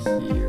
here.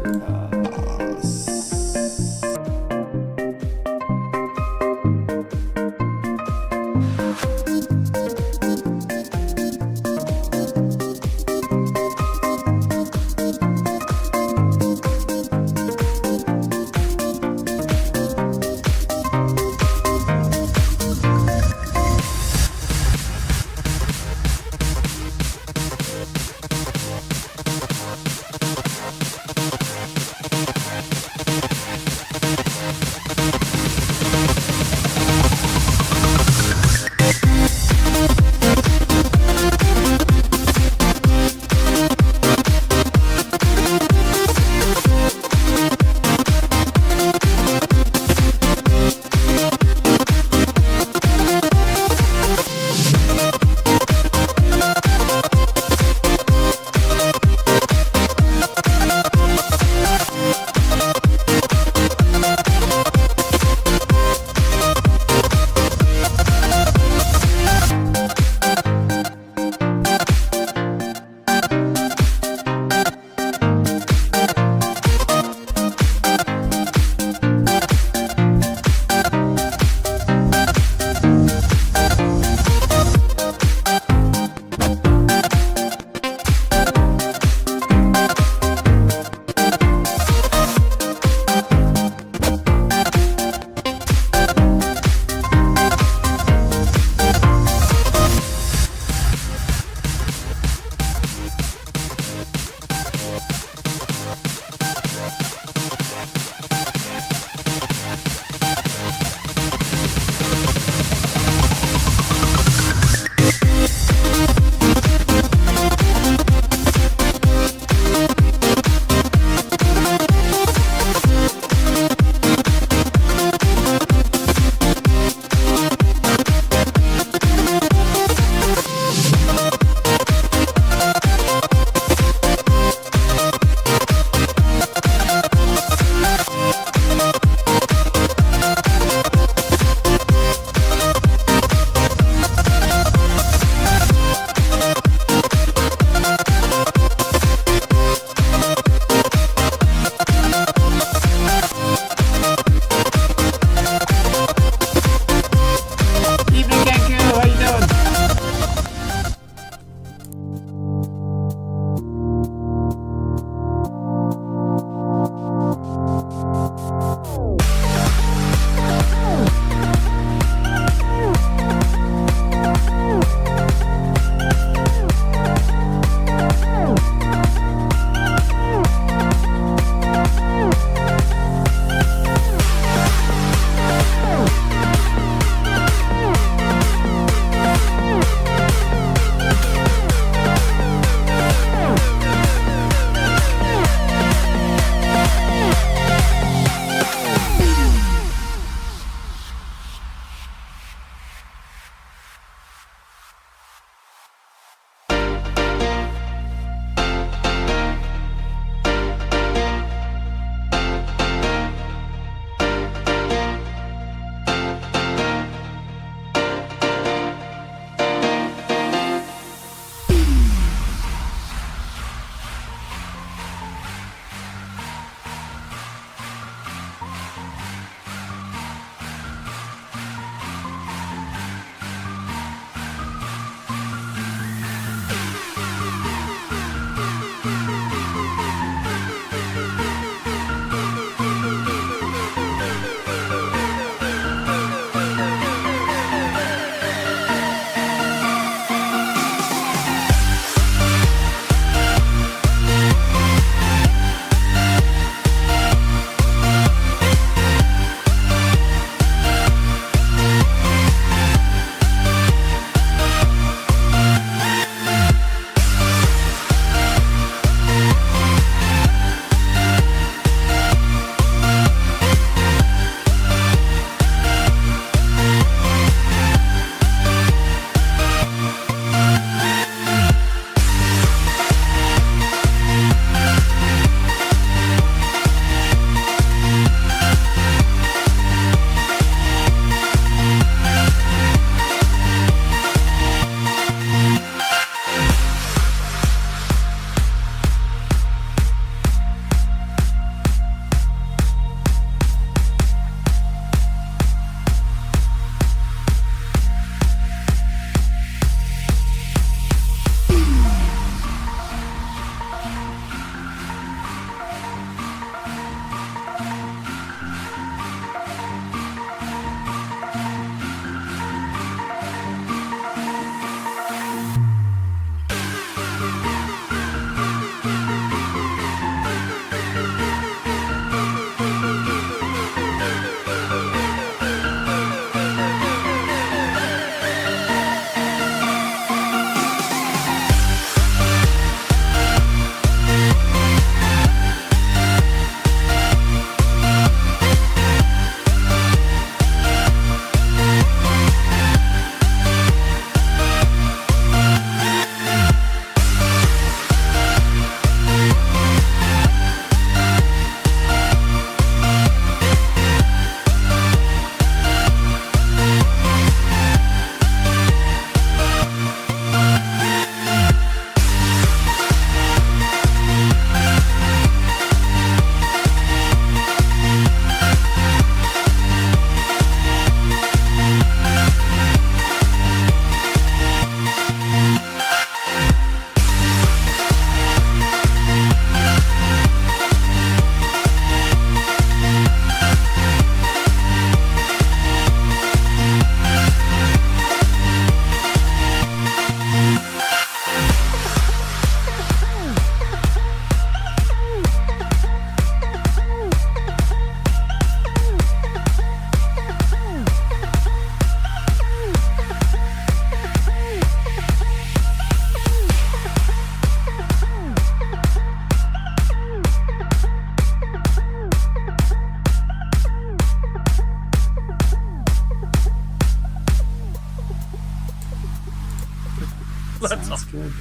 Sounds good.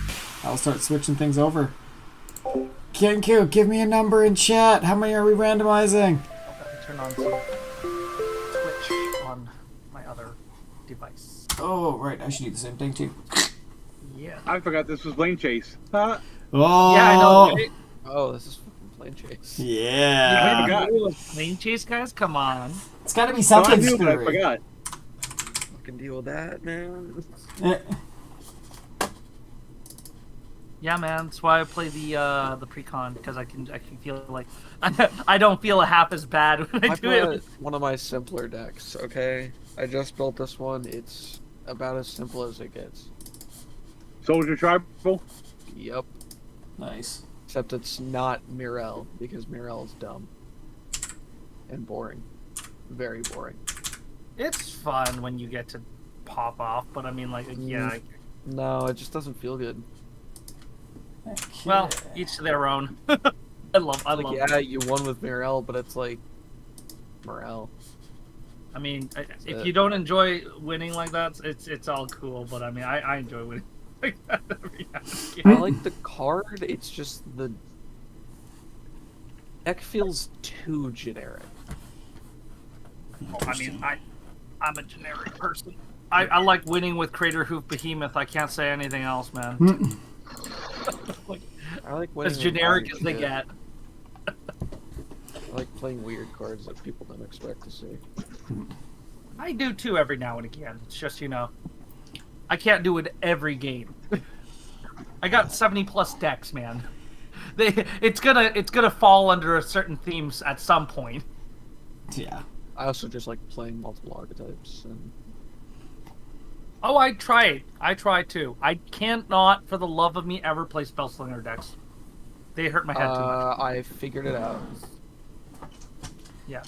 I'll start switching things over. Kenku, give me a number in chat. How many are we randomizing? I'll turn on some Twitch on my other device. Oh, right. I should do the same thing too. Yeah. I forgot this was Planechase. Huh? Oh. Yeah, I know. Right? Oh, this is fucking Planechase. Yeah. I forgot. Planechase, guys, come on. It's got to be No, I something knew, but I screwy. forgot. Fucking deal with that, man. Eh. Yeah, man. That's why I play the pre-con, because I can feel like I don't feel half as bad when I do put it. one of my simpler decks. Okay, I just built this one. It's about as simple as it gets. Soldier Tribal? Yep. Nice. Except it's not Mirel, because Mirel is dumb and boring. Very boring. It's fun when you get to pop off, but I mean, like, yeah. No, it just doesn't feel good. Okay. Well, each to their own. I love. Yeah, you won with Mirel, but it's like Mirel. I mean, if you don't enjoy winning like that, it's all cool. But I mean, I enjoy winning like that every I like the card. It's just the deck feels too generic. I mean, I'm a generic person. I like winning with Crater Hoof Behemoth. I can't say anything else, man. Like, I like winning as with generic Body as they shit. get. I like playing weird cards that people don't expect to see. I do too every now and again. It's just, I can't do it every game. I got 70+ decks, man. It's gonna fall under a certain themes at some point. Yeah. I also just like playing multiple archetypes. And Oh, I try it. I try too. I can't not, for the love of me, ever play Spellslinger decks. They hurt my head too much. I figured it out. Yeah.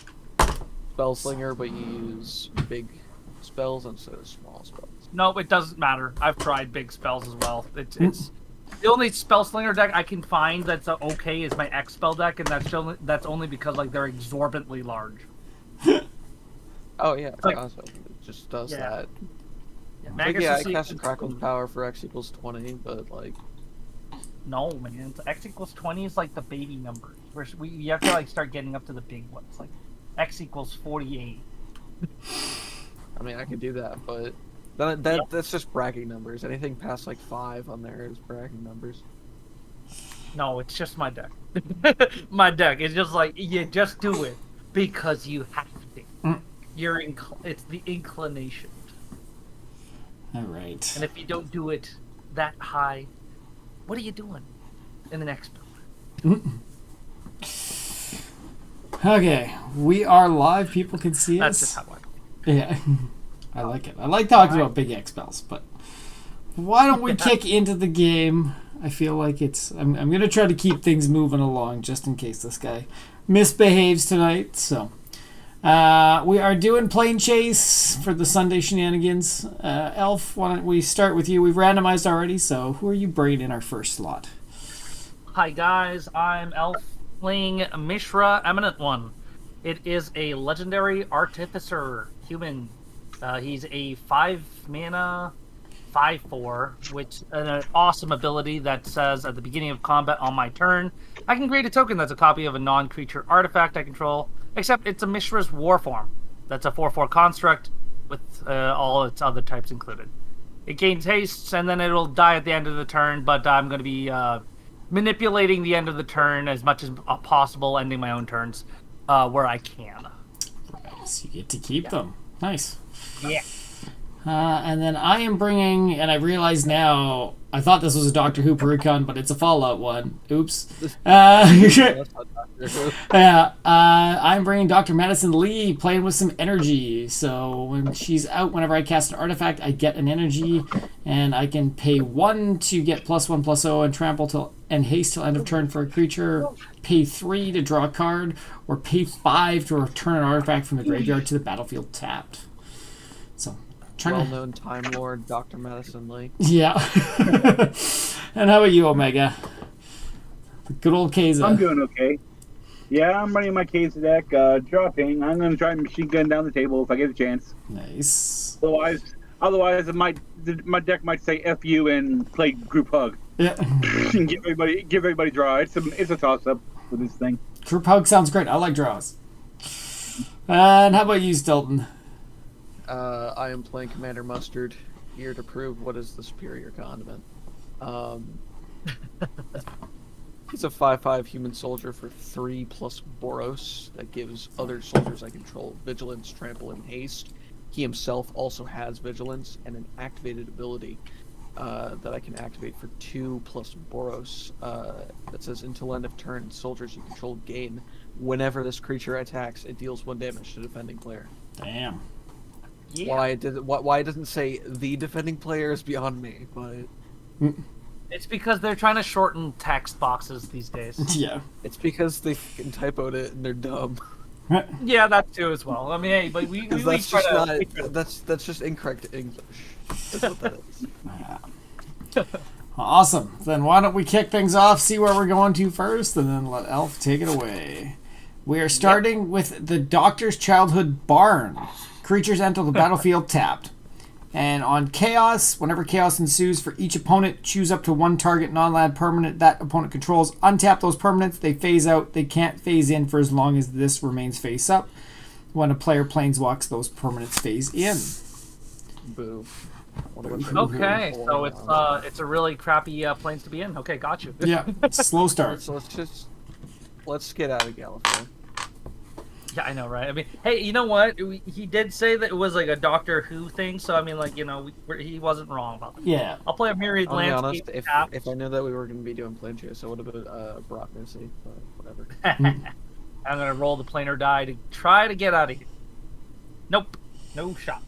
Spellslinger, but you use big spells instead of small spells. No, it doesn't matter. I've tried big spells as well. It's the only Spellslinger deck I can find that's okay is my X spell deck, and that's only because like they're exorbitantly large. Oh yeah, like- awesome. It just does Yeah. that. Yeah, Like, Magus yeah, I is- cast Crackle's Power for X equals 20, but like, No, man. X equals 20 is like the baby number. You have to like start getting up to the big ones. Like X equals 48. I mean, I could do that, but that's just bragging numbers. Anything past like 5 on there is bragging numbers. No, it's just my deck. My deck. It's just like you just do it because you have to. It's the inclination. All right. And if you don't do it that high, what are you doing in the next build? Okay, we are live. People can see That's us. just how I. Yeah, I like it. I like talking about big X spells, but why don't we kick into the game? I feel like I'm going to try to keep things moving along just in case this guy misbehaves tonight. So we are doing Planechase for the Sunday shenanigans. Elf, why don't we start with you? We've randomized already, so who are you bringing in our first slot? Hi guys, I'm Elf playing Mishra Eminent One. It is a legendary artificer human. He's a 5-mana 5/4, which an awesome ability that says at the beginning of combat on my turn, I can create a token that's a copy of a non-creature artifact I control, except it's a Mishra's War form. That's a 4/4 construct with all its other types included. It gains haste, and then it'll die at the end of the turn, but I'm going to be manipulating the end of the turn as much as possible, ending my own turns where I can. Nice. You get to keep them. Nice. Yeah. And then I am bringing, and I realize now, I thought this was a Doctor Who Perukon, but it's a Fallout one. Oops. Yeah, I'm bringing Dr. Madison Lee, playing with some energy. So when she's out, whenever I cast an artifact, I get an energy, and I can pay 1 to get +1/+0 and trample till and haste till end of turn for a creature, pay 3 to draw a card, or pay 5 to return an artifact from the graveyard to the battlefield tapped. So, well-known Time Lord, Dr. Madison Lee. Yeah. And how about you, Omega? The good old Keza. I'm doing okay. Yeah, I'm running my Keza deck, dropping. I'm going to try and machine gun down the table if I get a chance. Nice. Otherwise, Otherwise, my deck might say "F you" and play group hug Yeah. and give everybody draw. It's a toss up with this thing. Group hug sounds great. I like draws. And how about you, Stillton? I am playing Commander Mustard, here to prove what is the superior condiment. He's a 5/5 human soldier for 3+ Boros that gives other soldiers I control vigilance, trample, and haste. He himself also has vigilance and an activated ability that I can activate for 2+ Boros that says until end of turn, soldiers you control gain. Whenever this creature attacks, it deals 1 damage to defending player. Damn. Yeah. Why it doesn't say the defending player is beyond me, but It's because they're trying to shorten text boxes these days. Yeah. it's because they fucking typoed it and they're dumb. Yeah, that too as well. I mean, hey, but we That's try just to. not. That's just incorrect English. That's what that is. Awesome. Then why don't we kick things off, see where we're going to first, and then let Elf take it away. We are starting with the Doctor's Childhood Barn. Creatures enter the battlefield tapped. And on Chaos, whenever Chaos ensues for each opponent, choose up to 1 target non-land permanent that opponent controls. Untap those permanents. They phase out. They can't phase in for as long as this remains face up. When a player planeswalks, those permanents phase in. Boo. Okay, so it's a really crappy planes to be in. Okay, got you. Yeah, slow start. So let's get out of Gallifrey. Yeah, I know, right? I mean, hey, you know what? He did say that it was like a Doctor Who thing, so I mean, like, you know, he wasn't wrong about that. Yeah. I'll play a Myriad I'll be Landscape. honest, if I knew that we were going to be doing Planechase, I would have been Brock Missy, but whatever. I'm gonna roll the planar die to try to get out of here. Nope, no shot.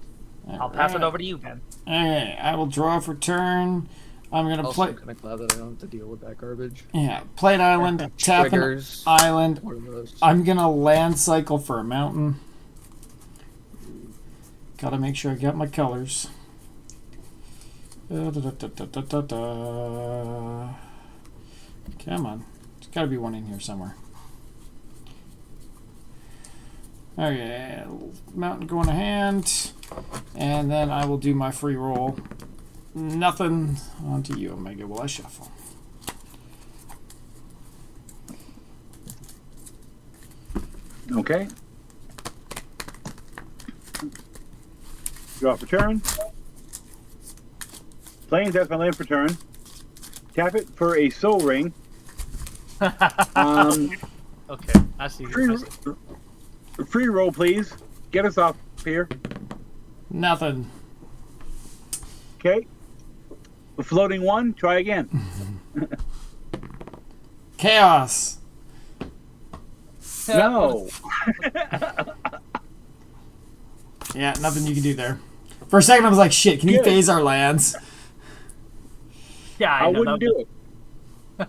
I'll pass it over to you, Ben. Okay, I will draw for turn. I'm gonna Also, play. I'm kind of glad that I don't have to deal with that garbage. Yeah, play an island, tap an Triggers. island. One of those. I'm gonna land cycle for a mountain. Gotta make sure I got my colors. Come on, there's gotta be one in here somewhere. Okay, mountain going to hand, and then I will do my free roll. Nothing onto you, Omega. Will I shuffle? Okay. Draw for turn. Plains, that's my land for turn. Tap it for a soul ring. Okay, I see. Free roll, please. Get us off here. Nothing. Okay. A floating 1. Try again. Chaos. No. Yeah, nothing you can do there. For a second, I was like, "Shit, can you Good. phase our lands?" Yeah, I know, wouldn't do it.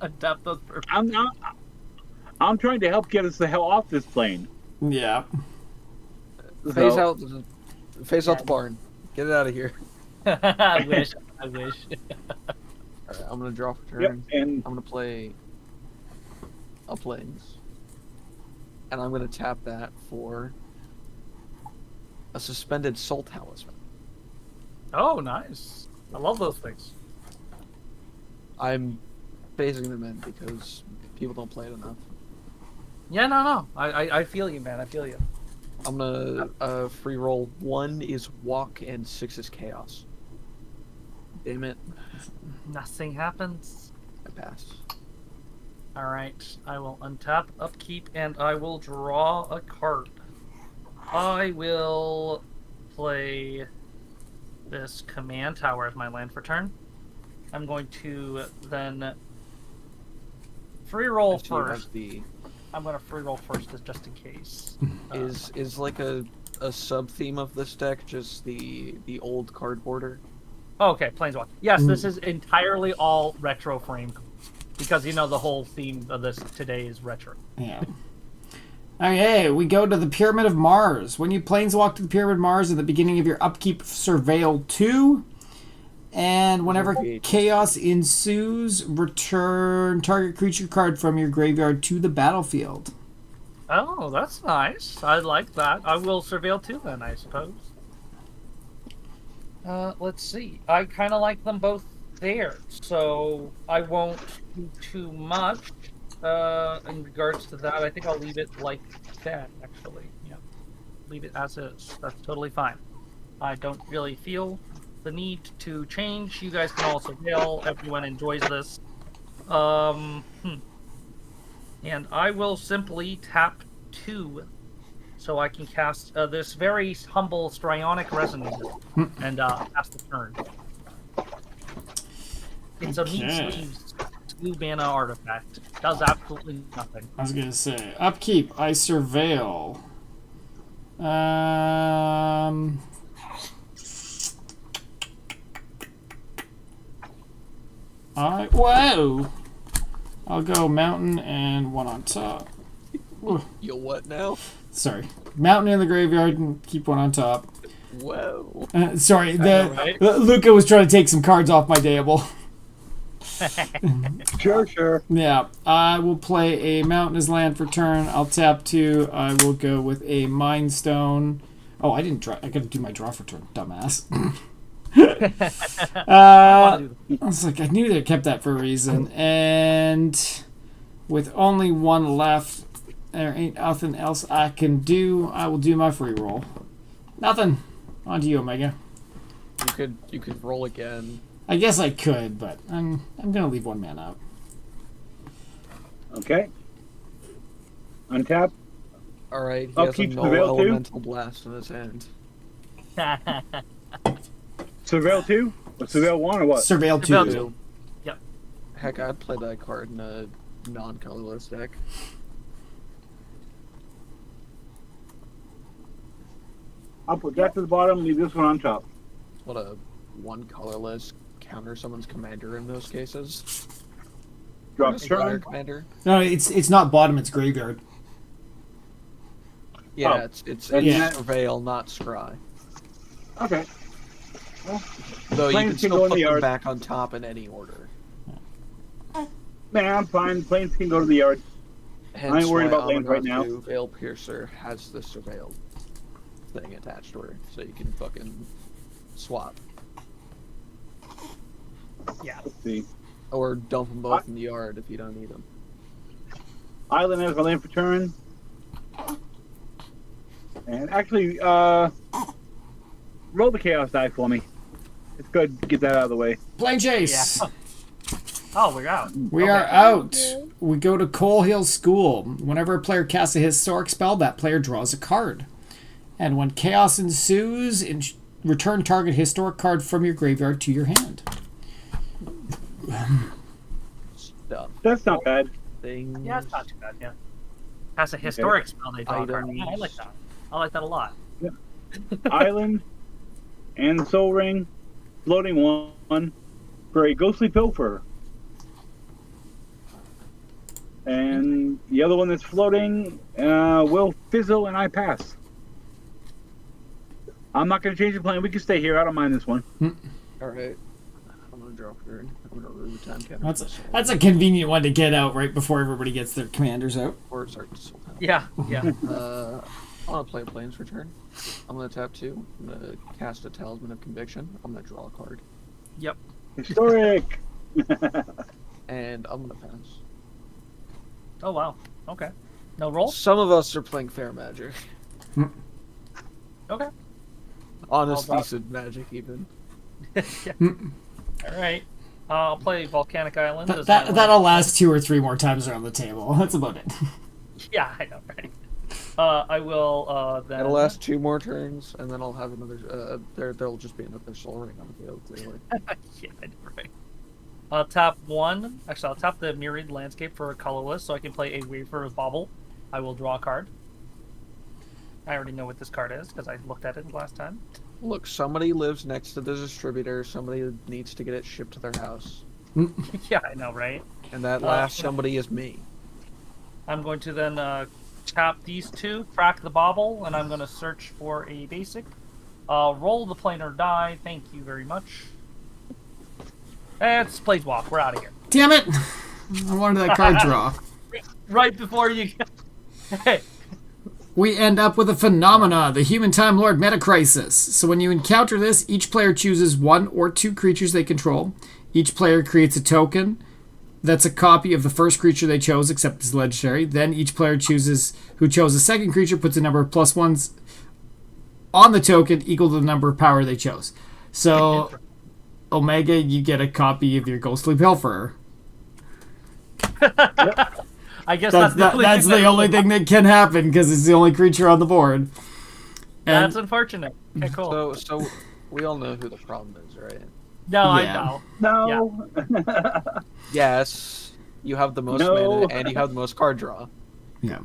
Adapt those perfect. I'm trying to help get us the hell off this plane. Yeah. Phase So- out the barn. Get it out of here. I wish. Alright, I'm gonna draw for turn. Yep, and I'm gonna play a plains. And I'm gonna tap that for a suspended soul talisman. Oh, nice. I love those things. I'm phasing them in because people don't play it enough. Yeah, no. I feel you, man. I feel you. I'm gonna free roll. 1 is walk and 6 is chaos. Damn it. Nothing happens. I pass. Alright, I will untap, upkeep, and I will draw a card. I will play this command tower as my land for turn. I'm going to then free roll I see you have first. I'm going to free roll first just in case. Is like a sub theme of this deck just the old card border? Oh, okay, Planeswalker. Yes, this is entirely all retro frame. Because, you know, the whole theme of this today is retro. Yeah. Okay, we go to the Pyramid of Mars. When you planeswalk to the Pyramid of Mars at the beginning of your upkeep, surveil 2. And whenever chaos ensues, return target creature card from your graveyard to the battlefield. Oh, that's nice. I like that. I will surveil too then, I suppose. Let's see. I kind of like them both there, so I won't do too much in regards to that. I think I'll leave it like that, actually. Yeah, leave it as is. That's totally fine. I don't really feel the need to change. You guys can also bail. Everyone enjoys this. And I will simply tap 2 so I can cast this very humble Strionic Resonance and pass the turn. It's a meat Okay. sleeves 2 mana artifact. Does absolutely nothing. I was gonna say upkeep. I surveil. Whoa! I'll go mountain and 1 on top. Ooh, You what now? sorry, mountain in the graveyard and keep 1 on top. Whoa. Sorry, know, right? Luca was trying to take some cards off my table. Sure. Yeah, I will play a mountain as land for turn. I'll tap 2. I will go with a Mind Stone. Oh, I didn't draw. I gotta do my draw for turn, dumbass. I was like, I knew they kept that for a reason. And with only 1 left, there ain't nothing else I can do. I will do my free roll. Nothing. On to you, Omega. You could roll again. I guess I could, but I'm gonna leave 1 man out. Okay. Untap. All right. He I'll has a keep no Surveil too. elemental blast in his hand. Surveil 2? Or Surveil 1 or what? Surveil 2. Surveil 2. Yep. Heck, I'd play that card in a non-colorless deck. I'll put that to the bottom, leave this one on top. What a 1 colorless counter someone's commander in those cases. Drop Just fire turn. commander. No, it's not bottom. It's graveyard. Yeah, Oh. it's Yeah. Surveil, not Scry. Okay. Though you Planes can can go still in put the them yard. back on top in any order. Man, I'm fine. Planes can go to the yard. Hence I ain't worried why about lands right now. Amonkhet Veil Piercer has the Surveil thing attached to her, so you can fucking swap. Yeah. Let's see. Or dump them both in the yard if you don't need them. Island has a land for turn. And actually, roll the chaos die for me. It's good to get that out of the way. Planechase. Yeah. Oh, we're out. We are out. We go to Coal Hill School. Whenever a player casts a historic spell, that player draws a card. And when chaos ensues, return target historic card from your graveyard to your hand. Stuff. That's not bad. Things. Yeah, it's not too bad, yeah. That's a historic spell they draw. Items. Yeah, I like that. I like that a lot. Island and Soul Ring, floating one for a ghostly pilfer. And the other one that's floating will fizzle and I pass. I'm not going to change the plan. We can stay here. I don't mind this one. Alright. I'm gonna draw a turn. I'm gonna remove time counter. That's a convenient one to get out right before everybody gets their commanders out. Or start to soul time. Yeah, yeah. I want to play Plains Return. I'm gonna tap 2. I'm gonna cast a Talisman of Conviction. I'm gonna draw a card. Yep. Historic! And I'm gonna pass. Oh, wow. Okay. No roll? Some of us are playing Fair Magic. Okay. Honest Well, piece of magic, even. All right. I'll play Volcanic Island. as my That'll last 2 or 3 more times around the table. That's about it. Yeah, I know, right? I will then. It'll last 2 more turns, and then I'll have another. There'll just be another Soul Ring on the field, clearly. Yeah, I know, right? I'll tap 1. Actually, I'll tap the Myriad Landscape for a colorless, so I can play a Waver of Bauble. I will draw a card. I already know what this card is because I looked at it last time. Look, somebody lives next to the distributor. Somebody needs to get it shipped to their house, Yeah, I know, right? and that last somebody is me. I'm going to then tap these 2, crack the Bauble, and I'm going to search for a basic. Roll the planar die. Thank you very much. It's Planeswalk. We're out of here. Damn it! I wanted that card draw. Right before you. Hey, we end up with a phenomena, the Human Time Lord Meta Crisis. So when you encounter this, each player chooses 1 or 2 creatures they control. Each player creates a token that's a copy of the first creature they chose, except it's legendary. Then each player who chose a second creature puts a number of +1s on the token equal to the number of power they chose. So, Omega, you get a copy of your Ghostly Pilferer. I guess That's the only thing that can happen because it's the only creature on the board. And That's unfortunate. Okay, cool. So we all know who the problem is, right? No, Yeah. I know. No. Yes, you have the most No. mana and you have the most card draw. yeah.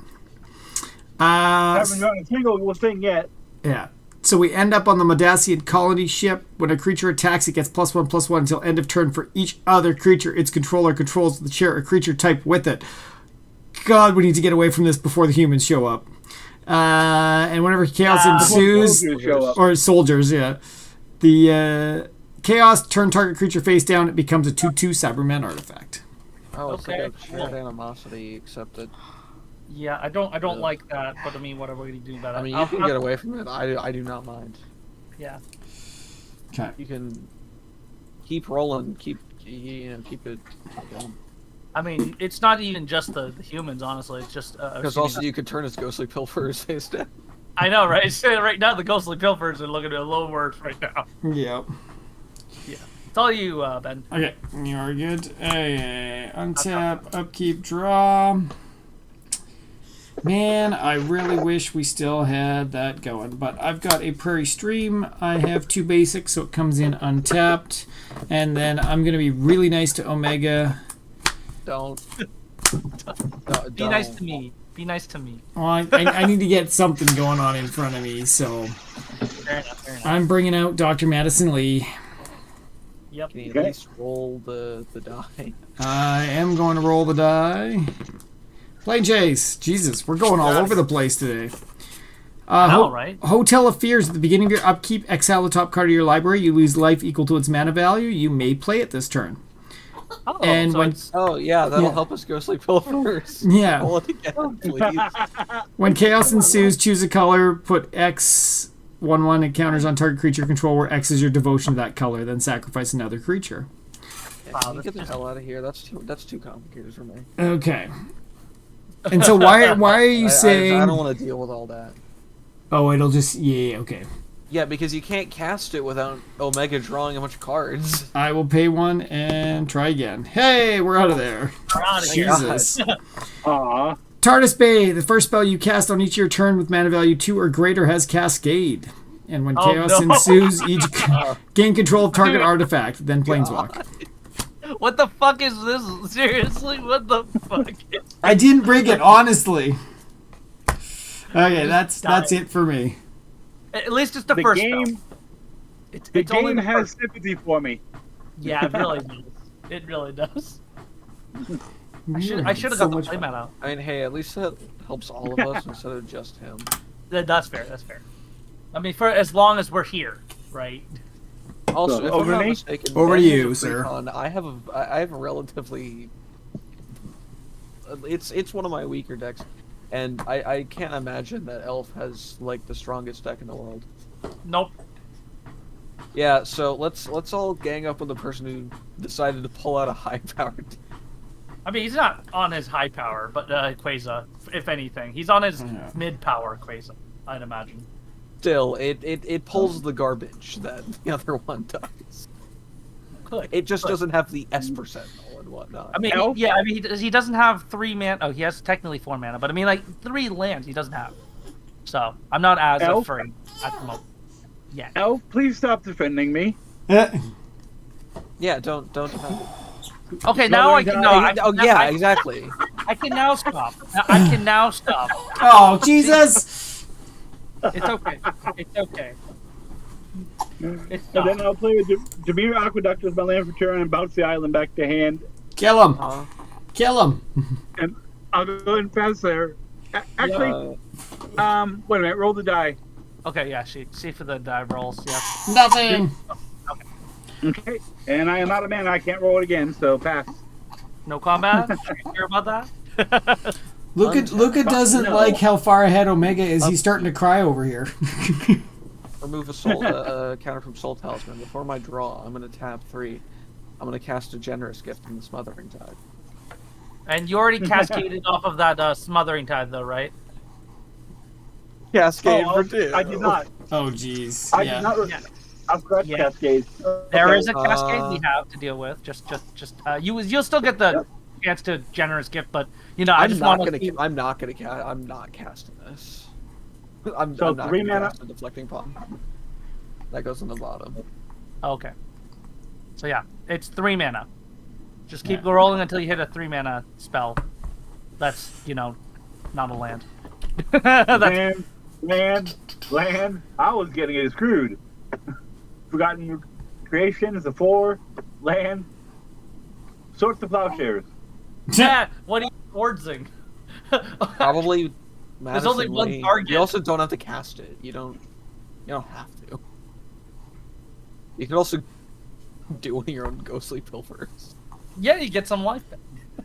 Haven't gotten a single thing yet. Yeah. So we end up on the Modassian colony ship. When a creature attacks, it gets +1/+1 until end of turn for each other creature its controller controls that share a creature type with it. God, we need to get away from this before the humans show up. And whenever chaos ensues, Soldiers show up. or soldiers, yeah, the chaos turn target creature face down. It becomes a 2/2 Cyberman artifact. Oh, it's Okay, like a shared cool. animosity, except that Yeah, I don't like that, but I mean, what are we gonna do about it? I mean you can get away from it. I do not mind. Yeah. Okay. You can keep rolling, keep it going. I mean, it's not even just the humans, honestly. It's just Because also you could turn his ghostly pilferers face down. I know, right? So right now, the ghostly pilfers are looking at a little worse right now. Yep. It's all you, Ben. Okay, you're good. Untap, upkeep, draw. Man, I really wish we still had that going, but I've got a Prairie Stream. I have 2 basics, so it comes in untapped. And then I'm going to be really nice to Omega. Don't. Be nice to me. Be nice to me. Well, I need to get something going on in front of me, so Fair enough, fair enough. I'm bringing out Dr. Madison Lee. Yep. Can you Okay. at least roll the die? I am going to roll the die. Planechase. Jesus, we're going all over the place today. I know, right? Hotel of Fears. At the beginning of your upkeep, exile the top card of your library. You lose life equal to its mana value. You may play it this turn. Oh, And so when- it's, Oh yeah, that'll Yeah. help us ghostly pilferers. Yeah. Roll it again, please. When chaos ensues, choose a color, put X 1/1 encounters on target creature control where X is your devotion to that color, then sacrifice another creature. Yeah, can you get the hell out of here? That's too complicated for me. Okay. And so why are you saying? I don't want to deal with all that. Oh, it'll just okay. Yeah, because you can't cast it without Omega drawing a bunch of cards. I will pay 1 and try again. Hey, we're out of there. we're out of here. Jesus. Aw. TARDIS Bay. The first spell you cast on each of your turn with mana value 2 or greater has Cascade. And when Oh, chaos no. ensues, each gain control of target artifact, then Planeswalk. What the fuck is this? Seriously, what the fuck? I didn't bring it, honestly. Okay, that's it for me. At least it's the The first game, spell. the It's only game the has first. sympathy for me. Yeah, it really does. It really does. I should have So got the much play fun. mat out. I mean, hey, at least that helps all of us instead of just him. That's fair. That's fair. I mean, for as long as we're here, right? Also, So, if over I'm not to me? mistaken, Over to Ben has you, a sir. precon. I have a relatively. It's one of my weaker decks, and I can't imagine that Elf has like the strongest deck in the world. Nope. Yeah, so let's all gang up on the person who decided to pull out a high powered. I mean, he's not on his high power, but Quasar, if anything, he's on his Yeah. mid power Quasar, I'd imagine. Still, it pulls the garbage that the other one does. Could. It just Could. doesn't have the S percentile and whatnot. I mean, Elf? yeah. I mean, he doesn't have 3 mana. Oh, he has technically 4 mana, but I mean, like 3 lands he doesn't have. So I'm not as Elf? afraid at the moment. Yeah. Elf, please stop defending me. Yeah, don't defend it. Okay, now I can. No, Exactly. I can now stop. I can now stop. Oh, Jesus! It's okay. It's okay. It's And then not. I'll play with Demir Aqueduct with my land for turn and bounce the island back to hand. Kill him! Uh, Kill him! And I'll go ahead and pass there. Actually, wait a minute, roll the die. Okay, yeah. See for the dive rolls. Yeah. Nothing! Okay. And I am not a man, I can't roll it again, so pass. No combat. Are you sure about that? Luca doesn't No. like how far ahead Omega is. He's starting to cry over here. Remove a soul counter from Soul Talisman. Before my draw, I'm going to tap 3. I'm going to cast a Generous Gift from the Smothering Tide. And you already cascaded off of that Smothering Tide, though, right? Cascade Oh, I did not. Oh, jeez. I Yeah. did not. Yeah. I've got Yeah. Cascade. There Okay. is a cascade we have to deal with. You'll still get the chance to Generous Gift, but I I'm just not want gonna. to. I'm not gonna. I'm not casting this. I'm So not 3 gonna mana? cast a Deflecting Palm. That goes on the bottom. Okay. So yeah, it's 3 mana. Just keep rolling until you hit a 3 mana spell. That's not a land. That's, Land. I was getting it screwed. Forgotten Creation is a 4. Land. Sorts the Plowshares. yeah. What are you forging? Probably. There's only one Madison Lee. target. You also don't have to cast it. You don't have to. You can also do one of your own ghostly pilfers. Yeah, you get some life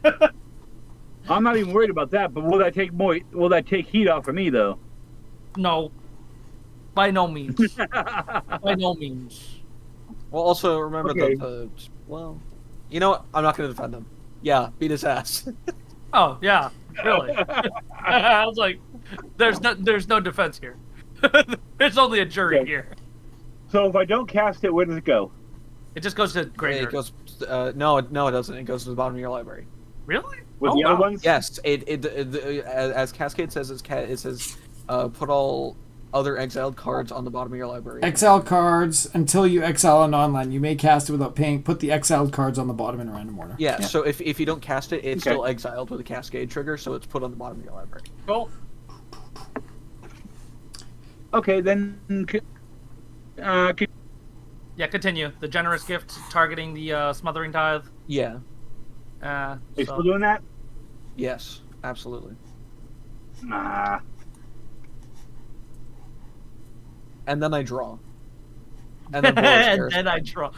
back. I'm not even worried about that, but will that take heat off of me though? No. By no means. By no means. Well, also remember Okay. you know what? I'm not gonna defend him. Yeah, beat his ass. Oh yeah, really. I was like, there's no defense here. There's only a jury Okay. here. So if I don't cast it, where does it go? It just goes to It graveyard. goes. No, it doesn't. It goes to the bottom of your library. Really? With Oh, the other wow. ones? Yes, as Cascade says, it says put all other exiled cards on the bottom of your library. Exile cards until you exile an online. You may cast it without paying. Put the exiled cards on the bottom in a random order. Yeah, so if you don't cast it, it's Okay. still exiled with a Cascade trigger, so it's put on the bottom of your library. Cool. Okay, then. Yeah, continue. The Generous Gift targeting the Smothering Tithe. Yeah. Are you So- still doing that? Yes, absolutely. Nah. And then I draw. And then Boris and Garrison. then I draw.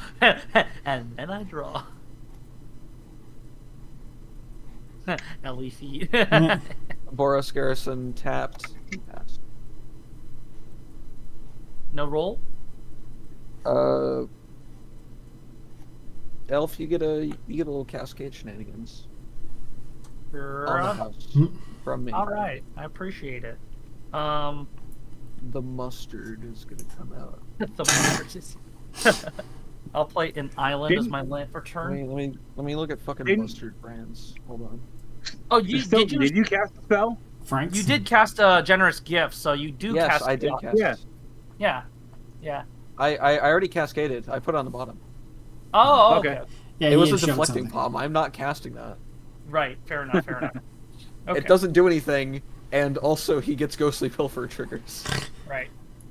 And then I draw. LEC. Boros Garrison tapped. Passed. No roll? Elf, you get a little Cascade shenanigans on the house from me. All right, I appreciate it. The mustard is gonna come out. The mustard is- I'll play an island as my land for turn. Let me look at fucking Didn't- mustard brands. Hold on. Oh, Did you cast the spell? Franks? You did cast a Generous Gift, so you do Yes, cast. I did cast. Yeah. it. Yeah. I already cascaded. I put it on the bottom. Oh, Okay. okay. Yeah, It he was a had shown deflecting something. palm. I'm not casting that. Right. Fair enough. Fair enough. Okay. It doesn't do anything, and also he gets ghostly pilfer triggers. Right.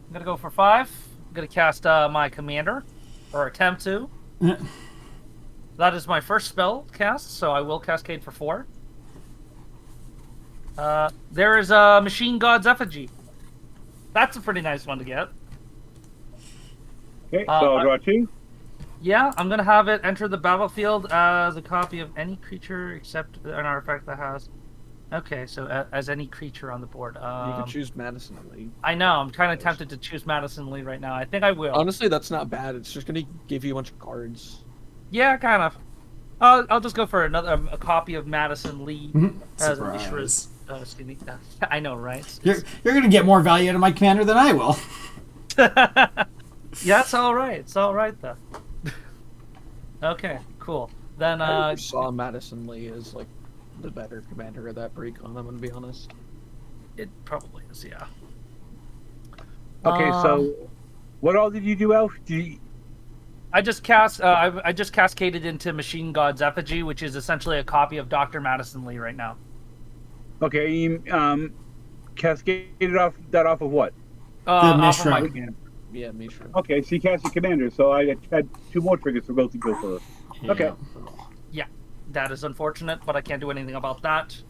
I'm gonna go for 5. I'm gonna cast my commander, or attempt to. That is my first spell cast, so I will cascade for 4. There is a Machine God's Effigy. That's a pretty nice one to get. Okay, so I'll draw 2. Yeah, I'm gonna have it enter the battlefield as a copy of any creature except an artifact that has. Okay, so as any creature on the board. You can choose Madison Lee. I know. I'm kind of tempted to choose Madison Lee right now. I think I will. Honestly, that's not bad. It's just gonna give you a bunch of cards. Yeah, kind of. I'll just go for a copy of Madison Lee as Surprise. Mishra's. I know, right? You're gonna get more value out of my commander than I will. Yeah, it's all right. It's all right though. Okay, cool. Then I saw Madison Lee as like the better commander of that precon. I'm gonna be honest. it probably is. Yeah. Okay, so what all did you do, Elf? I just I just cascaded into Machine God's Effigy, which is essentially a copy of Dr. Madison Lee right now. Okay, you cascaded off of what? Off of Mishra. my Yeah, Mishra. Okay, so you cast your commander, so I had 2 more triggers for both to go for. Okay. Yeah, that is unfortunate, but I can't do anything about that.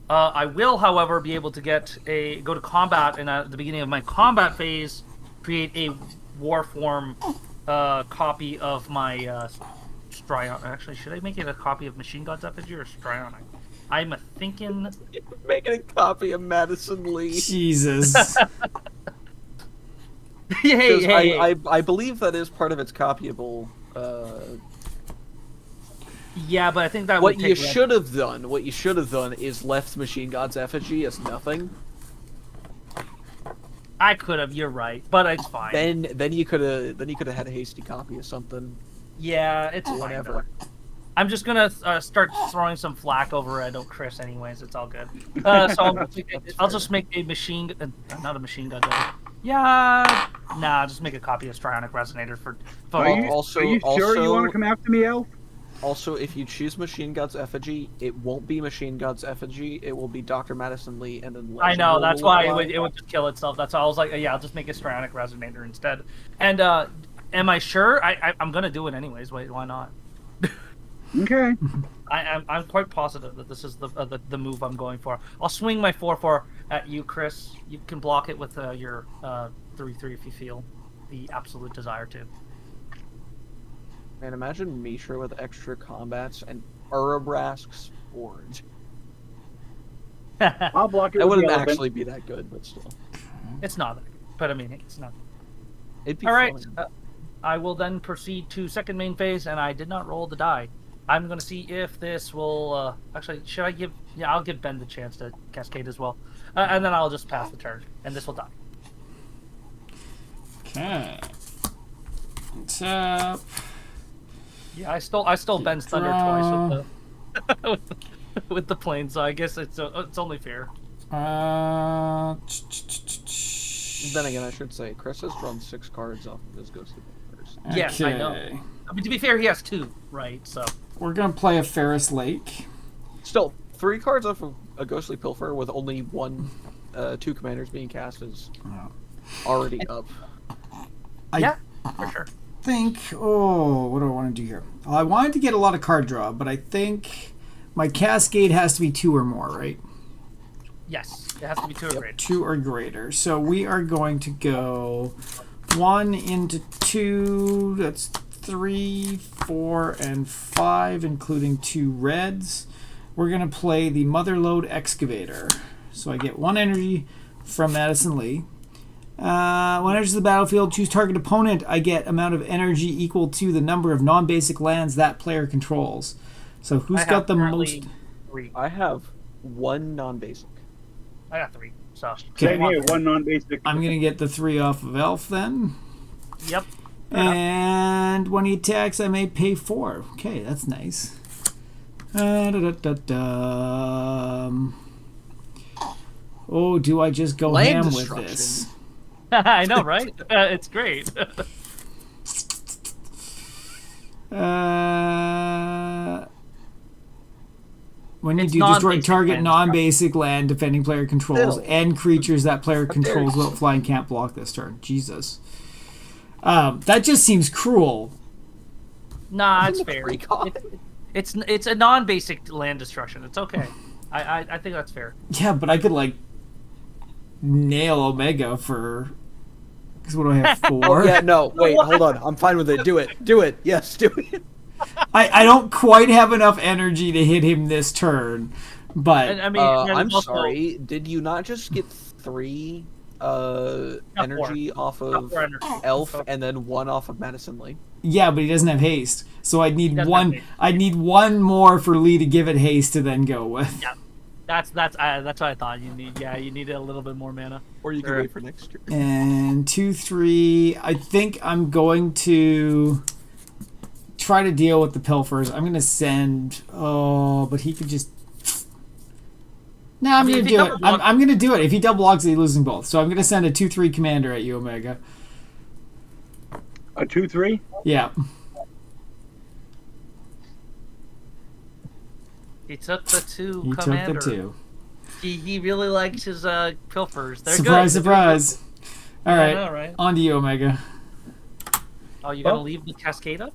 I will, however, be able to go to combat, and at the beginning of my combat phase, create a Warform copy of my Stryon. Actually, should I make it a copy of Machine God's Effigy or Stryonic? I'm thinking. Making a copy of Madison Lee. Jesus. Hey. I believe that is part of its copyable. Yeah, but I think that What would you take should have done is left Machine God's effigy as nothing. I could have. You're right, but it's fine. Then you could have had a hasty copy of something. Yeah, it's Whatever. fine. I'm just gonna start throwing some flack over I don't Chris anyways. It's all good. So I'll just make a not a machine gun. Yeah, nah. Just make a copy of Strionic Resonator for. Are you sure you want to come after me, Elf? Also, if you choose Machine God's effigy, it won't be Machine God's effigy. It will be Dr. Madison Lee, and then. I know. That's why it would just kill itself. That's why I was like, yeah, I'll just make a Strionic Resonator instead. And am I sure? I'm gonna do it anyways. Wait, why not? Okay. I'm quite positive that this is the move I'm going for. I'll swing my 4/4 at you, Chris. You can block it with your 3/3 if you feel the absolute desire to. Man, imagine Mishra with extra combats and Urabrask's Forge. I'll block it. That with wouldn't the elephant. actually be that good, but still. It's not that good, but I mean, it's not. It'd be All right. fun. I will then proceed to second main phase, and I did not roll the die. I'm going to see if this will... actually, should I give... Yeah, I'll give Ben the chance to cascade as well. And then I'll just pass the turn, and this will die. Okay. Tap. Yeah, I stole Ben's thunder twice with the plane, so I guess it's only fair. Uh, Then again, I should say, Chris has drawn 6 cards off of his Ghostly Pillars. Yes, I know. okay. I mean, to be fair, he has 2, right? So We're gonna play a Ferris Lake. Still, 3 cards off of a Ghostly Pilfer with only 2 commanders being cast is already up. yeah, for sure. What do I want to do here? Well, I wanted to get a lot of card draw, but I think my Cascade has to be 2 or more, right? Yes, it has to be 2 or greater. 2 or greater. So we are going to go 1 into 2. That's 3, 4, and 5, including 2 reds. We're going to play the Motherlode Excavator. So I get 1 energy from Madison Lee. When enters the battlefield, choose target opponent. I get amount of energy equal to the number of non-basic lands that player controls. So who's got the most? 3. I have 1 non-basic. I got 3. So Same here, 1 non-basic. I'm going to get the 3 off of Elf then. Yep. And when he attacks, I may pay 4. Okay, that's nice. Oh, do I just go Land ham with destruction. this? I know, right? It's great. When you It's do, destroy non-basic target land non-basic land defending player controls Still. and creatures that player controls without flying can't block this turn. Jesus. That just seems cruel. Nah, it's Isn't it fair. free cost? It's a non-basic land destruction. It's okay. I think that's fair. Yeah, but I could, like, nail Omega for... Because what do I have, 4? Oh, yeah, no, wait, hold on. I'm fine with it. Do it. Do it. Yes, do it. I don't quite have enough energy to hit him this turn, but... And, I mean, there's I'm also- sorry. Did you not just get 3 energy off of 4 energy. Elf and then 1 off of Madison Lee? Yeah, but he doesn't have haste, so I'd need doesn't one. have haste. I'd need 1 more for Lee to give it haste to then go with. Yeah. That's what I thought you need. Yeah, you needed a little bit more mana. Or you can Sure. wait for next year. And 2, 3. I think I'm going to try to deal with the Pilfers. I'm going to send. Oh, but he could just. No, I'm mean, going if to he do it. double block- I'm going to do it. If he double blocks, he's losing both. So I'm going to send a 2/3 commander at you, Omega. A 2/3? Yeah. He took the 2 He commander. took the 2. He really likes his pilfers. They're Surprise, good. surprise. All I right. know, right? On to you, Omega. Oh, you gonna leave the cascade up?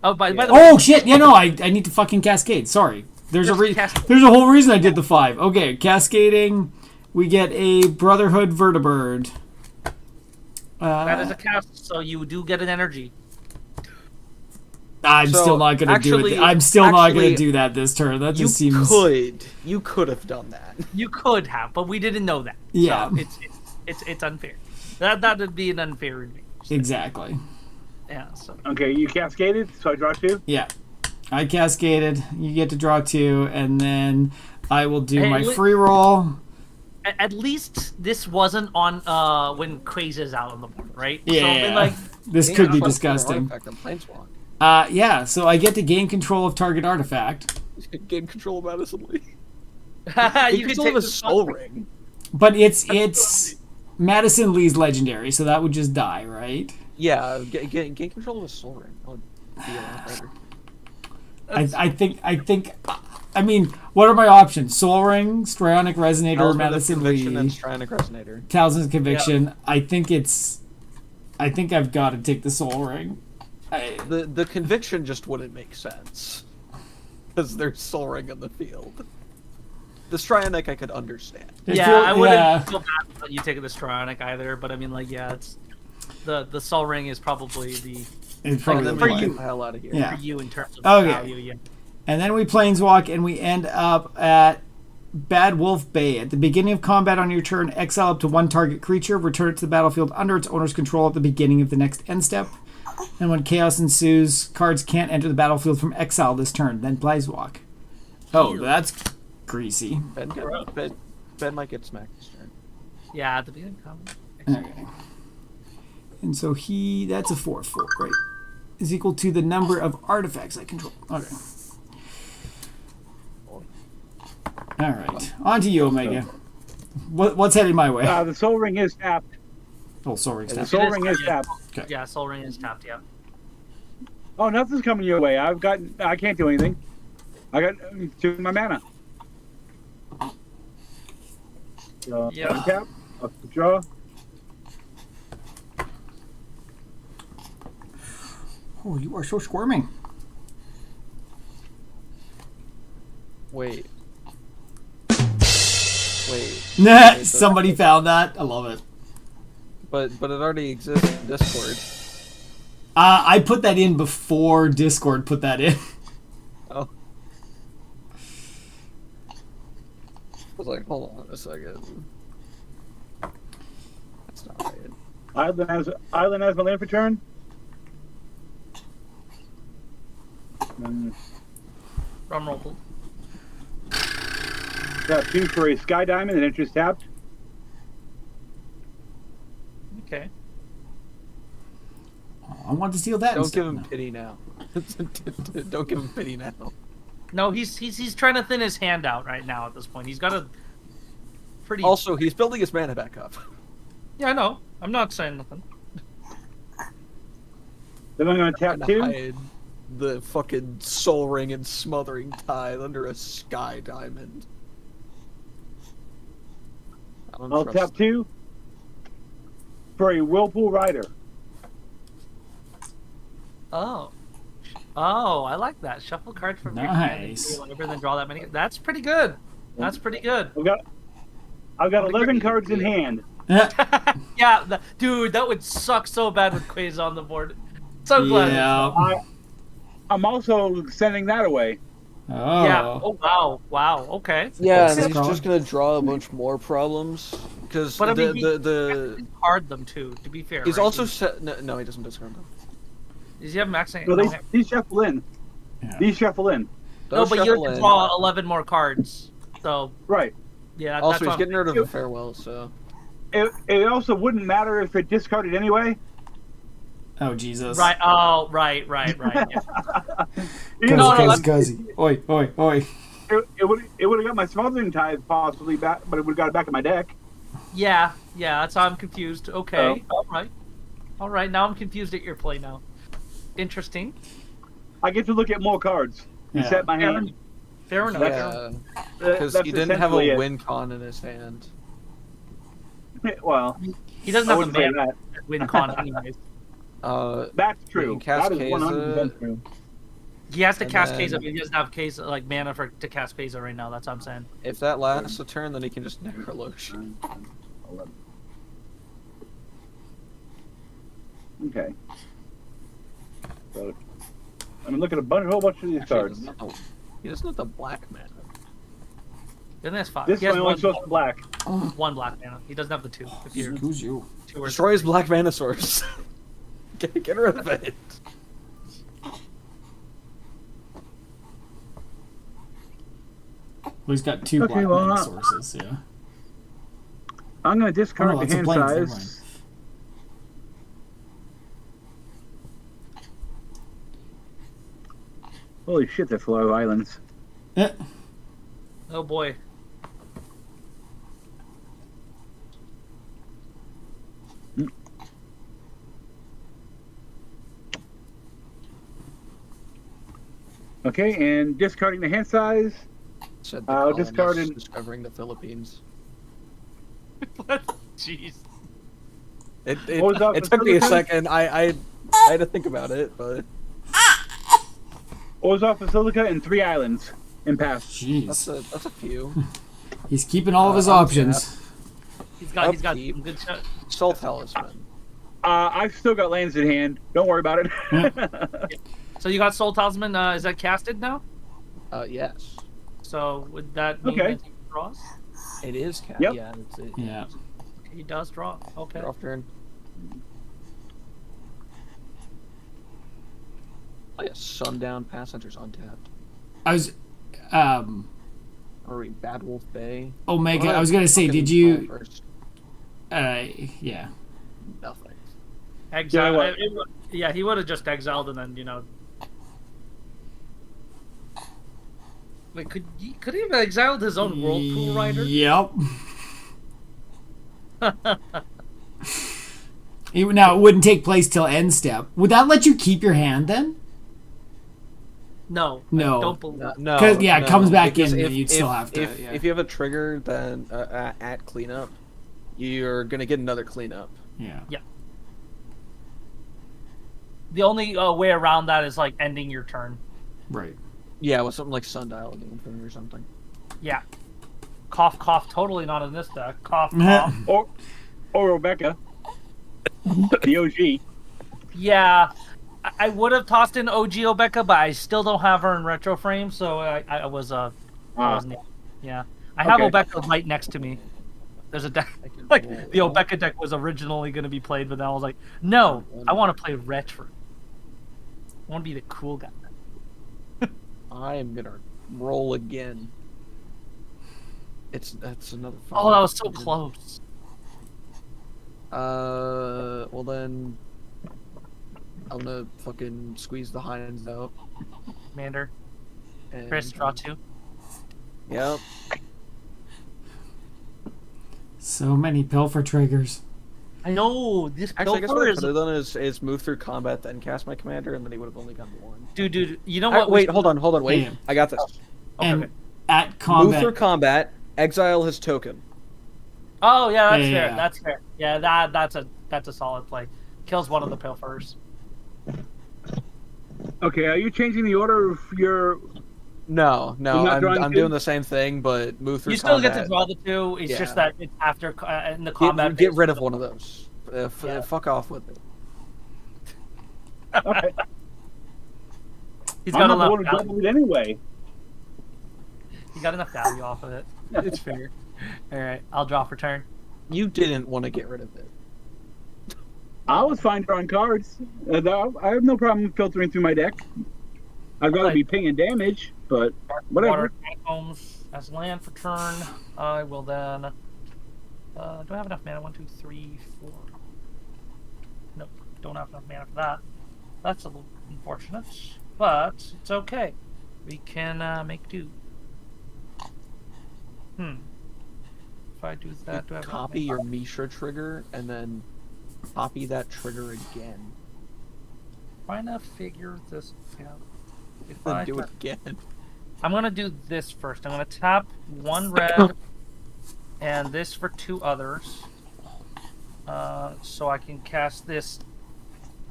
Oh, by the way. Oh shit! Yeah, no, I need to fucking cascade. Sorry. There's Just there's a whole reason I did the 5. Okay, cascading. We get a Brotherhood Vertibird. That is a cast, so you do get an energy. I'm So, still not gonna do actually- it. I'm still not gonna actually, do that this turn. That You just seems. you could have done that. You could have, but we didn't know that. Yeah. So it's unfair. That would be an unfair advantage. Exactly. Yeah. So Okay, you cascaded, so I draw 2. Yeah. I cascaded. You get to draw 2, and then I will do Hey, my free roll. at least this wasn't on when Quaze is out on the board, right? Yeah. So, like, This Gain could be control of disgusting. Artifact on Planeswalk. Yeah. So I get to gain control of target artifact, Gain control of Madison Lee. you Gain could control take of a the soul ring. but it's Madison Lee's legendary, so that would just die, right? Yeah, gain control of a soul ring. That would be a lot better. I think. I mean, what are my options? Soul Ring, Strionic Resonator, Talisman of Madison Conviction Lee, and Strionic Resonator. Talisman's Conviction. I think I've got to take the Soul Ring. The conviction just wouldn't make sense because there's soul ring in the field. The Strionic I could understand. I wouldn't feel bad about you taking the Strionic either, but I mean, like, yeah, it's the Sol Ring is probably the It's probably Then the for one. you. Get the hell out of here. Yeah. for you in terms of Okay. value. Yeah. And then we planeswalk and we end up at Bad Wolf Bay. At the beginning of combat on your turn, exile up to one target creature, return it to the battlefield under its owner's control at the beginning of the next end step. And when chaos ensues, cards can't enter the battlefield from exile this turn, then planeswalk. Oh, that's greasy. Ben might get smacked this turn. Yeah, at the beginning of combat. Okay. And so that's a 4/4, right? Is equal to the number of artifacts I control. Okay. All right. On to you, Omega. What's headed my way? The Soul Ring is tapped. Oh, sorry. The Snap. Soul Ring is tapped. Okay. Yeah, Sol Ring is tapped. Yeah. Oh, nothing's coming your way. I can't do anything. I got 2 in my mana. Yeah. Untap. Up to draw. Oh, you are so squirming. Wait. Nah, somebody found that. I love it. But it already exists in Discord. I put that in before Discord put that in. Oh. I was like, hold on a second. That's not right. Island has my land for turn. Drum roll. Please. Got 2 for a Sky Diamond and interest tapped. Okay. Oh, I want to steal that. Don't instead. give him pity now. Don't give him pity now. No, he's trying to thin his hand out right now at this point. He's got a pretty. Also, he's building his mana back up. Yeah, I know. I'm not saying nothing. Then I'm going to tap Trying 2. to hide the fucking soul ring and smothering tithe under a sky diamond. I don't I'll trust tap 2 for a Whirlpool Rider. Oh, I like that. Shuffle card from your hand Nice. into your library, then draw that many. That's pretty good. That's pretty good. I've got 11 cards in hand. Yeah, dude, that would suck so bad with Quaze on the board. So glad. Yeah. I'm also sending that away. Oh. Yeah. Oh wow. Okay. Yeah, and and he's he's just gonna draw a bunch more problems because But I mean, he the discard them too. To be fair, he's right? also set. No, he doesn't discard them. Does he have maxing? No, these shuffle in. Yeah. These shuffle in. No, Those but you have shuffle to in. draw 11 more cards. So Right. yeah. Also, that's he's what getting rid of the farewell, so It also wouldn't matter if it discarded anyway. Oh, Jesus. Right. Oh, right. Yeah. Cuz. Oi. It would have got my Smothering Tithe possibly back, but it would have got it back in my deck. Yeah. That's how I'm confused. Okay. Oh. All right. Now I'm confused at your play now. Interesting. I get to look at more cards and Yeah. set my hand. Fair enough. yeah, because That's he didn't have a essentially it. win con in his hand. Well, He doesn't I have the wouldn't say mana that. to win con anyways. That's true. can cast That is 100% Keza. true. He has to And cast then- Keza, but he doesn't have Keza like mana to cast Keza right now. That's what I'm saying. If that lasts a turn, then he can just Necrologe. Okay. So, I'm looking at a whole bunch of these Actually, cards. he doesn't have the black mana. Then that's 5. This He one has only one, shows the black. one black mana. He doesn't have the 2. If you're Who's you? 2 or Destroy his black mana source. get rid of it. Well, he's got 2 Okay, black well, mana sources. Yeah. I'm going to Oh, discard no, the that's a hand plains, never size. Holy shit, that's a lot of islands. mind. Oh boy. Okay, and discarding the hand size. Said the I'll colonists discard it. discovering the Philippines. What? Jeez. It What was that, it took me a Basilica? second. I had to think about it, but Orzhov Basilica and 3 islands in pass. Jeez. that's a few. He's keeping all of his I'm options. He's got Upkeep. some good shot. Soul Talisman. I've still got lands in hand. Don't worry about it. So you got Soul Talisman. Is that casted now? Yes. So would that mean Okay. that he draws? It is cat. Yep. Yeah, it's it. Yeah. He does draw. Okay. Draw off turn. Oh yeah, Sundown Pass enters untapped. I was, Or Bad Wolf Bay. Omega. Well, I was gonna say, fucking did you? first. Yeah. Nothing. Exile. Yeah, Yeah, he would have just exiled and then Wait, could he have exiled his own Whirlpool Rider? Yep. Now it wouldn't take place till end step. Would that let you keep your hand then? No. No. I don't believe. No. 'Cause, yeah, it comes back because in and you'd still have to, If, yeah. if you have a trigger, then at cleanup, you're gonna get another cleanup. Yeah. The only way around that is like ending your turn. Right. Yeah, with something like Sundial in the infinite or something. Yeah. Cough, cough. Totally not in this deck. Cough, cough. Or Rebecca. The OG. Yeah. I would have tossed in OG Obeka, but I still don't have her in retro frame, so I wasn't. Yeah. I have Okay. Obeka right next to me. There's a deck. I can Like, roll. the Obeka deck was originally going to be played, but then I was like, no, I want to play retro. I want to be the cool guy. I am gonna roll again. That's another. Oh, that was so close. Well then, I'm gonna fucking squeeze the hinds out. Commander. And, Chris, draw 2. Yep. So many pilfer triggers. I know, this Actually, I guess Pilfer what I is... could have done is move through combat, then cast my commander, and then he would have only gotten 1. Dude, you know what? Wait, hold on, wait. Damn. I got this. Okay, And okay. at Move combat, through combat, exile his token. Oh, yeah, that's Yeah. fair. That's fair. Yeah, that's a solid play. Kills one of the Pilfers. Okay, are you changing the order of your... No, You're not drawing I'm two? doing the same thing, but move through You still combat. get to draw the 2. It's Yeah. just that it's after in the combat. Get phase. rid of one of those. Yeah. Fuck off with it. Okay. He's I'm got not the enough one who value. doubled it anyway. He got enough value off of it. It's fair. All right, I'll draw for turn. You didn't want to get rid of it. I was fine drawing cards. I have no problem filtering through my deck. I'd rather be pinging damage, but whatever. Water Catacombs as land for turn. I will then. Do I have enough mana? 1, 2, 3, 4. Nope, don't have enough mana for that. That's a little unfortunate, but it's okay. We can make do. If I do that, do I have enough Copy mana? your Mishra trigger, and then copy that trigger again. Trying to figure this out. If Then I do it again. I'm gonna do this first. I'm gonna tap 1 red and this for 2 others. So I can cast this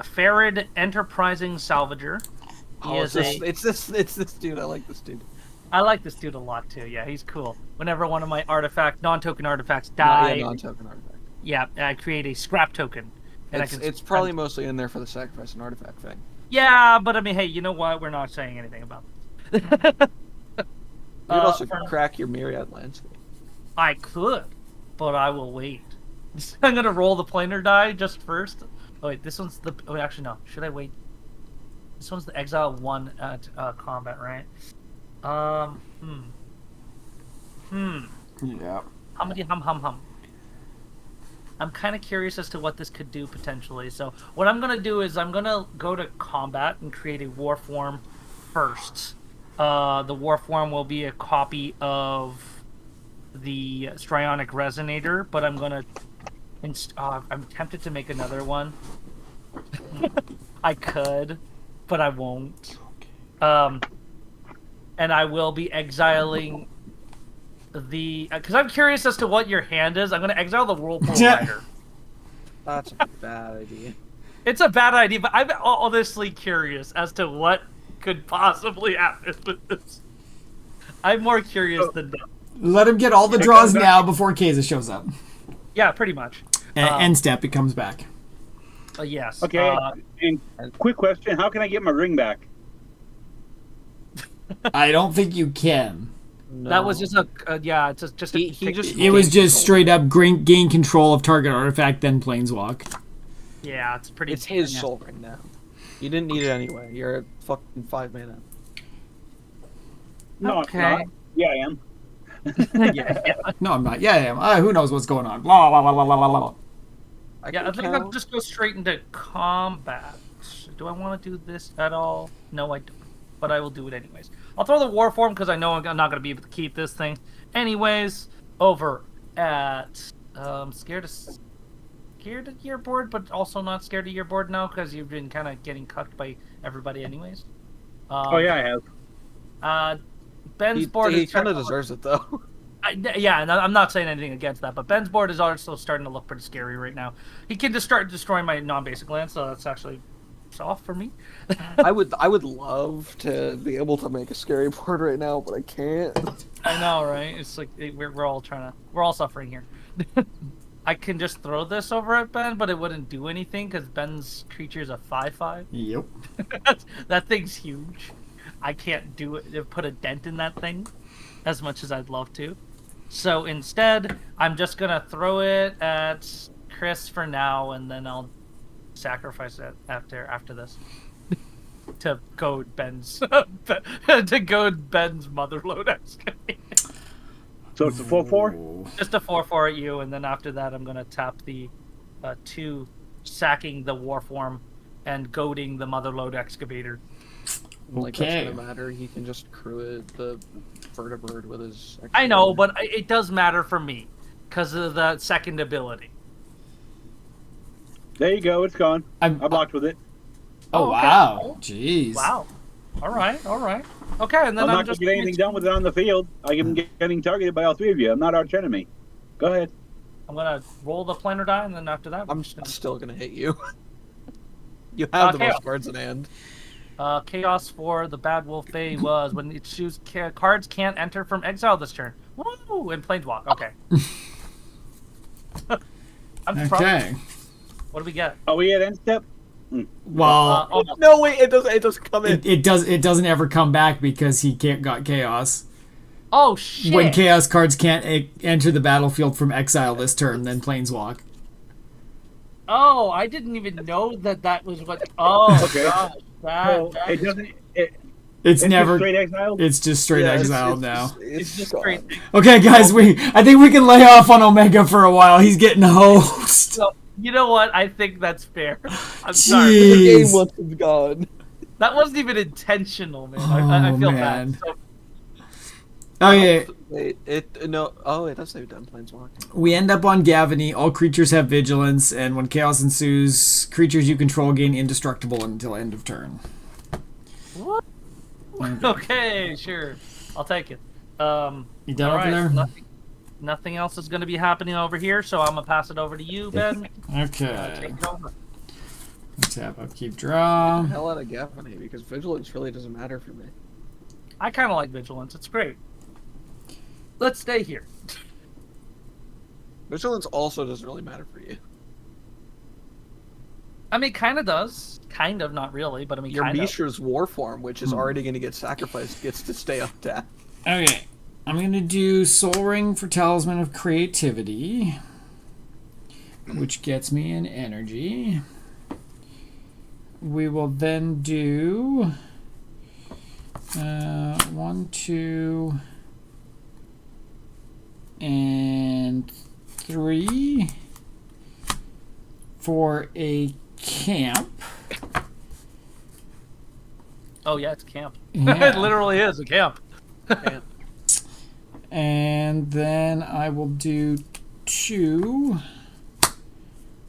Farid Enterprising Salvager. He is it's this dude. I like this dude. I like this dude a lot too. Yeah, he's cool. Whenever one of my non-token artifacts die, Non-token artifact. I create a scrap token. And It's probably mostly in there for the sacrifice and artifact thing. Yeah, but I mean, hey, you know what? We're not saying anything about this. You could also for- crack your myriad landscape. I could, but I will wait. I'm gonna roll the planar die just first. Oh wait, this one's the. Oh, actually no. Should I wait? This one's the exile 1 at combat, right? Yeah. Hum. I'm kind of curious as to what this could do potentially. So what I'm gonna do is I'm gonna go to combat and create a war form first. The war form will be a copy of the Strionic Resonator, but I'm gonna. I'm tempted to make another one. I could, but I won't. And I will be exiling the because I'm curious as to what your hand is. I'm going to exile the Whirlpool Rider. That's a bad idea. It's a bad idea, but I'm honestly curious as to what could possibly happen with this. I'm more curious than that. Let him get all the draws now before Keza shows up. Yeah, pretty much. End step, he comes back. Yes. Okay. And quick question: how can I get my ring back? I don't think you can. No. That was just a yeah. It's just a, He just It was just straight up gain control of target artifact, then planeswalk. yeah. It's pretty. It's his yeah. soul ring now. You didn't need it anyway. You're at fucking 5 mana. No, Okay. I'm not. Yeah, I am. yeah. No, I'm not. Yeah, I am. Who knows what's going on? Blah, blah, blah, blah, blah, blah. Yeah, I think I'll just go straight into combat. Do I want to do this at all? No, I don't. But I will do it anyways. I'll throw the war form because I know I'm not going to be able to keep this thing. Anyways, over at scared of your board, but also not scared of your board now because you've been kind of getting cucked by everybody anyways. Oh yeah, I have. Ben's board He is kind of deserves it though. yeah, and I'm not saying anything against that, but Ben's board is also starting to look pretty scary right now. He can just start destroying my non-basic lands, so that's actually soft for me. I would love to be able to make a scary board right now, but I can't. I know, right? It's like we're all suffering here. I can just throw this over at Ben, but it wouldn't do anything because Ben's creature is a 5/5. Yep. That thing's huge. I can't do it. Put a dent in that thing, as much as I'd love to. So instead, I'm just gonna throw it at Chris for now, and then I'll sacrifice it after this to goad Ben's Motherlode excavator. So it's a 4/4. Just a 4/4 at you, and then after that, I'm gonna tap the 2, sacking the Warform and goading the Motherlode excavator. Like Okay. that's gonna matter. He can just crew it the vertibird with his. I know, but it does matter for me because of the second ability. There you go. It's gone. I I'm, blocked with it. oh, okay. wow. Jeez. Wow. All right. Okay, and then I'm I'm not just gonna get anything done with it on the field. I am getting targeted by all three of you. I'm not arch enemy. Go ahead. I'm gonna roll the planar die, and then after that, I'm still gonna hit you. You have the Okay. most cards in hand. Chaos for the Bad Wolf Bay was when you choose cards can't enter from exile this turn. Woo! And Planeswalk. Okay. I'm surprised. Okay. What do we get? Are we at end step? Well, Oh, No wait, it does come in. it doesn't ever come back because he got chaos. oh shit! When chaos cards can't enter the battlefield from exile this turn, then planeswalk. Oh, I didn't even know that was what. Oh, Okay. gosh. So That it doesn't. It's It's never. just straight exile. It's just straight Yeah, exile now. it's just gone. great. Okay, guys, I think we can lay off on Omega for a while. He's getting hosed. So, you know what? I think that's fair. I'm sorry. Jeez. The game once it's gone. That wasn't even intentional, man. I Oh, feel man. bad. So, Okay, Wait, no. Oh, it does say done planeswalk. we end up on Gavany. All creatures have vigilance, and when chaos ensues, creatures you control gain indestructible until end of turn. what? Okay, sure. I'll take it. You done all over there? Nothing else is going to be happening over here, so I'm gonna pass it over to you, Ben. Take Okay. it over. Tap up, keep draw. Hell out of Gaffney because vigilance really doesn't matter for me. I kind of like vigilance. It's great. Let's stay here. Vigilance also doesn't really matter for you. I mean, kind of does. Kind of, not really, but I mean, Your kind of. Mishra's war form, which is already going to get sacrificed, gets to stay up there. Okay. I'm going to do Soul Ring for Talisman of Creativity, which gets me an energy. We will then do 1, 2, and 3 for a camp. Oh yeah, it's camp. Yeah. It literally is a camp. And then I will do 2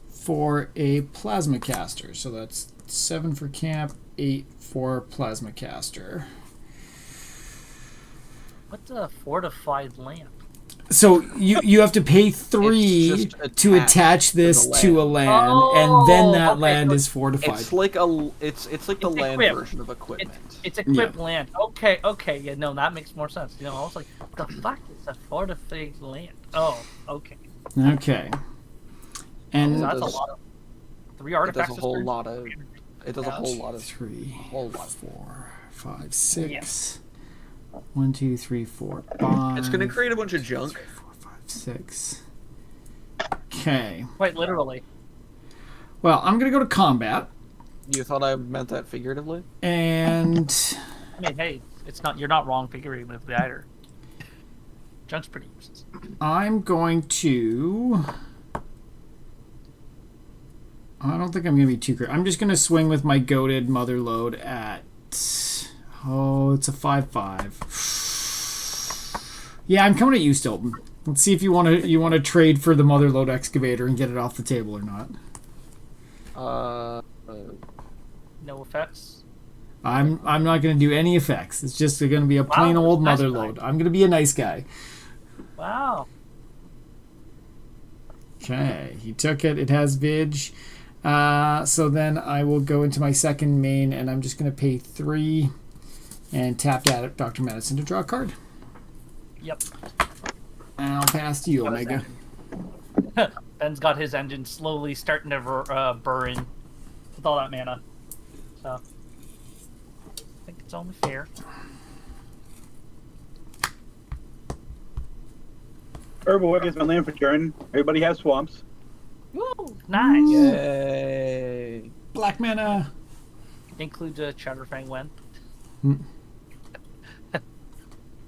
for a plasma caster. So that's 7 for camp, 8 for plasma caster. What's a fortified lamp? So you have to pay 3 to attach this to a land, and then that land is fortified. It's like the land version of equipment. It's equipped land. Okay, yeah, no, that makes more sense. You know, I was like, the fuck is a fortified land? Oh, okay. Okay. And So that's a lot of 3 artifacts. It does a whole lot of. 3, whole lot. 4, 5, 6. 1, 2, 3, 4, 5. It's going to create a bunch of junk. 3, 4, 5, 6. Okay. Wait, literally. Well, I'm gonna go to combat, You thought I meant that figuratively? and I mean, hey, it's not. You're not wrong figuratively either. Junk's pretty useless. I'm going to. I don't think I'm gonna be too great. I'm just gonna swing with my goated mother load at. Oh, it's a 5/5. Yeah, I'm coming at you, Stillton. Let's see if you want to trade for the mother load excavator and get it off the table or not. No effects. I'm not going to do any effects. It's just going to be a plain old nice mother guy. load. I'm going to be a nice guy. Wow. Okay, he took it. It has Vig. So then I will go into my second main, and I'm just going to pay 3 and tap that Dr. Medicine to draw a card. Yep. And I'll pass to you, Got his Omega. engine. Ben's got his engine slowly starting to burn with all that mana. So, I think it's only fair. Herbalwick is my land for turn. Everybody has swamps. Woo! Nice. Yay. Black mana. Includes a Chatterfang Wen. Hmm.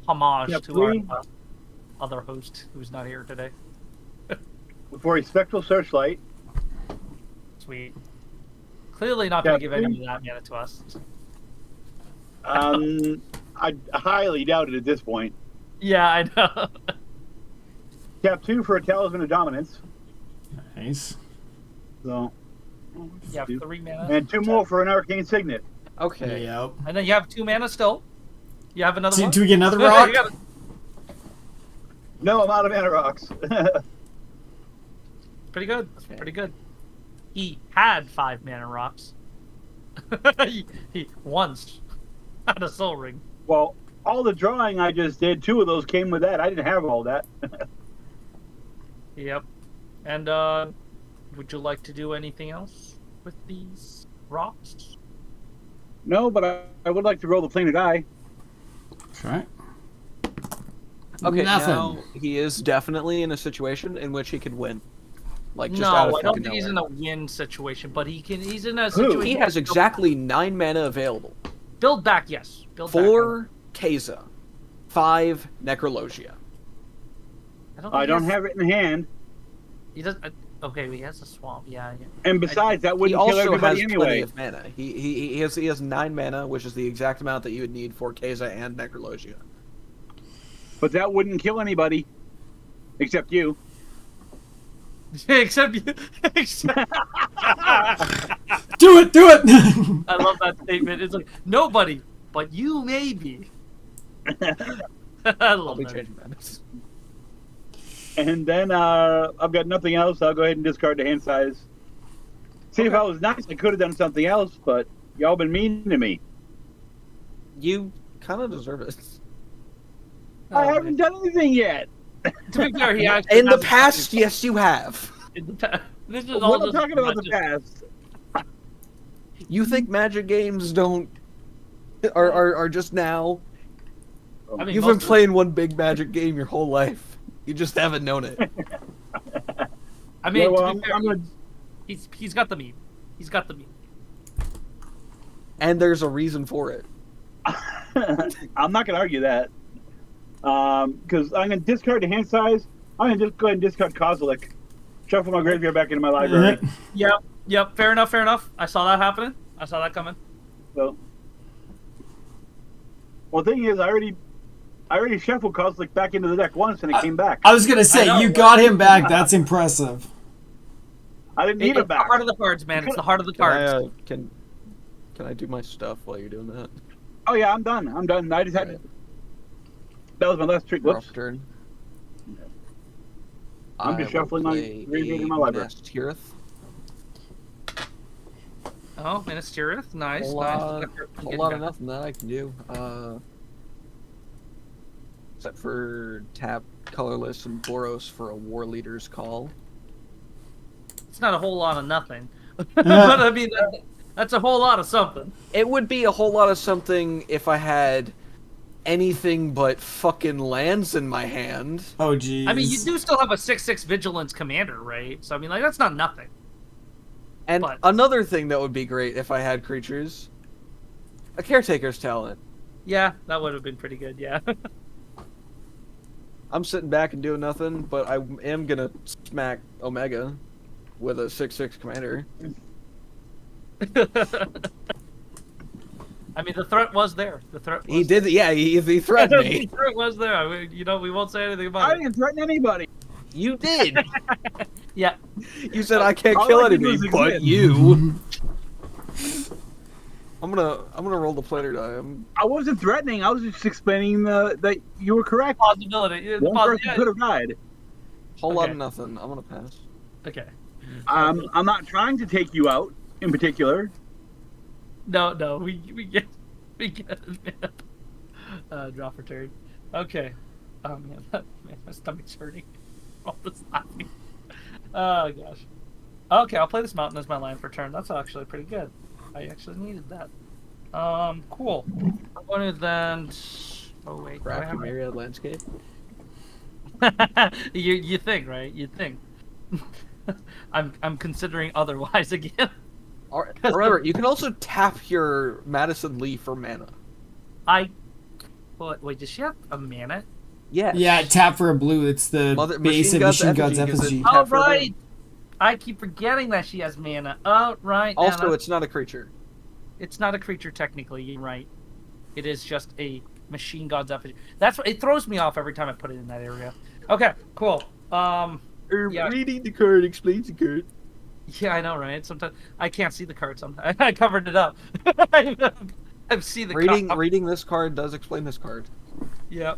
Homage Yep, to our 3. other host who's not here today. For a Spectral Searchlight. Sweet. Clearly not going to Yep, give any 3. of that mana to us. I highly doubt it at this point. Yeah, I know. Tap 2 for a Talisman of Dominance. Nice. So, You have 3 mana. and 2 more for an Arcane Signet. Okay. Yep. And then you have 2 mana still. You have another one? Do we get another rock? You got- No, I'm out of mana rocks. Pretty good. Okay. Pretty good. He had 5 mana rocks. he once had a soul ring. Well, all the drawing I just did, 2 of those came with that. I didn't have all that. Yep. And would you like to do anything else with these rocks? No, but I would like to roll the planar die. Okay. Okay, Nothing. now he is definitely in a situation in which he could win. Like, just No, out of I don't fucking think he's in nowhere. a win situation, but he's in a Who? situation. He has exactly 9 mana available. Build back, yes. Build back. 4 Keza, 5 Necrologia. I don't have it in hand. He does. Okay, he has a swamp. Yeah. And besides, that He wouldn't kill also has everybody plenty anyway. of mana. He has 9 mana, which is the exact amount that you would need for Keza and Necrologia. But that wouldn't kill anybody. Except you. Except you. Except... Do it! Do it! I love that statement. It's like nobody, but you maybe. I I'll love be that. changing mana. And then I've got nothing else. I'll go ahead and discard the hand size. See, if I was nice, I could have done something else, but y'all been mean to me. You kind of deserve it. I haven't done anything yet. To be fair, he actually In the hasn't- past, yes, you have. In the past, this is all What I'm just talking about the past. You think Magic games don't are just now? I mean, You've been playing one big Magic game your whole life. You just haven't known it. I mean, Yeah, well, to be fair, I'm gonna- he's got the meme. He's got the meme. And there's a reason for it. I'm not gonna argue that. Because I'm gonna discard the hand size. I'm gonna just go ahead and discard Kozilek. Shuffle my graveyard back into my library. Yep. Fair enough. I saw that happening. I saw that coming. So, well, the thing is, I already shuffled Kozilek back into the deck once, and it came back. I was gonna say, I know, you right? got him back. That's impressive. I didn't need It's it the back. heart of the cards, man. It's the heart of the Can I, cards. can I do my stuff while you're doing that? Oh yeah, I'm done. I just had Right. that was my last trick. We're Whoops. off turn. I'm just shuffling my graveyard in my library. Tirith. Oh, Minas Tirith. Nice. Whole lot of nothing that I can do. Except for tap colorless and Boros for a war leader's call. It's not a whole lot of nothing. But I mean, that's a whole lot of something. It would be a whole lot of something if I had anything but fucking lands in my hand. Oh, geez. I mean, you do still have a 6/6 Vigilance commander, right? So, I mean, like, that's not nothing. And But- another thing that would be great if I had creatures, a caretaker's talent. Yeah, that would have been pretty good, yeah. I'm sitting back and doing nothing, but I am gonna smack Omega with a 6/6 commander. I mean, the threat was there. The threat was He did, yeah. He threatened me. The threat was there. I mean, we won't say anything I about it. didn't threaten anybody. You did. Yeah. You said I can't All kill I did enemy, was but exist. you. I'm gonna roll the planner die. I wasn't threatening. I was just explaining that you were correct. Possibility. Yeah, One person yeah. could have died. Whole lot Okay. of nothing. I'm gonna pass. Okay. I'm not trying to take you out in particular. No, we get it, man. Draw for turn. Okay. Oh man, my stomach's hurting. All this laughing. Oh gosh. Okay, I'll play this mountain as my land for turn. That's actually pretty good. I actually needed that. Cool. I'm going to then. Oh wait. do I Craft have your myriad landscape. you think, right? You think. I'm considering otherwise again. Remember, you can also tap your Madison Lee for mana. Wait, does she have a mana? Yes. Yeah, tap for a blue. It's the base of Machine God's Effigy. Oh, Tap for a right. I keep forgetting that she has mana. Oh, right. Also, Anna. it's not a creature. It's not a creature technically. You're right. It is just a Machine God's Effigy. That's what it throws me off every time I put it in that area. Okay, cool. Yeah. Reading the card explains the card. Yeah, I know, right? Sometimes I can't see the card. Sometimes I covered it up. I've seen the Reading this card does explain this card. Yep.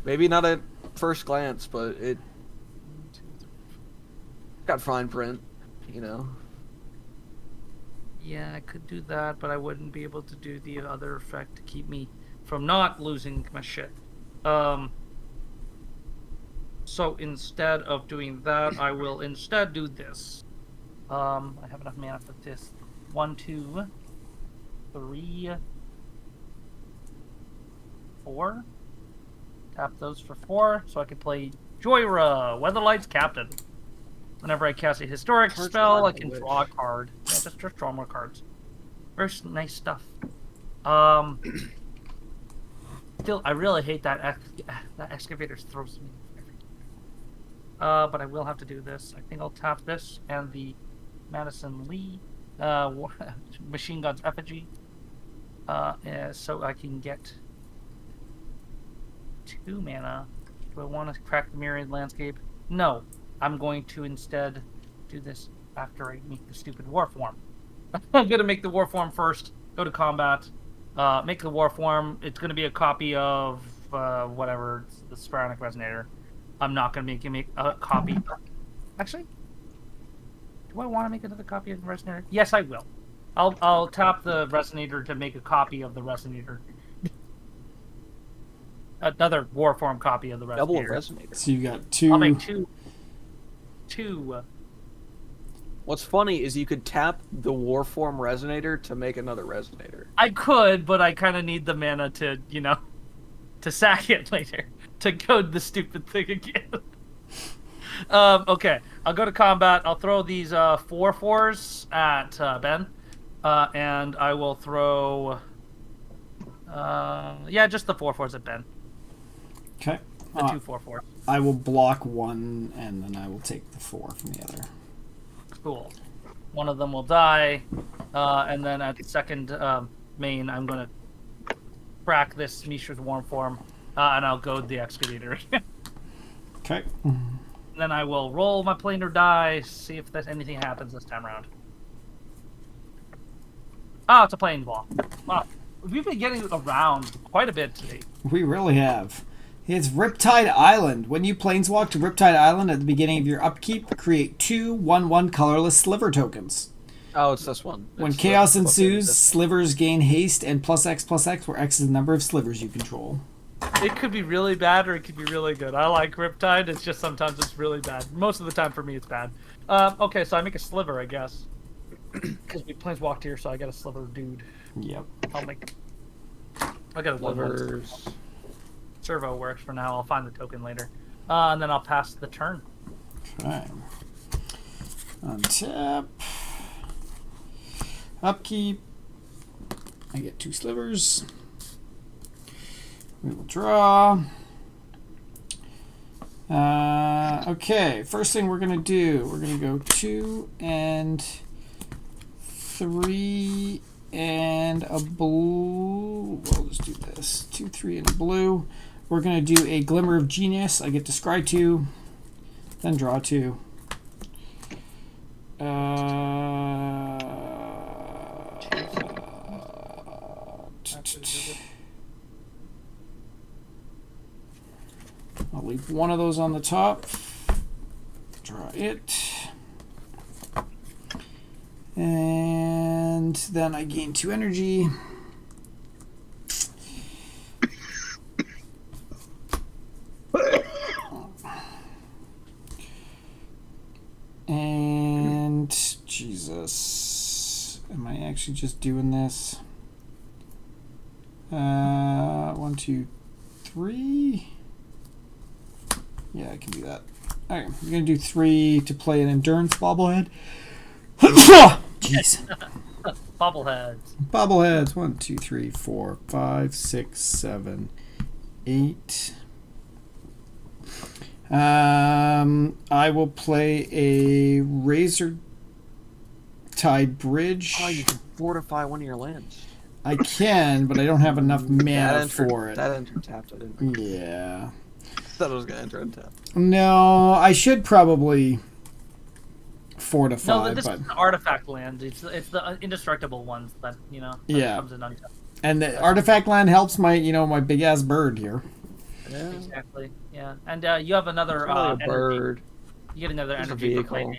Maybe not at first glance, but it got fine print, you know. Yeah, I could do that, but I wouldn't be able to do the other effect to keep me from not losing my shit. So instead of doing that, I will instead do this. I have enough mana for this. 1, 2, 3, 4. Tap those for 4, so I can play Joyra, Weatherlight's Captain. Whenever I cast a historic Cards spell, are I can wish. draw a card. Yeah, just draw more cards. Very nice stuff. Still, I really hate that excavator throws me. But I will have to do this. I think I'll tap this and the Madison Lee Machine God's Effigy. So I can get 2 mana. Do I want to crack the Myriad Landscape? No. I'm going to instead do this after I make the stupid War Form. I'm going to make the War Form first, go to combat, make the War Form. It's going to be a copy of whatever, the Sporadic Resonator. I'm not going to make a copy. Actually, do I want to make another copy of the Resonator? Yes, I will. I'll tap the Resonator to make a copy of the Resonator. Another Warform copy of the Resonator. Double resonator. So you got 2. I'll make two. What's funny is you could tap the Warform Resonator to make another Resonator. I could, but I kind of need the mana to, to sack it later. To code the stupid thing again. Okay, I'll go to combat. I'll throw these 4/4s at Ben. And I will throw... just the 4/4s at Ben. Okay. The 2 4/4s. I will block one, and then I will take the 4 from the other. Cool. One of them will die, and then at the second main, I'm going to crack this Mishra's Warm Form, and I'll goad the Excavator. Okay. Then I will roll my planar die, see if anything happens this time around. Oh, it's a plane ball. Wow. We've been getting around quite a bit today. We really have. It's Riptide Island. When you planeswalk to Riptide Island at the beginning of your upkeep, create 2 1/1 colorless sliver tokens. Oh, it's this one. When It's chaos the- ensues, slivers gain haste and +X/+X, where X is the number of slivers you control. It could be really bad or it could be really good. I like Riptide. It's just sometimes it's really bad. Most of the time for me it's bad. Okay, so I make a sliver, I guess. Because we planeswalked here, so I got a sliver dude. Yep. I got a Slivers. servo works for now. I'll find the token later. And then I'll pass the turn. Okay. Untap. Upkeep. I get 2 slivers. We will draw. Okay, first thing we're going to do, we're going to go 2 and 3 and a blue. We'll just do this. 2, 3, and a blue. We're going to do a Glimmer of Genius. I get to scry 2, then draw 2. I'll leave one of those on the top. Draw it. And then I gain 2 energy. And Jesus, am I actually just doing this? 1, 2, 3. Yeah, I can do that. Okay, I'm gonna do 3 to play an endurance bobblehead. Jeez. Bobbleheads. Bobbleheads. 1, 2, 3, 4, 5, 6, 7, 8. I will play a Razor Tide Bridge. Oh, you can fortify one of your lands. I can, but I don't have enough mana for it. That entered tapped. I didn't. Yeah. I thought it was gonna enter untapped. No, I should probably fortify. No, this but is the artifact land. It's the indestructible ones that Yeah. comes in untapped. and the artifact land helps my my big ass bird here. Yeah. Exactly. Yeah, and you have another It's really a energy. bird. You get another It's a energy for vehicle. playing.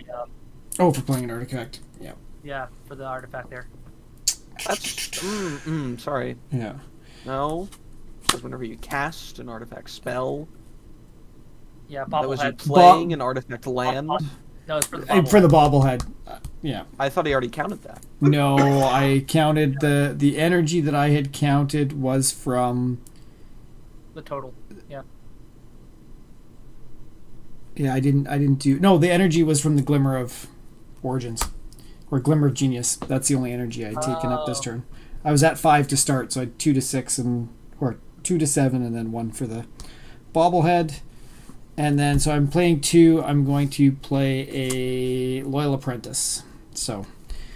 Oh, for playing an artifact. Yeah. Yeah, for the artifact there. That's sorry. Yeah. No. Because whenever you cast an artifact spell, Yeah, that was you bobblehead. playing an artifact land. No, it's for the And for the bobblehead. Yeah. I thought he already counted that. No, I counted the energy that I had counted was from. the total. Yeah. Yeah, I didn't do. No, the energy was from the Glimmer of Origins, or Glimmer of Genius. That's the only energy I'd taken up this Oh. turn. I was at 5 to start, so I had 2 to 6 or 2 to 7, and then 1 for the bobblehead. And then, so I'm playing 2. I'm going to play a Loyal Apprentice. So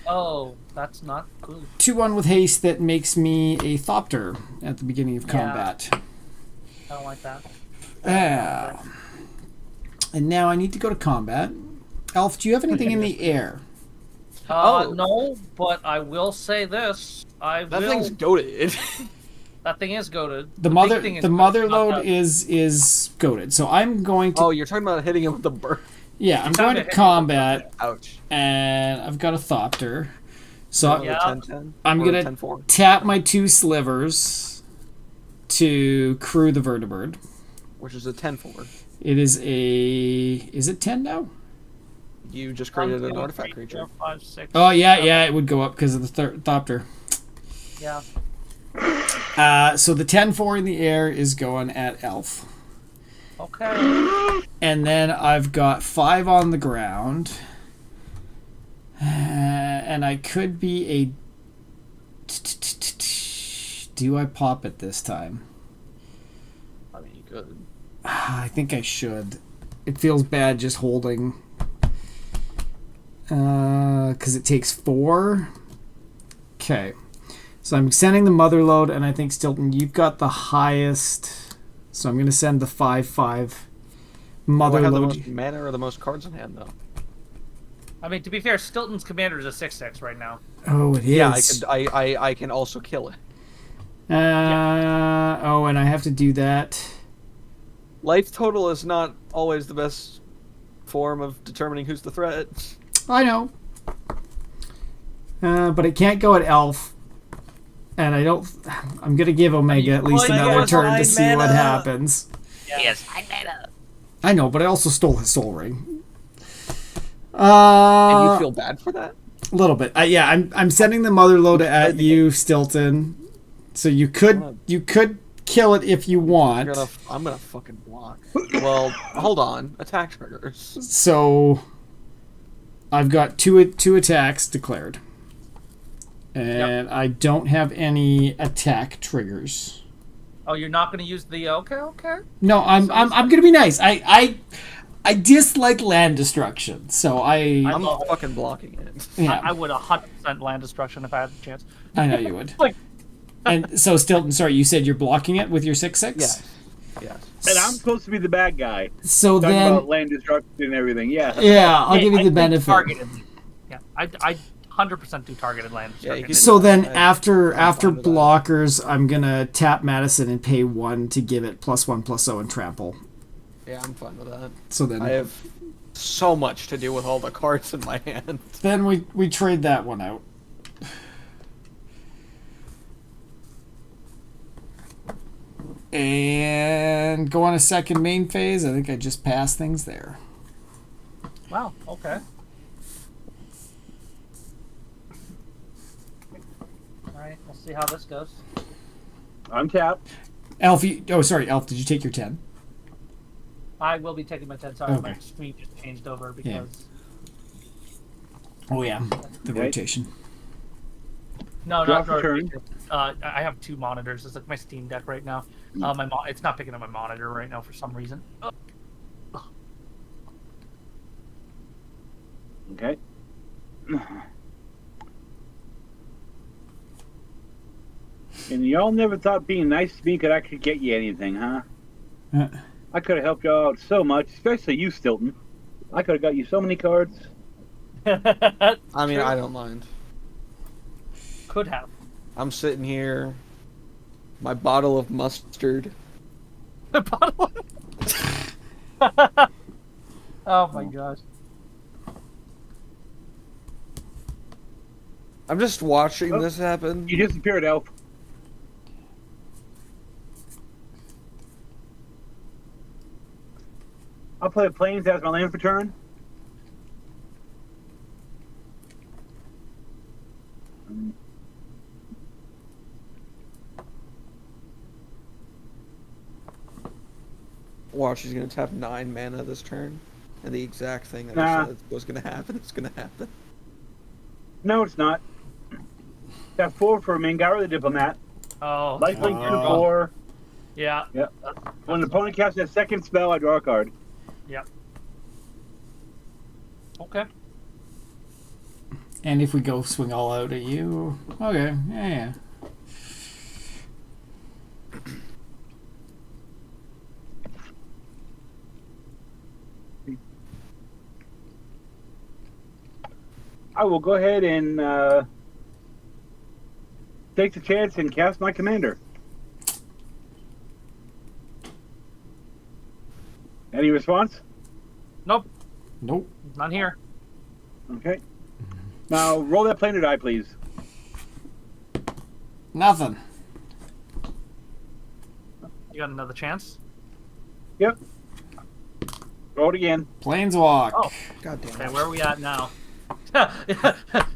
Oh, that's not cool. 2/1 with haste that makes me a Thopter at the beginning of Yeah. combat. I don't like that. Yeah. And now I need to go to combat. Elf, do you have anything in the air? Oh. No, but I will say this. That thing's goated. That thing is goaded. The big thing mother is not load that- is goaded. So I'm going to Oh, you're talking about hitting him with the bird. yeah, I'm It's going time to to hit combat Ouch. and I've got a Thopter. So Yeah. 10-10? I'm Or gonna 10-4? tap my 2 slivers to crew the vertibird. Which is a 10-4. It is a is it 10 now? You just created 1, an 2, artifact 3, creature. 4, 5, 6. Oh yeah, it would go up because of the Thopter. Yeah. So the 10-4 in the air is going at Elf. Okay. And then I've got 5 on the ground. And I could be a... Do I pop it this time? I mean, you could. I think I should. It feels bad just holding. Because it takes 4. Okay. So I'm sending the mother load, and I think, Stillton, you've got the highest. So I'm going to send the 5/5 mother Do I have the load. most mana or the most cards in hand, though? I mean, to be fair, Stilton's commander is a 6/6 right now. Oh, it is. Yeah, I can also kill it. Oh, and I have to do that. Life total is not always the best form of determining who's the threat. I know. But it can't go at Elf. And I don't... I'm going to give Omega at least another turn to see what happens. Yes. I know, but I also stole his Soul Ring. And you feel bad for that? A little bit. Yeah, I'm sending the mother load at you, Stillton. So you could kill it if you want. I'm gonna fucking block. Well, hold on. Attack triggers. So I've got two attacks declared. And I don't have any attack triggers. Oh, you're not going to use the... Okay. No, I'm gonna be nice. I dislike land destruction, so I'm fucking blocking it. yeah. I would 100% land destruction if I had the chance. I know you would. Like, And so, Stilton, sorry, you said you're blocking it with your 6/6? Yes. And I'm supposed to be the bad guy. So Talking then, about land destruction and everything. Yeah. yeah, I'll give you the I benefit. targeted. Yeah, I 100% do targeted land Yeah, you destruction. can- So then, I'm after fine with that. blockers, I'm gonna tap Madison and pay 1 to give it +1/+0 and trample. Yeah, I'm fine with that. So then, I have so much to do with all the cards in my hand. then we trade that one out. And go on a second main phase. I think I just passed things there. Wow, okay. Alright, we'll see how this goes. I'm tapped. Elf, Elf, did you take your 10? I will be taking my 10. Sorry, Okay. my screen just changed over because... Oh yeah, the Okay. rotation. No, Drop not the turn. I have 2 monitors. It's like my Steam Deck right now. It's not picking up my monitor right now for some reason. Okay. And y'all never thought being nice to me could actually get you anything, huh? Uh, I could have helped y'all out so much, especially you, Stilton. I could have got you so many cards. I mean, I don't mind. Could have. I'm sitting here, my bottle of mustard. The bottle. Oh my gosh. I'm just watching this happen. You disappeared, Elf. I'll play Plains as my land for turn. Watch, he's gonna tap 9 mana this turn, and the exact thing that Nah. I said was gonna happen is gonna happen. No, it's not. Got 4 for Mangara the Diplomat. Oh. Lifelink Oh. 2/4. Yeah. Yep. When the opponent casts a second spell, I draw a card. Yep. Okay. and if we go swing all out at you, okay, yeah. I will go ahead and take the chance and cast my commander. Any response? Nope. Nope. Not here. Okay. Now roll that planar die, please. Nothing. You got another chance? Yep. Roll it again. Planeswalk. Oh. God damn Okay, it. where are we at now?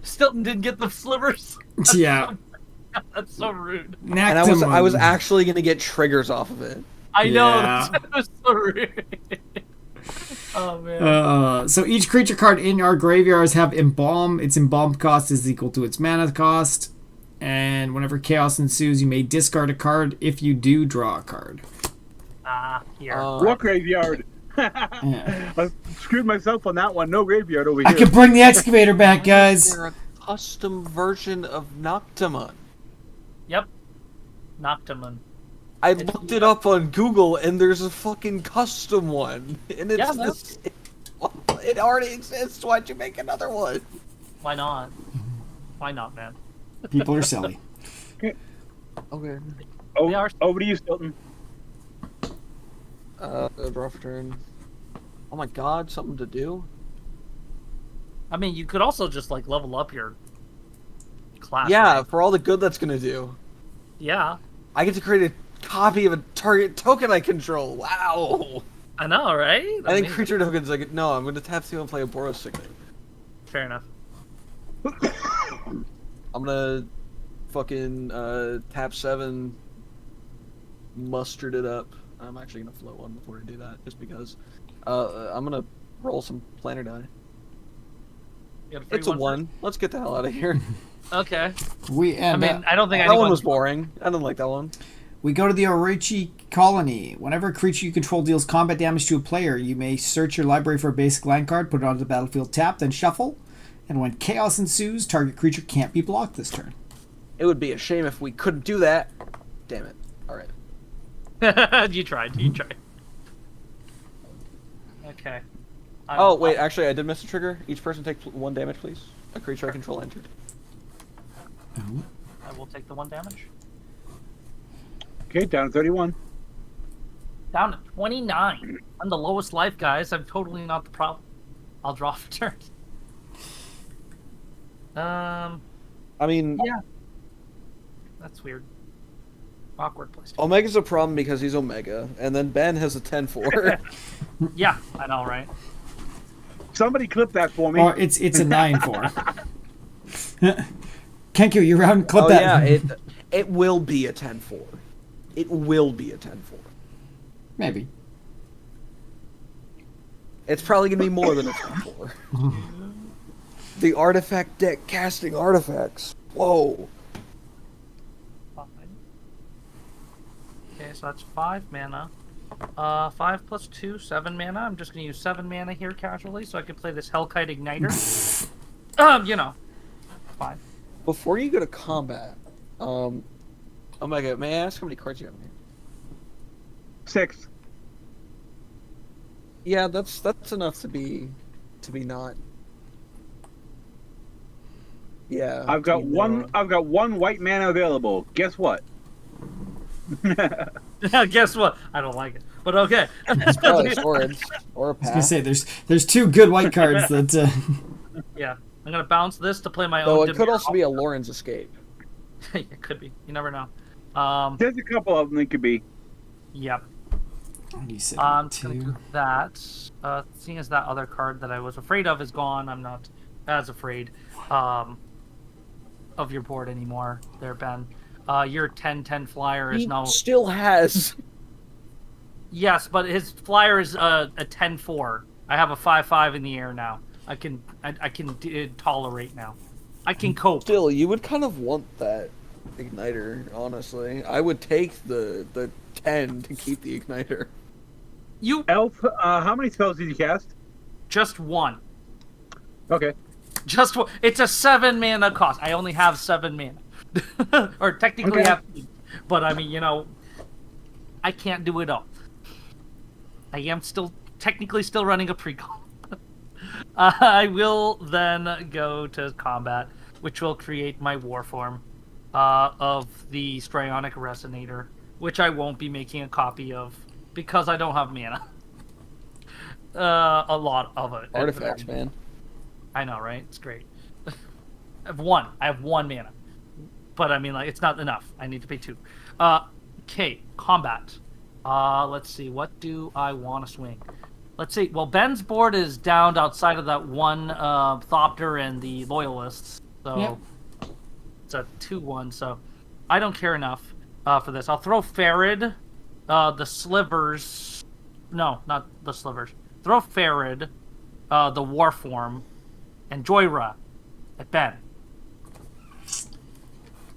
Stilton didn't get the slivers. Yeah. That's so rude. And I was Nactamon. actually gonna get triggers off of it. I know. Yeah. That was so rude. Oh man. So each creature card in our graveyards have Embalm. Its Embalm cost is equal to its mana cost. And whenever chaos ensues, you may discard a card. If you do, draw a card. Here. What graveyard? Yeah. I screwed myself on that one. No graveyard over I here. could bring the excavator back, guys. They're a custom version of Noctamon. Yep. Noctamon. I looked it up on Google, and there's a fucking custom one, and it's Yeah, this. It already exists. Why'd you make another one? Why not? Why not, man? People are silly. Okay. Oh, They are- over to you, Stilton. Draw for turn. Oh my god, something to do. I mean, you could also just like level up your class. Yeah, right? for all the good that's gonna do. Yeah. I get to create a copy of a target token I control. Wow. I know, right? I think mean, creature tokens. Like, no, I'm gonna tap 2 and play a Boros Signet. Fair enough. I'm gonna fucking tap 7, mustard it up. I'm actually gonna float one before I do that, just because. I'm gonna roll some planar die. You got free It's a for- 1. Let's get the hell out of here. Okay. We I end mean, I don't think That one anyone was boring. I didn't like that one. We go to the Orochi colony. Whenever a creature you control deals combat damage to a player, you may search your library for a basic land card, put it onto the battlefield tap, then shuffle. And when chaos ensues, target creature can't be blocked this turn. It would be a shame if we couldn't do that. Damn it. Alright. You tried. You tried. Okay. Oh, wait, actually, I did miss a trigger. Each person take 1 damage, please. A creature I control entered. I will take the 1 damage. Okay, down to 31. Down to 29. I'm the lowest life, guys. I'm totally not the problem. I'll draw for turn. I mean, Yeah. That's weird. Awkward place. Omega's a problem because he's Omega, and then Ben has a 10-4. Yeah, I know, right? Somebody clip that for me. Or it's a 9-4. Kenku, you round clip Oh that. yeah, it will be a 10-4. It will be a 10-4. Maybe. It's probably gonna be more than a 10-4. The artifact deck casting artifacts. Whoa. Fine. Okay, so that's 5 mana. 5 plus 2, 7 mana. I'm just gonna use 7 mana here casually so I can play this Hellkite Igniter. You know. Fine. Before you go to combat, Omega, may I ask how many cards you have in here? 6. Yeah, that's enough to be not. Yeah. I've got to be one. narrow. I've got 1 white mana available. Guess what? Guess what? I don't like it. But okay. It's probably swords or a I was gonna path. say there's 2 good white cards that. Yeah. I'm gonna bounce this to play my Though own. it could also be a Lauren's escape. It could be. You never know. There's a couple of them that could be. Yep. You said I'm just gonna 2. do that. Seeing as that other card that I was afraid of is gone, I'm not as afraid of your board anymore there, Ben. Your 10/10 flyer is He now... still has. Yes, but his flyer is a 10/4. I have a 5/5 in the air now. I can tolerate now. I can cope. Still, you would kind of want that igniter, honestly. I would take the 10 to keep the igniter. You Elf, how many spells did you cast? just one. Okay. Just one. It's a 7 mana cost. I only have 7 mana. Or technically Okay. have 8. But I mean, you know, I can't do it all. I am still technically still running a precon. I will then go to combat, which will create my war form of the Strionic Resonator, which I won't be making a copy of because I don't have mana. A lot of it. Artifacts, man. I know, right? It's great. I have 1. I have 1 mana. But I mean, like, it's not enough. I need to pay 2. Okay, combat. Let's see. What do I want to swing? let's see. Well, Ben's board is downed outside of that one Thopter and the Loyalists. So Yep. it's a 2-1. So I don't care enough for this. I'll throw Farid, the Slivers. No, not the Slivers. Throw Farid, the Warform, and Joyra at Ben.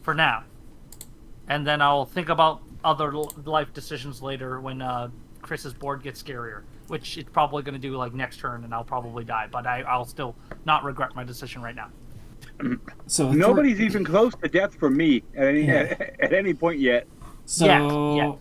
For now. And then I'll think about other life decisions later when Chris's board gets scarier, which it's probably going to do like next turn, and I'll probably die. But I'll still not regret my decision right now. So Nobody's even close to death for me at any point yet. So Yeah.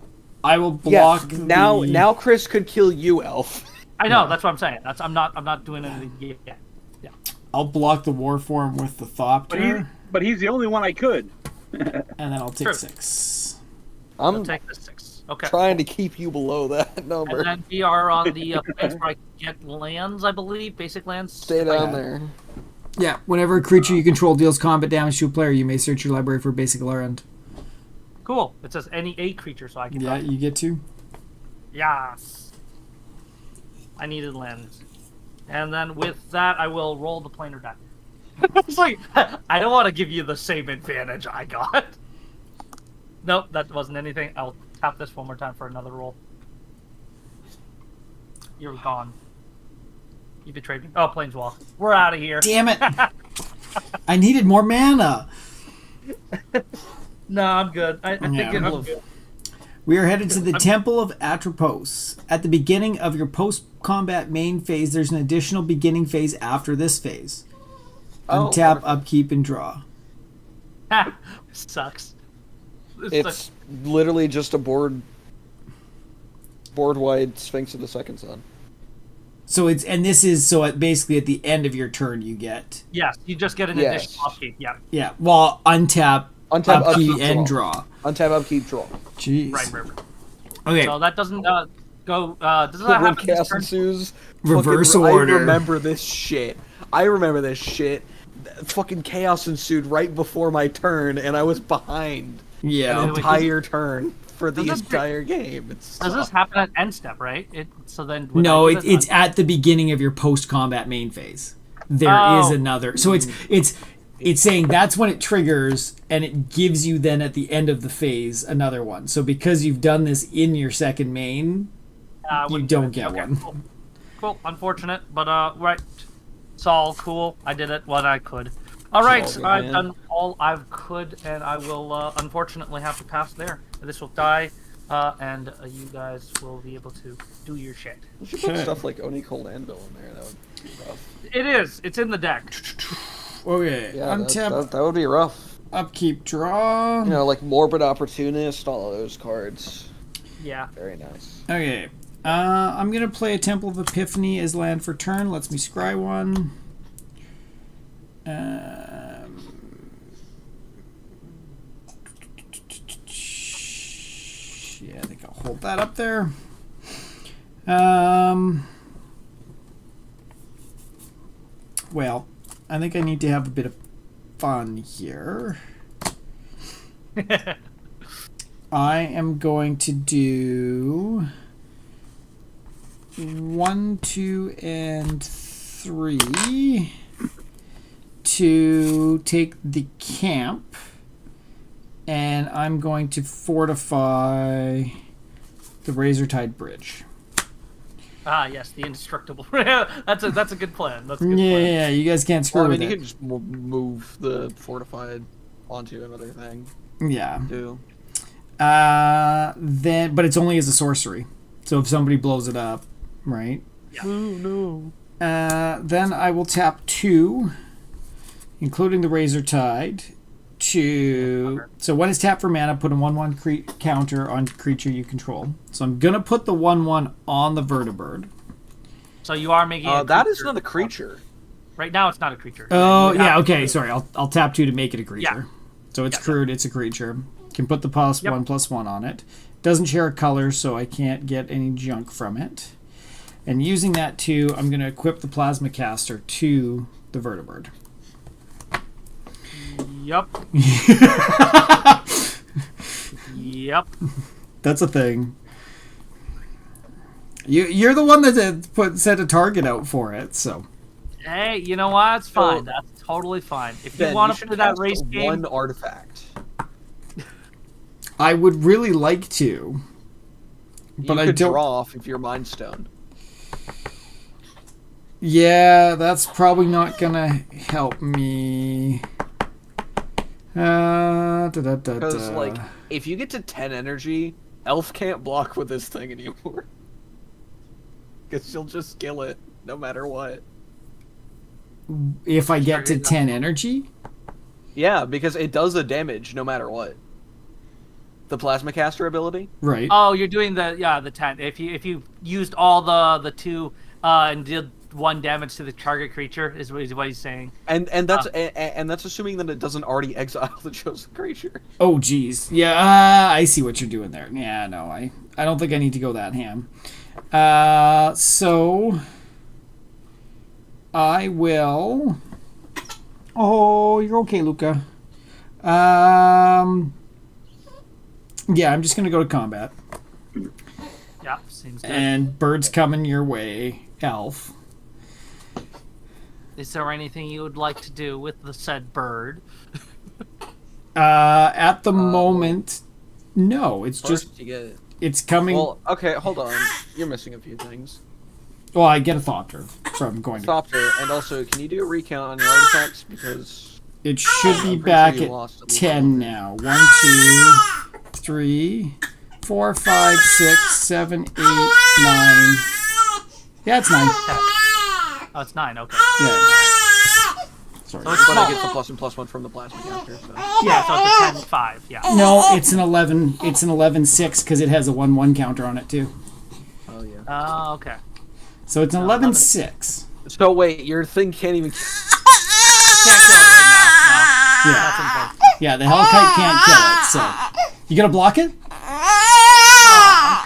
I will block. Now Chris could kill you, Elf. I know, that's what I'm saying. I'm not doing anything yet. Yeah. I'll block the Warform with the Thopter, But he's the only one I could. and then I'll take True. 6. I'll I'm take the 6. Okay. trying to keep you below that number. And then we are on the place where I can get lands, I believe, basic lands. Stay down there. Yeah, whenever a creature you control deals combat damage to a player, you may search your library for basic land. Cool. It says any A creature, so I can. Yeah, you get to. Yes. I needed lands. And then with that, I will roll the planar die. It's like, I don't want to give you the same advantage I got. Nope, that wasn't anything. I'll tap this one more time for another roll. You're gone. You betrayed me. Oh, Planeswalk. We're out of here. Damn it! I needed more mana. No, I'm good. I think Yeah. I'm good. We are headed to the Temple of Atropos. At the beginning of your post-combat main phase, there's an additional beginning phase after this phase. Untap, upkeep, and draw. Sucks. It's literally just a board-wide Sphinx of the Second Sun. So basically at the end of your turn you get. Yes, you just get an Yes. additional upkeep. Yeah. Yeah, well, untap, Untap, upkeep, upkeep, and draw. draw. Untap, upkeep, draw. Jeez. Right. Okay. So that doesn't go. Does that When happen this chaos turn? ensues, Reverse fucking, order. I remember this shit. Fucking chaos ensued right before my turn, and I was behind Yeah. an wait, entire turn for the does this- entire game. Does this happen at end step, right? So then. when No, I do this, it's at the beginning of your post-combat main phase. There is Oh. another. So it's saying that's when it triggers, and it gives you then at the end of the phase another one. So because you've done this in your second main, I you wouldn't don't do it. get Okay, one. Cool. Unfortunate, but right. It's all cool. I did it what I could. All right, all good, I've man. done all I could, and I will unfortunately have to pass there. This will die, and you guys will be able to do your shit. You should put stuff like Oni Cold Anvil in there. That would be rough. It is. It's in the deck. Okay. Yeah, Untap, that would be rough. upkeep, draw. You know, like Morbid Opportunist, all of those cards. Yeah. Very nice. Okay. I'm going to play a Temple of Epiphany as land for turn. Lets me scry one. Yeah, I think I'll hold that up there. Well, I think I need to have a bit of fun here. I am going to do 1, 2, and 3 to take the camp, and I'm going to fortify the Razortide Bridge. Ah, yes, the indestructible. That's a good plan. That's a good plan. Yeah, you guys can't screw Well, I with mean, you it. can just move the fortified onto another thing, Yeah. too. Then, but it's only as a sorcery. So if somebody blows it up, right? Yeah. Oh, no. Then I will tap 2, including the Razortide. So when it's tapped for mana, put a 1/1 counter on creature you control. So I'm gonna put the 1/1 on the Vertibird. So you are making it. That is not a creature. Right now, it's not a creature. Oh You yeah, have to okay. do it. Sorry, I'll tap 2 to make it a creature. So it's Yeah. crude. It's a creature. Can put the +1/+1 on it. Doesn't share a color, so I can't get any junk from it. And using that too, I'm gonna equip the Plasma Caster to the Vertibird. Yep. Yep. That's a thing. You're the one that set a target out for it, so. Hey, you know what? It's fine. So- That's totally fine. If Ben, you want to should play that cast race game, one artifact. I would really like to, but You I could don't. draw off of your Mind Stone. Yeah, that's probably not gonna help me. Because, like, if you get to 10 energy, Elf can't block with this thing anymore. Because she'll just kill it, no matter what. If I get to Sure, 10 energy, Yeah, because it does a damage no matter what. The Plasma Caster ability? right? oh, you're doing the 10. If you used all the 2 and did 1 damage to the target creature is what he's saying. And that's and that's assuming that it doesn't already exile the chosen creature. Oh, geez. Yeah, I see what you're doing there. Yeah, no, I don't think I need to go that ham. So I will. Oh, you're okay, Luca. Yeah, I'm just gonna go to combat. Yeah, seems good. And birds coming your way, elf. Is there anything you would like to do with the said bird? At the moment, no. It's First, just you get. it's coming. Well, okay, hold on. You're missing a few things. Well, I get a Thopter from going to. Thopter, and also, can you do a recount on your artifacts? Because It should be I'm pretty back sure you at lost least 10 one. now. 1, 2, 3, 4, 5, 6, 7, 8, 9. Yeah, it's 9. Oh, it's 9. Okay. Yeah. Sorry. So it's But I small. get the +1/+1 from the Plasma Caster, so. Yeah, so it's a 10-5. Yeah. No, it's an 11. It's an 11-6 because it has a 1/1 counter on it too. Oh, yeah. Oh, okay. So it's an 11-6. So, wait, your thing can't even. Can't kill it right now. No. Yeah. That's important. Yeah, the Hellkite can't kill it. So you gonna block it?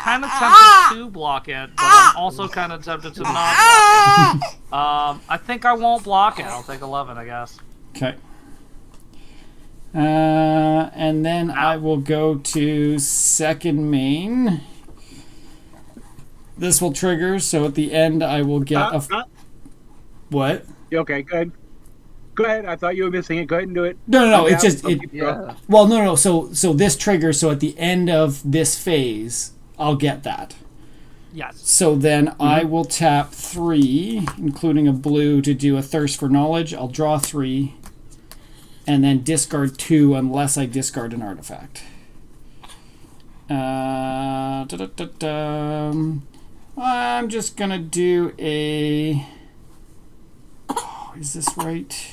I'm kind of tempted to block it, but I'm also kind of tempted to not block it. I think I won't block it. I'll take 11, I guess. Okay. And then I will go to second main. This will trigger, so at the end I will get a. What? Okay, good. Go ahead. I thought you were missing it. Go ahead and do it. No. It's Yeah, just I'll it. keep going. Yeah. Well, no. So this triggers. So at the end of this phase, I'll get that. Yes. So then I will tap 3, including a blue, to do a Thirst for Knowledge. I'll draw 3, and then discard 2 unless I discard an artifact. I'm just gonna do a. Oh, is this right?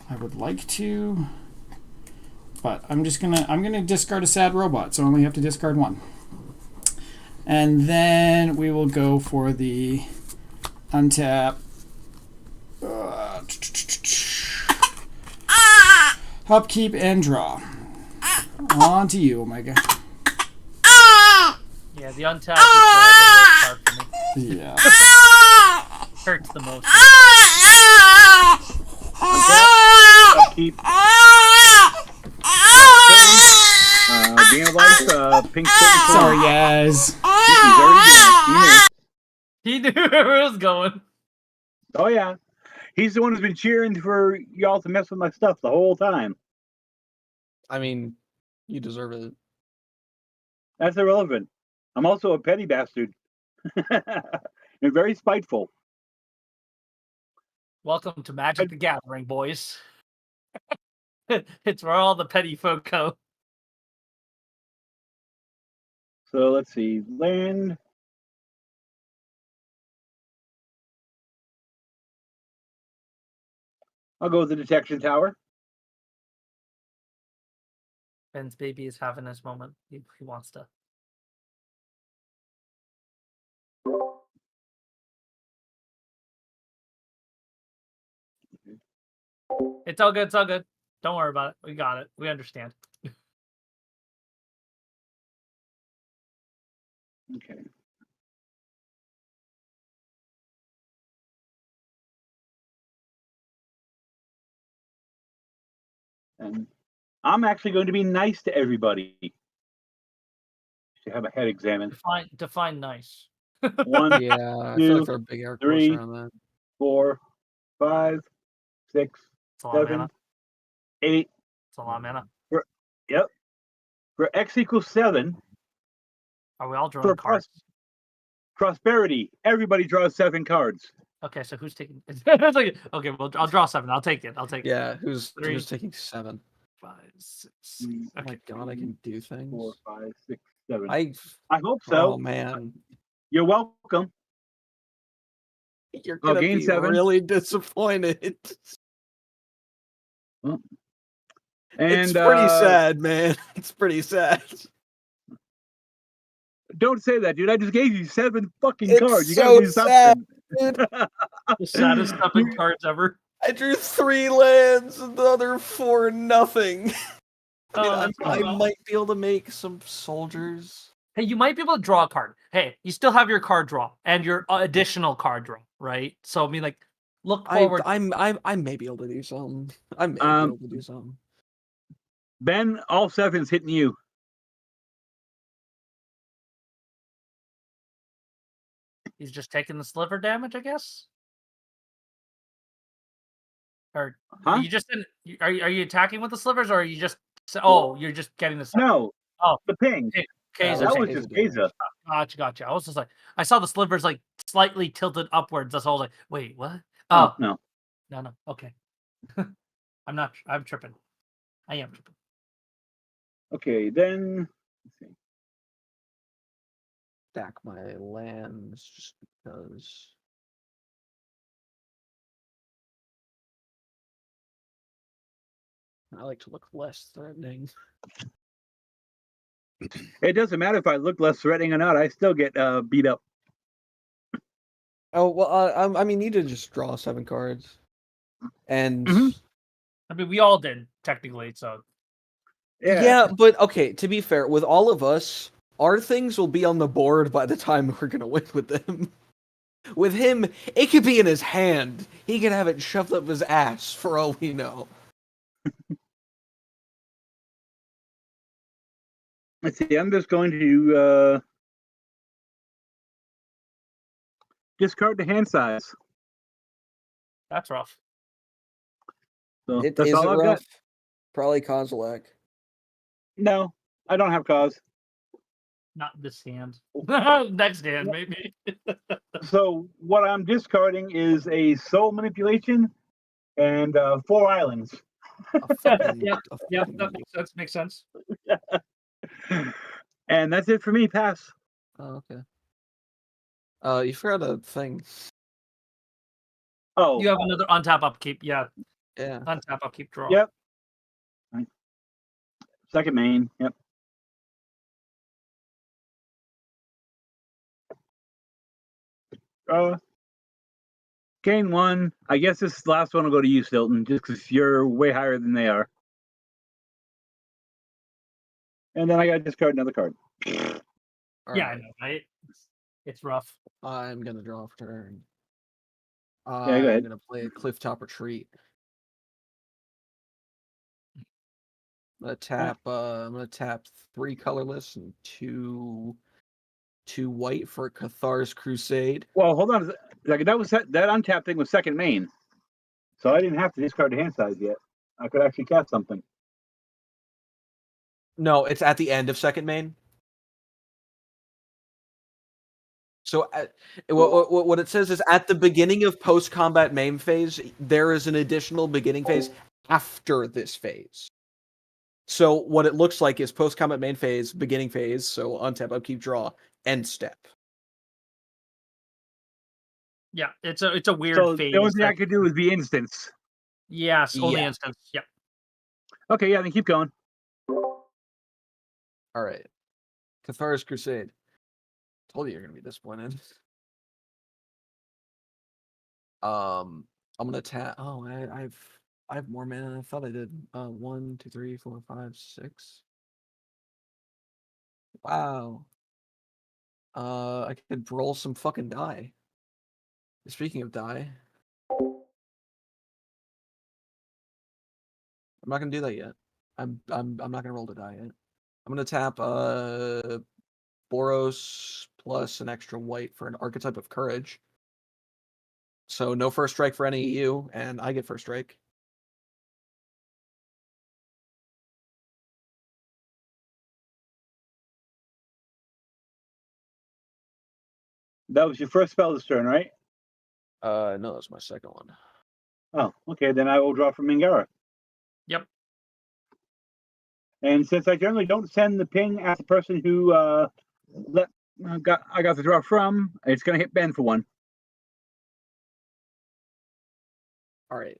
I would like to. But I'm gonna discard a sad robot, so I only have to discard 1. And then we will go for the untap. Upkeep and draw. On to you, Omega. Yeah, the untap is the worst part for me. Yeah. Hurts the most. Upkeep. Game of Life, Pink Stillton. Sorry, guys. He's already doing it. He knew where it was going. Oh, yeah. He's the one who's been cheering for y'all to mess with my stuff the whole time. I mean, you deserve it. That's irrelevant. I'm also a petty bastard. And very spiteful. Welcome to Magic the Gathering, boys. It's where all the petty folk go. So let's see. Land. I'll go with the detection tower. Ben's baby is having his moment. He wants to. It's all good. It's all good. Don't worry about it. We got it. We understand. Okay. And I'm actually going to be nice to everybody. Should have a head examined. Define nice. 1, Yeah, I feel 2, like there are big air quotes 3, around that. 4, 5, 6, It's a lot of 7, mana. 8. It's a lot of mana. Yep. For X equals 7, Are we all drawing for cards? prosperity, everybody draws 7 cards. Okay, so who's taking? It's like, okay, well, I'll draw 7. I'll take it. Yeah, who's 3, taking 7? 5, 6. Mm, Okay. Oh my god, I can do 4, things. 5, 6, 7. I I hope so. Oh man, You're welcome. you're I'll gonna gain be 7. really disappointed. Well, It's and pretty sad, man. It's pretty sad. don't say that, dude. I just gave you 7 fucking It's cards. You so gotta do sad. something. The saddest 7 cards ever. I drew 3 lands and the other 4 nothing. I mean, Oh, that's I rough. might be able to make some soldiers. Hey, you might be able to draw a card. Hey, you still have your card draw and your additional card draw, right? So I mean, like, look forward. I may be able to do something. I may be able to do something. Ben, all 7's hitting you. He's just taking the sliver damage, I guess. Or Huh? you just are you attacking with the slivers, or are you just you're just getting the No. Oh. The ping. Kaiser. That was just Kaiser. Gotcha. I was just like, I saw the slivers like slightly tilted upwards. That's all. I was like, wait, what? Oh, no. No. Okay. I'm tripping. I am tripping. Okay, then let's see. Stack my lands just because. I like to look less threatening. It doesn't matter if I look less threatening or not. I still get beat up. Oh well, I mean, you did just draw 7 cards, and I mean, we all did technically. So yeah, but okay. To be fair, with all of us, our things will be on the board by the time we're gonna win with them. With him, it could be in his hand. He could have it shoved up his ass for all we know. Let's see. I'm just going to discard the hand size. that's rough. So It that's is all I've rough. got. Probably Kozilek. No, I don't have cause. Not this hand. Next hand, maybe. So what I'm discarding is a soul manipulation and 4 islands. Yeah, that makes sense. And that's it for me. Pass. Oh, okay. You forgot a thing. Oh, You have another untap upkeep. Yeah, Yeah. untap upkeep draw. Yep. Second main. Yep. Gain 1. I guess this last one will go to you, Stillton, just because you're way higher than they are. And then I got to discard another card. Yeah, I know, right? It's rough. I'm gonna draw a turn. go ahead. I'm gonna play a Clifftop Retreat. I'm gonna tap 3 colorless and 2 white for Cathar's Crusade. Well, hold on. Like that untap thing was second main, so I didn't have to discard the hand size yet. I could actually cast something. No, it's at the end of second main. So what it says is at the beginning of post-combat main phase, there is an additional beginning phase after this phase. So what it looks like is post-combat main phase, beginning phase, so untap, upkeep, draw, end step. Yeah, it's a weird So phase. the only thing I could do is be instance. Yes, only Yeah. instance. Yeah. Okay, yeah, then keep going. All right, Cathar's Crusade. Told you you're gonna be disappointed. I'm gonna tap. Oh, I have more mana than I thought I did. 1, 2, 3, 4, 5, 6. Wow. I could roll some fucking die. Speaking of die, I'm not gonna do that yet. I'm not gonna roll the die yet. I'm gonna tap Boros plus an extra white for an archetype of courage. So no first strike for any of you, and I get first strike. That was your first spell this turn, right? No, that's my second one. Oh, okay. Then I will draw from Mingara. Yep. And since I generally don't send the ping at the person who I got the draw from, it's going to hit Ben for 1. All right.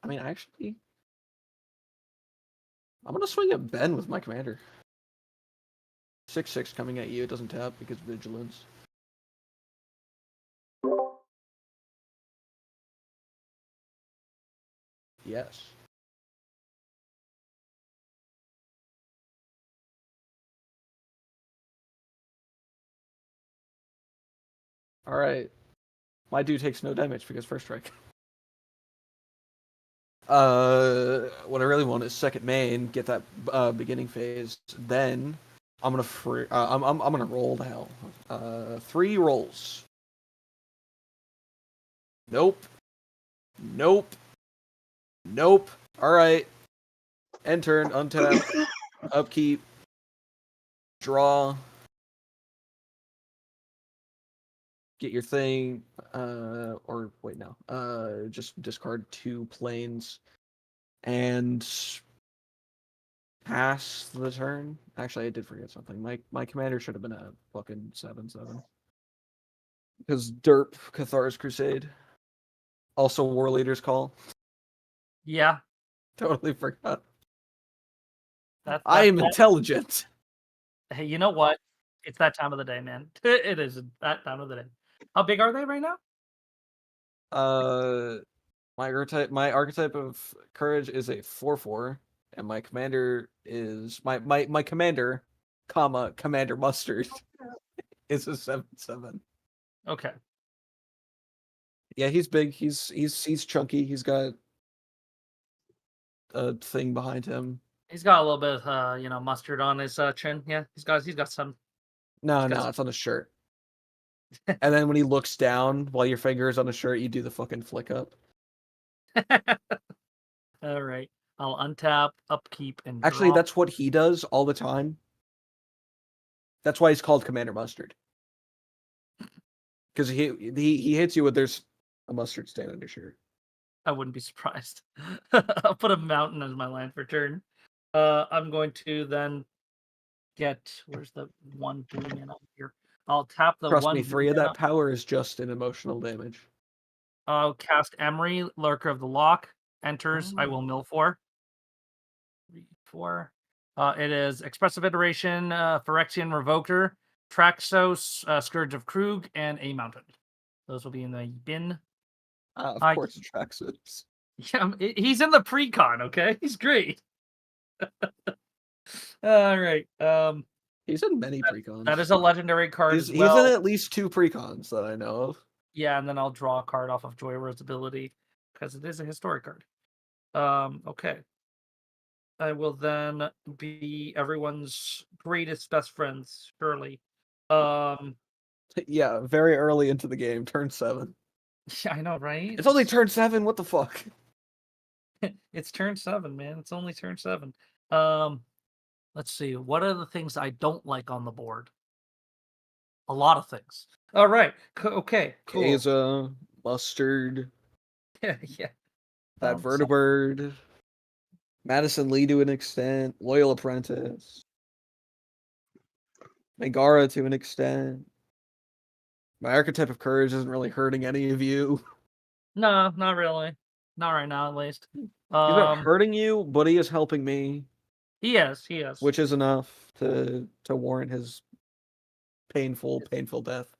I mean, actually, I'm gonna swing at Ben with my commander. 6/6 coming at you. It doesn't tap because vigilance. Yes. All right. My dude takes no damage because first strike. What I really want is second main, get that beginning phase. Then I'm gonna I'm gonna roll the hell. 3 rolls. Nope. Nope. Nope. All right. End turn. Untap. Upkeep. Draw. Get your thing. Or wait, no. Just discard 2 planes and pass the turn. Actually, I did forget something. My commander should have been a fucking 7/7. Because Derp Cathar's Crusade. Also War Leader's Call. Yeah. Totally forgot. I am intelligent. Hey, you know what? It's that time of the day, man. It is that time of the day. How big are they right now? My archetype of courage is a 4/4, and my commander is my commander, Commander Mustard, is a 7/7. Okay. Yeah, he's big. He's chunky. He's got a thing behind him. He's got a little bit of mustard on his chin. Yeah, he's got some. No, it's on his shirt. And then when he looks down while your finger is on his shirt, you do the fucking flick up. All right. I'll untap, upkeep, and Actually, draw. that's what he does all the time. That's why he's called Commander Mustard. Because he hits you with there's a mustard stain on your shirt. I wouldn't be surprised. I'll put a mountain as my land for turn. I'm going to then get where's the 1 blue mana here? I'll tap the Trust 1 me, blue 3 of mana. that power is just in emotional damage. I'll cast Emery, Lurker of the Lock. Enters. I will mill 4. 3, 4. It is Expressive Iteration, Phyrexian Revoker, Traxos, Scourge of Krug, and a Mountain. Those will be in the bin. Of course, Traxos. Yeah, he's in the pre-con, okay? He's great. All right. He's in many precons. That is a legendary card he's, as well. He's in at least 2 precons that I know of. Yeah, and then I'll draw a card off of Joyrose ability because it is a historic card. Okay. I will then be everyone's greatest best friends, surely. Yeah, very early into the game, turn 7. Yeah, I know, right? It's only turn 7. What the fuck? It's turn 7, man. It's only turn 7. Let's see. What are the things I don't like on the board? A lot of things. All right. Okay. Cool. Keza, Mustard. Yeah. That Vertibird. Madison Lee to an extent. Loyal Apprentice. Megara to an extent. My Archetype of Courage isn't really hurting any of you. No, not really. Not right now, at least. He's not hurting you, but he is helping me. He is. Which is enough to warrant his painful death.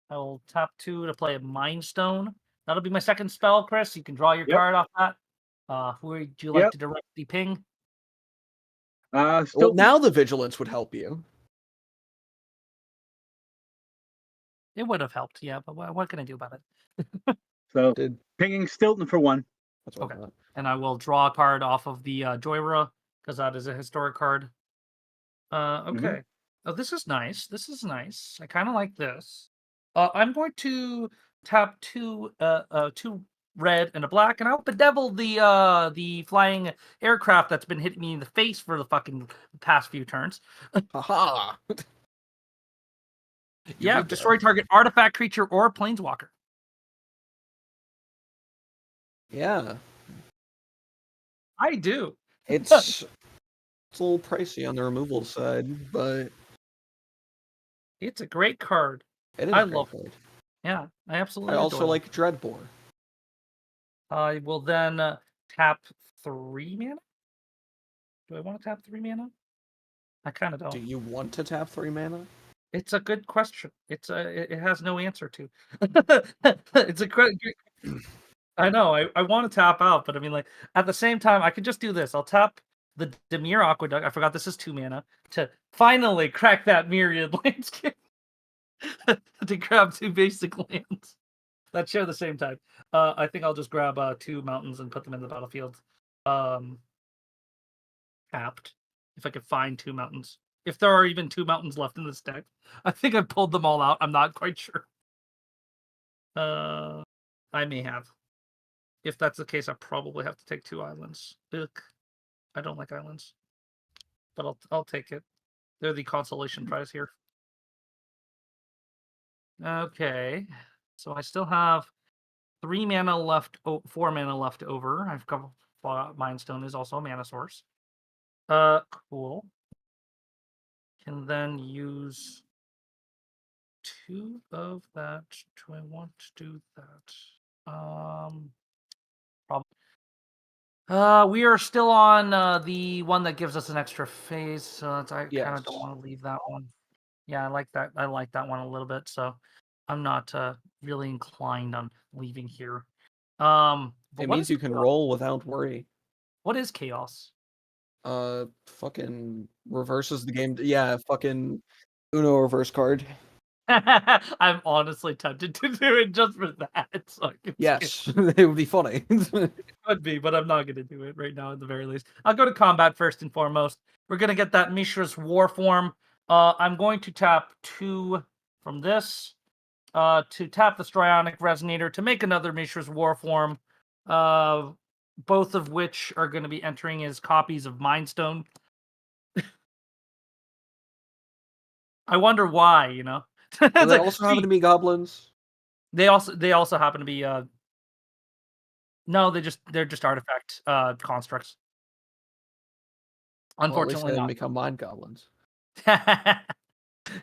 I will tap 2 to play a Mind Stone. That'll be my second spell, Chris. You can draw your card off that. Who would you like to directly ping? Well, now the Vigilance would help you. It would have helped, yeah, but what can I do about it? So, pinging Stillton for 1. That's what Okay. I thought. And I will draw a card off of the Joyra, because that is a historic card. Okay. Oh, this is nice. This is nice. I kind of like this. I'm going to tap two red and a black, and I'll bedevil the flying aircraft that's been hitting me in the face for the fucking past few turns. Haha! Yeah, did that. destroy target artifact, creature, or planeswalker. Yeah. I do. It's a little pricey on the removal side, but It's a great card. it is I a great love card. Yeah, I absolutely I also adore like Dreadbore. I will then tap 3 mana. Do I want to tap 3 mana? I kind of Do don't. you want to tap 3 mana? It's a good question. It has no answer to. It's a great. I know. I want to tap out, but I mean, like at the same time, I could just do this. I'll tap the Demir Aqueduct. I forgot this is 2 mana to finally crack that Myriad landscape to grab 2 basic lands that share the same type. I think I'll just grab 2 mountains and put them in the battlefield. Tapped. If I could find 2 mountains. If there are even 2 mountains left in this deck. I think I've pulled them all out. I'm not quite sure. I may have. If that's the case, I probably have to take 2 islands. Ugh. I don't like islands. But I'll take it. They're the consolation prize here. Okay. So I still have 3 mana left, 4 mana left over. I've got Mindstone is also a mana source. Cool. Can then use 2 of that. Do I want to do that? Probably. We are still on the one that gives us an extra phase, so I kind Yes. of don't want to leave that one. Yeah, I like that. I like that one a little bit, so I'm not really inclined on leaving here. But It what means is you can chaos? roll without worry. What is chaos? Fucking reverses the game. Yeah, fucking Uno reverse card. I'm honestly tempted to do it just for that. So I can Yes, it would be funny. It could be, but I'm not going to do it right now at the very least. I'll go to combat first and foremost. We're going to get that Mishra's War form. I'm going to tap 2 from this to tap the Strionic Resonator to make another Mishra's War form, both of which are going to be entering as copies of Mindstone. I wonder why, you know? Do they also happen to be goblins? They also happen to be no, they're just artifact constructs. Well, at least Unfortunately, they didn't not. become mind goblins.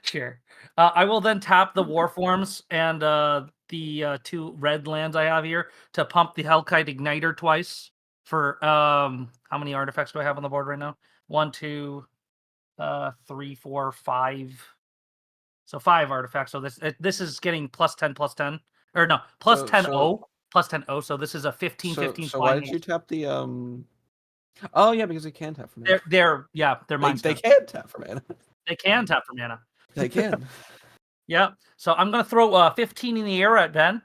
Sure. I will then tap the war forms and the 2 red lands I have here to pump the Hellkite Igniter twice for how many artifacts do I have on the board right now? 1, 2, 3, 4, 5. So 5 artifacts. So this is getting +10/+10. Or no, plus 10 0. +10/0. So this is a 15/15. So why did you tap the Oh yeah, because they can tap for mana. They're They Mindstone. can tap for mana. They can tap for mana. They can. Yeah. So I'm gonna throw 15 in the air at Ben.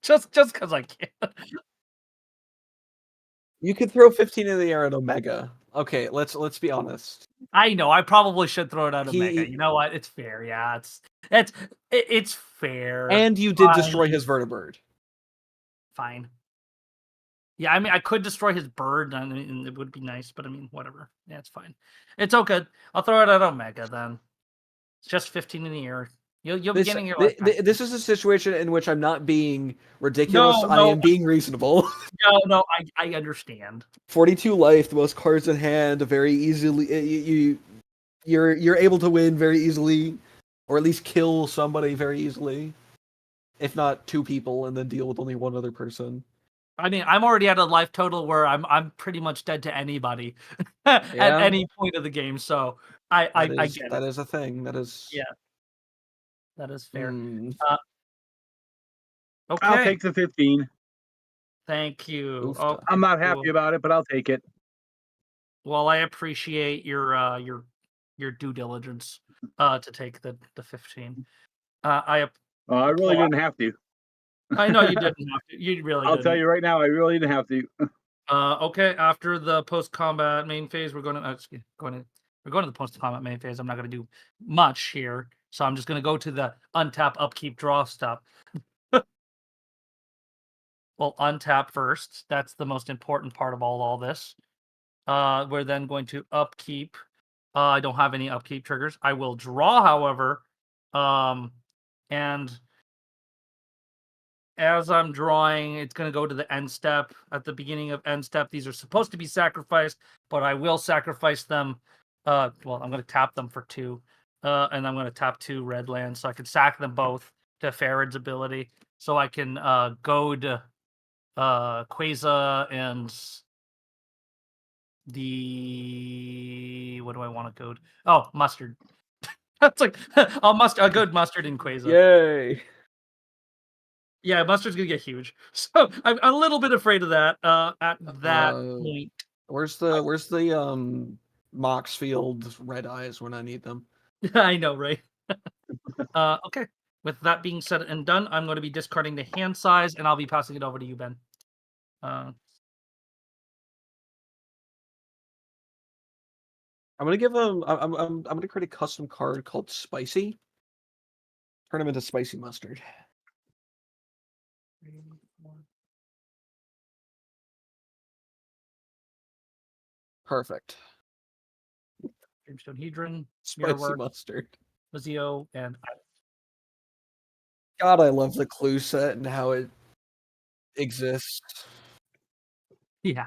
just because I can. You could throw 15 in the air at Omega. Okay, let's be honest. I know. I probably should throw it out of Mega. You know what? It's fair. Yeah, it's fair. And you did destroy his Vertibird. Fine. Yeah, I mean, I could destroy his bird, and it would be nice, but I mean, whatever. Yeah, it's fine. It's okay. I'll throw it at Omega then. It's just 15 in the air. You'll be getting your life back. This is a situation in which I'm not being ridiculous. No, I am being reasonable. No, I understand. 42 life, the most cards in hand, very easily. You're able to win very easily, or at least kill somebody very easily, if not 2 people, and then deal with only 1 other person. I mean, I'm already at a life total where I'm pretty much dead to anybody at any point of the game. So I get it. That is a thing. That is that is fair. Okay. I'll take the 15. Thank you. Okay, I'm not happy about it, but I'll take it. Well, I appreciate your due diligence to take the 15. I really didn't have to. I know you didn't have to. You really I'll didn't. tell you right now, I really didn't have to. Okay, after the post-combat main phase, we're going to the post-combat main phase. I'm not going to do much here, so I'm just going to go to the untap, upkeep, draw stuff. Well, untap first. That's the most important part of all this. We're then going to upkeep. I don't have any upkeep triggers. I will draw, however, and as I'm drawing, it's going to go to the end step. At the beginning of end step, these are supposed to be sacrificed, but I will sacrifice them. Well, I'm going to tap them for 2, and I'm going to tap 2 red lands, so I can sack them both to Farad's ability, so I can goad Quasar and the what do I want to goad? Oh, Mustard. That's like I'll goad Mustard and Quasar. Yay! Yeah, Mustard's gonna get huge. So I'm a little bit afraid of that. At that point, Where's the Moxfield red eyes when I need them? I know, right? Okay. With that being said and done, I'm going to be discarding the hand size, and I'll be passing it over to you, Ben. I'm gonna give him. I'm gonna create a custom card called Spicy. Turn him into Spicy Mustard. Perfect. Dreamstone Hedron, Spicy Mirrorwork, Mustard. Lizio, and God, I love the clue set and how it exists. yeah.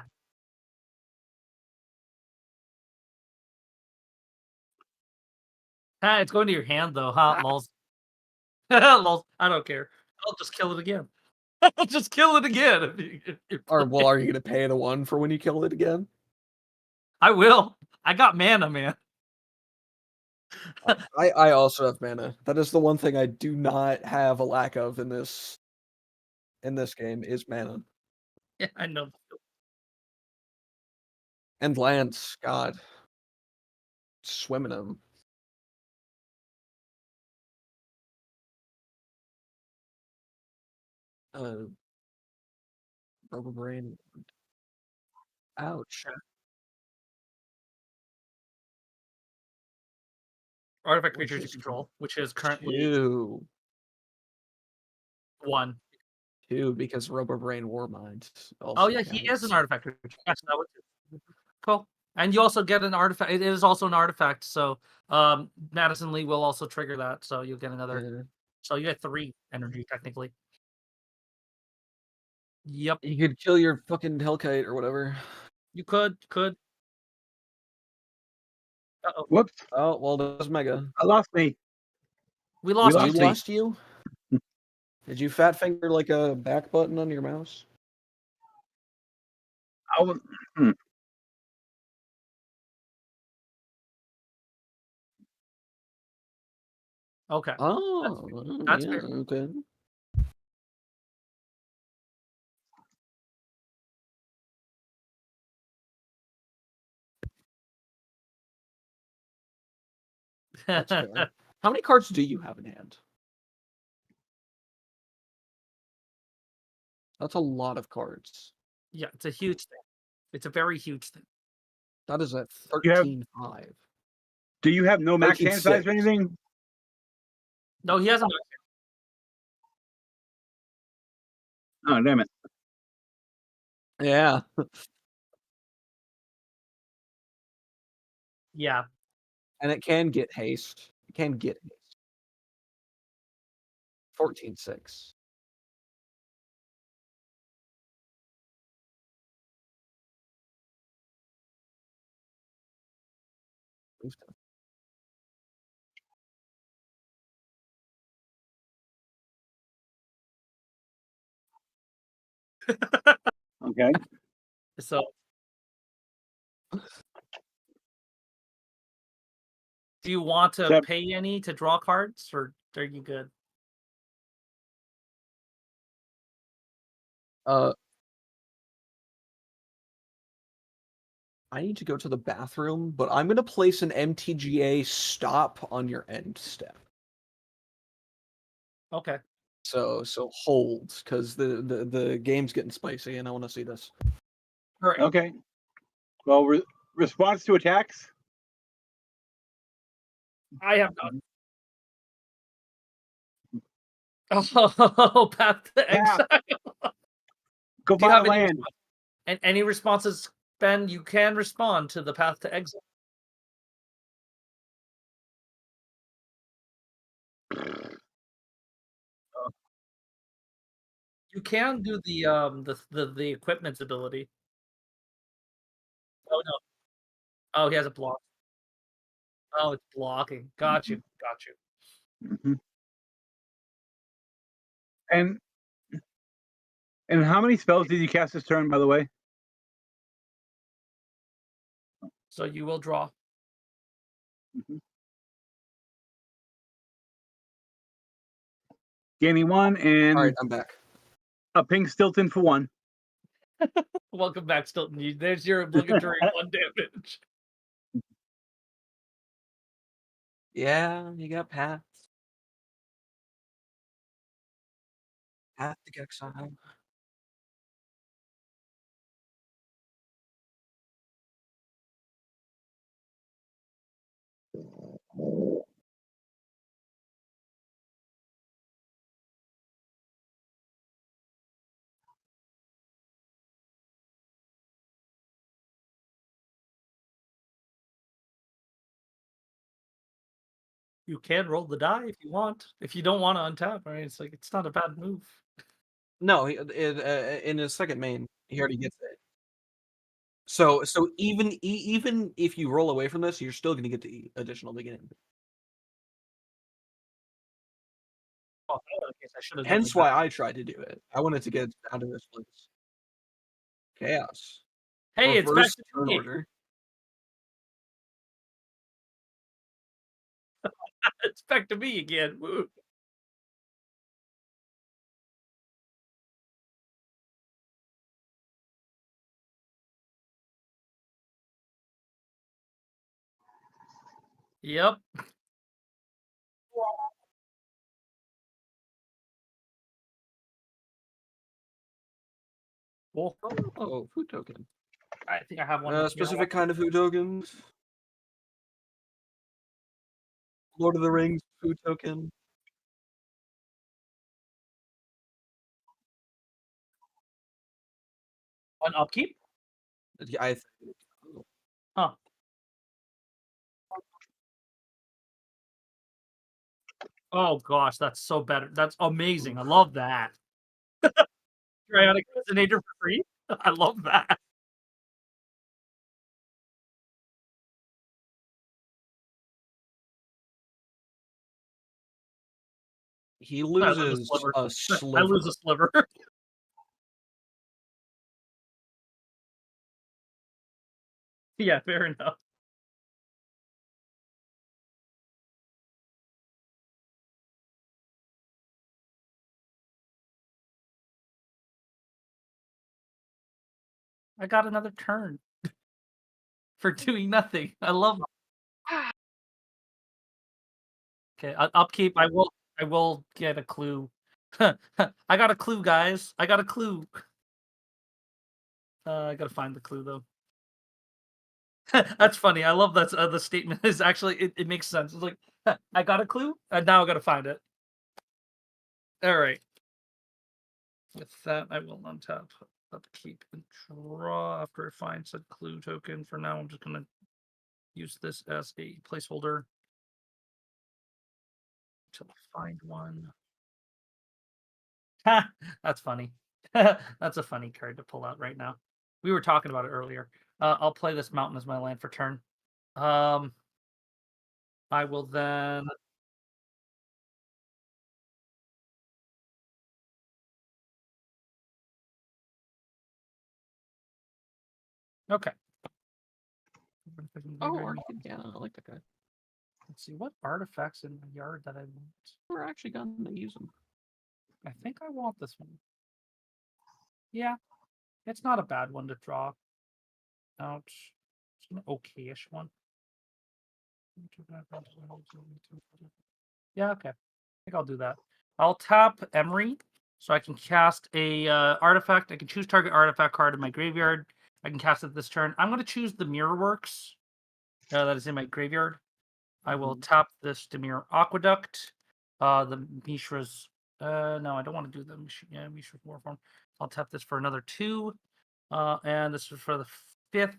It's going to your hand though, huh? Lols. Lols. I don't care. I'll just kill it again. I'll just kill it again. Well, are you gonna pay the 1 for when you kill it again? I will. I got mana, man. I also have mana. That is the one thing I do not have a lack of in this game is mana. Yeah, I know. And lands, God. Swimming them. Rubber brain. Ouch. Artifact creatures you control, which is currently 2. 1. 2 because Rubber Brain Warmind. Oh yeah, he is an artifact creature. Yes, that was it. Cool. And you also get an artifact. It is also an artifact, so Madison Lee will also trigger that. So you'll get another. So you get 3 energy technically. Yep. You could kill your fucking Hellkite or whatever. You could. Uh-oh. Whoops. Oh, well, there's Mega. I lost me. We lost lost you. me. Lost you? Did you fat finger like a back button on your mouse? I was, Okay. Oh, That's yeah, fair. okay. That's fair. How many cards do you have in hand? That's a lot of cards. Yeah, it's a huge thing. It's a very huge thing. That is at You have- 13.5. do you have no max 13.6. hand size or anything? No, he hasn't. Oh, damn it. Yeah. Yeah. And it can get haste. It can get haste. 14.6. Okay. So do you want to Yep. pay any to draw cards, or are you good? I need to go to the bathroom, but I'm going to place an MTGA stop on your end step. Okay. So hold, because the game's getting spicy, and I want to see this. All right. Okay. Well, response to attacks. I have done. Oh, Path to Exile. Go Do you buy have any land. and any responses, Ben? You can respond to the Path to Exile. You can do the equipment's ability. Oh no. Oh, he has a block. Oh, it's blocking. Got you. Got you. Mhm. And how many spells did you cast this turn, by the way? So you will draw. Mhm. Gaining 1 and All right, I'm back. a pink Stilton for 1. Welcome back, Stillton. There's your obligatory 1 damage. Yeah, you got Path. Path to Exile. You can roll the die if you want. If you don't want to untap, right? It's like it's not a bad move. No, in his second main, he already gets it. So even if you roll away from this, you're still going to get the additional beginning. Oh, in that case, I should have. Hence why I tried to do it. I wanted to get down to this place. Chaos. Hey, it's back Reverse to turn me. order. It's back to me again. Woo. Yep. Well, Oh, food token. I think I have one. Specific kind of food tokens. Lord of the Rings food token. On upkeep? I Huh. Oh gosh, that's so better. That's amazing. I love that. Trionic Resonator for free? I love that. He I lose a loses sliver. a I lose a sliver. sliver. Yeah, fair enough. I got another turn for doing nothing. I love it. Okay, upkeep. I will get a clue. I got a clue, guys. I got a clue. I gotta find the clue though. That's funny. I love that the statement is actually it makes sense. It's like I got a clue, and now I gotta find it. All right. With that, I will untap, upkeep, and draw after I find said clue token. For now, I'm just gonna use this as a placeholder until I find one. That's funny. That's a funny card to pull out right now. We were talking about it earlier. I'll play this mountain as my land for turn. I will then. Okay. Oh, Arctic. Yeah, I like that guy. Let's see what artifacts in my yard that I want. We're actually gonna use them. I think I want this one. Yeah, it's not a bad one to draw. Ouch. It's an okayish one. Yeah, okay. I think I'll do that. I'll tap Emery, so I can cast a artifact. I can choose target artifact card in my graveyard. I can cast it this turn. I'm going to choose the Mirror Works that is in my graveyard. I will tap this Demir Aqueduct. The Mishra's. No, I don't want to do the Mishra's Warform. I'll tap this for another 2. And this is for the 5th.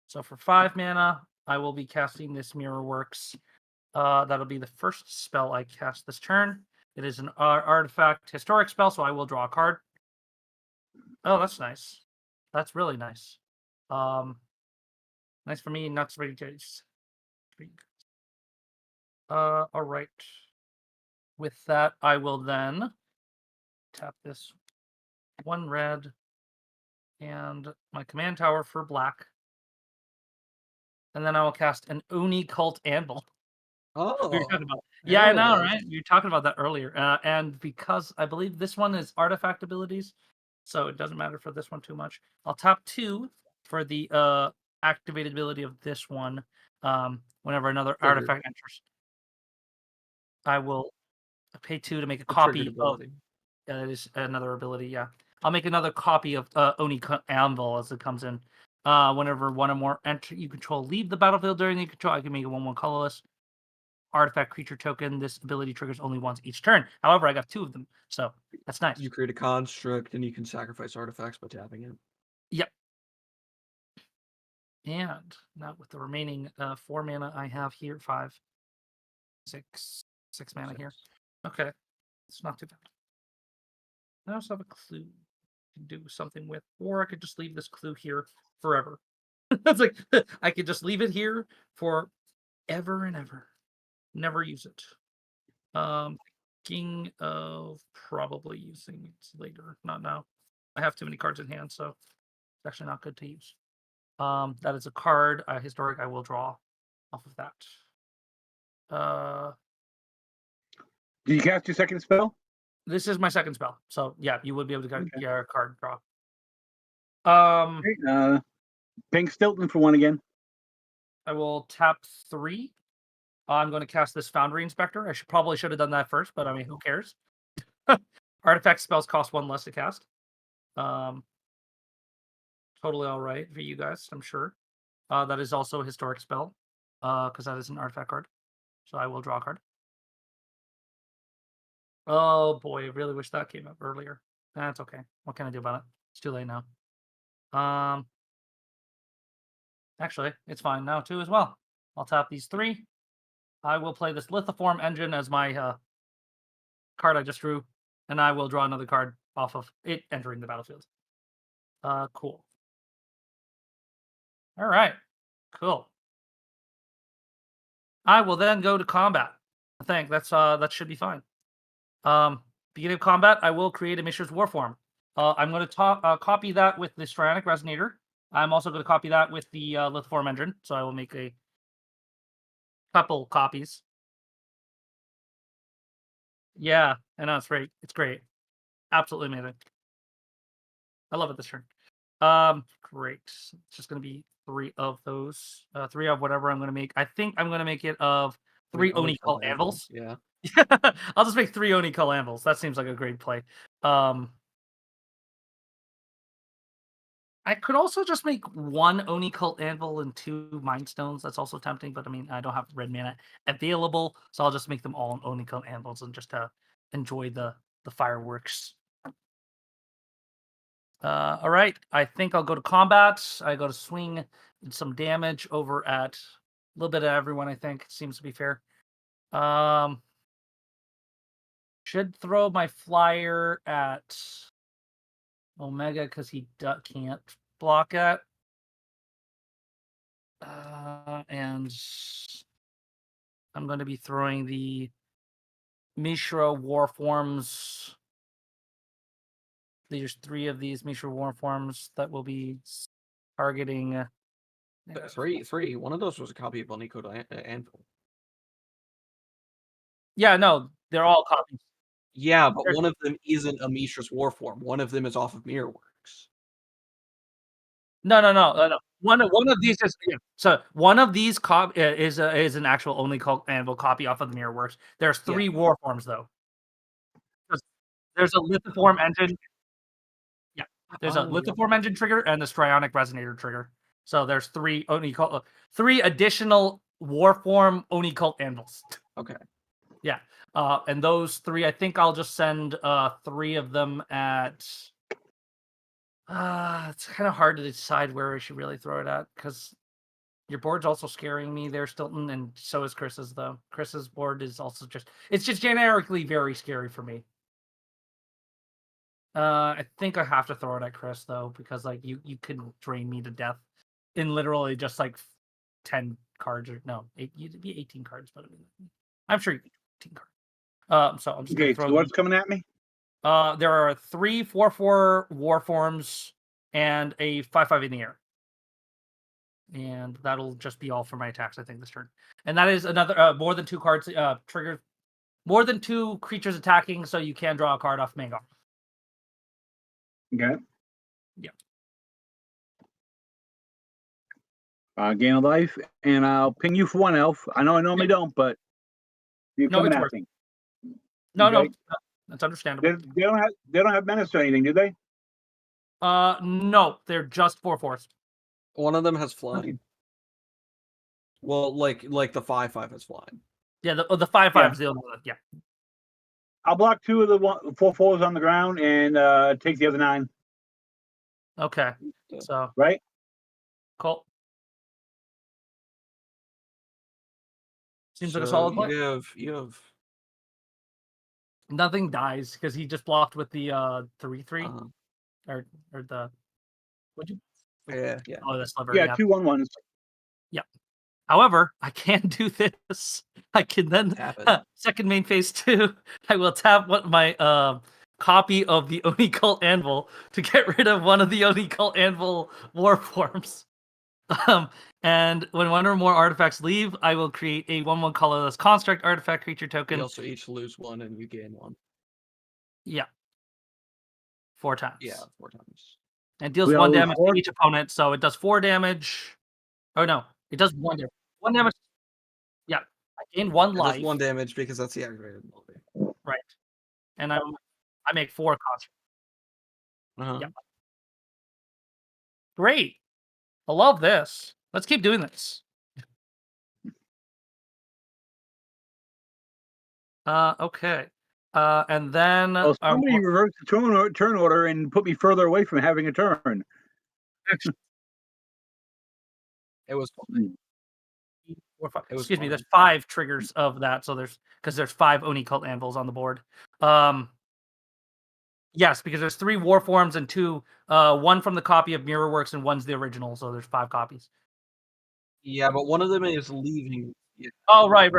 So for 5 mana, I will be casting this Mirror Works. That'll be the first spell I cast this turn. It is an artifact historic spell, so I will draw a card. Oh, that's nice. That's really nice. Nice for me, not for you guys. All right. With that, I will then tap this 1 red and my command tower for black. And then I will cast an Oni Cult Anvil. Oh, We were talking about. Yeah, I know, right? You were talking about that earlier. And because I believe this one is artifact abilities, so it doesn't matter for this one too much. I'll tap 2 for the activated ability of this one. Whenever another artifact enters, I will pay 2 to make a copy of. Yeah, that is another ability. Yeah, I'll make another copy of Oni Anvil as it comes in. Whenever one or more you control leave the battlefield during the control, I can make it 1/1 colorless. Artifact creature token. This ability triggers only once each turn. However, I got 2 of them, so that's nice. You create a construct, and you can sacrifice artifacts by tapping it. Yep. And now with the remaining 4 mana I have here, 5, 6 mana here. Okay, it's not too bad. I also have a clue to do something with, or I could just leave this clue here forever. It's like I could just leave it here for ever and ever. Never use it. Thinking of probably using it later, not now. I have too many cards in hand, so it's actually not good to use. That is a card, historic. I will draw off of that. Did you cast your second spell? This is my second spell, so yeah, you would be able to get your card draw. Ping Stillton for 1 again. I will tap 3. I'm going to cast this Foundry Inspector. I probably should have done that first, but I mean, who cares? Artifact spells cost 1 less to cast. Totally all right for you guys, I'm sure. That is also a historic spell, because that is an artifact card. So I will draw a card. Oh boy, I really wish that came up earlier. That's okay. What can I do about it? It's too late now. Actually, it's fine now too as well. I'll tap these 3. I will play this Lithoform Engine as my card I just drew, and I will draw another card off of it entering the battlefield. Cool. All right, cool. I will then go to combat. I think that should be fine. Beginning of combat, I will create a Mishra's Warform. I'm going to copy that with the Strionic Resonator. I'm also going to copy that with the Lithoform Engine, so I will make a couple copies. Yeah, I know, it's great. It's great. Absolutely amazing. I love it this turn. Great. It's just going to be 3 of those. 3 of whatever I'm going to make. I think I'm going to make it of 3 Oni Cult Anvils. Yeah. I'll just make 3 Oni Cult Anvils. That seems like a great play. I could also just make 1 Oni Cult Anvil and 2 Mind Stones. That's also tempting, but I mean, I don't have red mana available, so I'll just make them all Oni Cult Anvils and just enjoy the fireworks. All right, I think I'll go to combat. I go to swing some damage over at a little bit of everyone, I think. Seems to be fair. Should throw my flyer at Omega because he can't block it. And I'm going to be throwing the Mishra Warforms. There's 3 of these Mishra Warforms that will be targeting. 3. One of those was a copy of Bonnico Anvil. Yeah, no, they're all copies. Yeah, but one of them isn't a Mishra's Warform. One of them is off of Mirrorworks. No. One of these is so one of these is an actual Only Cult Anvil copy off of the Mirrorworks. There's 3 Warforms though. There's a lithoform engine. Yeah, there's a Oh, yeah. lithoform engine trigger and the strionic resonator trigger. So there's three additional Warform Onicult anvils. Okay. Yeah, and those three, I think I'll just send 3 of them at. It's kind of hard to decide where I should really throw it at because your board's also scaring me there, Stillton, and so is Chris's though. Chris's board is also it's just generically very scary for me. I think I have to throw it at Chris though, because like you can drain me to death in literally just like 10 cards or no, it'd be 18 cards, but I mean, I'm sure you can do 18 cards. So I'm just gonna Okay, throw so what's coming at me? there are 3 4/4 war forms and a 5/5 in the air. And that'll just be all for my attacks, I think, this turn. And that is another more than 2 cards triggers, more than 2 creatures attacking, so you can draw a card off Mango. Okay. Yeah. Gain a life, and I'll ping you for 1 elf. I know I normally don't, but you're No, coming it's at worth me. No, Okay. no, that's understandable. They don't have menace or anything, do they? No, they're just 4/4s. One of them has flying. Okay. Well, like the 5/5 has flying. Yeah, the 5/5 is the other one. Yeah. I'll block 2 of the 4/4s on the ground and take the other 9. Okay. So Right? cool. Seems like a So solid play. you have Nothing dies because he just blocked with the 3/3 or the. What'd you? yeah. Oh, the sliver. Yeah, Yeah. 2 1/1s. However, I can do this. I can then Tap it. second main phase 2. I will tap my copy of the Onicult Anvil to get rid of one of the Onicult Anvil war forms. And when 1 or more artifacts leave, I will create a 1/1 colorless construct artifact creature token. We also each lose 1 and you gain 1. Yeah. 4 times. Yeah, 4 times. And deals We 1 all lose damage 4? to each opponent, so it does 4 damage. Oh no, it does 1 damage. 1 damage. Yeah. I gain 1 It life. does 1 damage because that's the aggravated ability. Right. And I make 4 constructs. Uh-huh. Yeah. Great. I love this. Let's keep doing this. Okay. And then Well, somebody reversed the turn order and put me further away from having a turn. It was 4, 5. It was Excuse me, fun. there's 5 triggers of that, so there's 5 Onicult Anvils on the board. Yes, because there's 3 war forms and 2, 1 from the copy of Mirrorworks and 1's the original, so there's 5 copies. Yeah, but one of them is leaving. Yeah. Oh, right.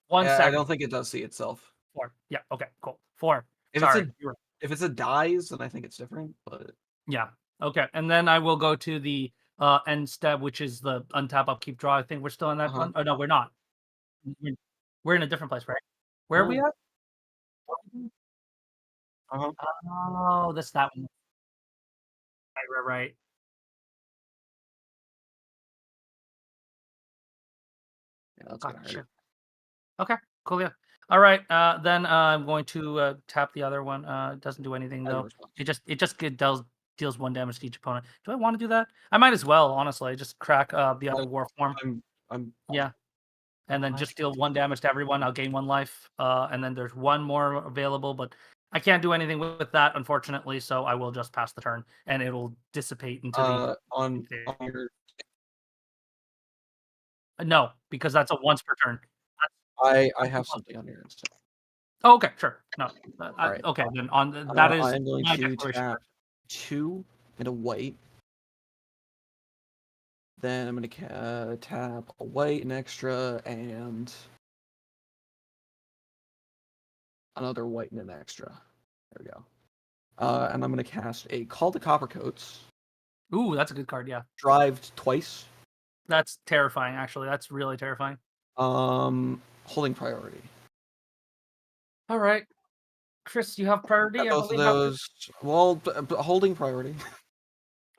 1 I second. don't think it does see itself. 4. Yeah, okay, cool. 4. If Sorry. if it's a dies, then I think it's different. But Yeah. Okay. And then I will go to the end step, which is the untap, upkeep, draw. I think we're still in that one. Oh no, we're not. We're in a different place, right? Where are we at? Oh, that's that one. Right. yeah, that's gonna Gotcha. hurt. Okay, cool. Yeah. All right. Then I'm going to tap the other one. It doesn't do anything though. It just deals 1 damage to each opponent. Do I want to do that? I might as well, honestly. Just crack the other war form. Yeah. And then just deal 1 damage to everyone. I'll gain 1 life. And then there's 1 more available, but I can't do anything with that, unfortunately. So I will just pass the turn, and it'll dissipate into the. On your. No, because that's a once per turn. I have something on your instead. Oh, okay, sure. No, right. Okay. Then on that is. I'm going my to declaration. tap 2 and a white. Then I'm going to tap a white, an extra, and another white and an extra. There we go. And I'm going to cast a Call to Coppercoats. Ooh, that's a good card. Yeah, Drived twice. that's terrifying. Actually, that's really terrifying. Holding priority. All right, Chris, you have priority. I Both of believe. those. Well, holding priority.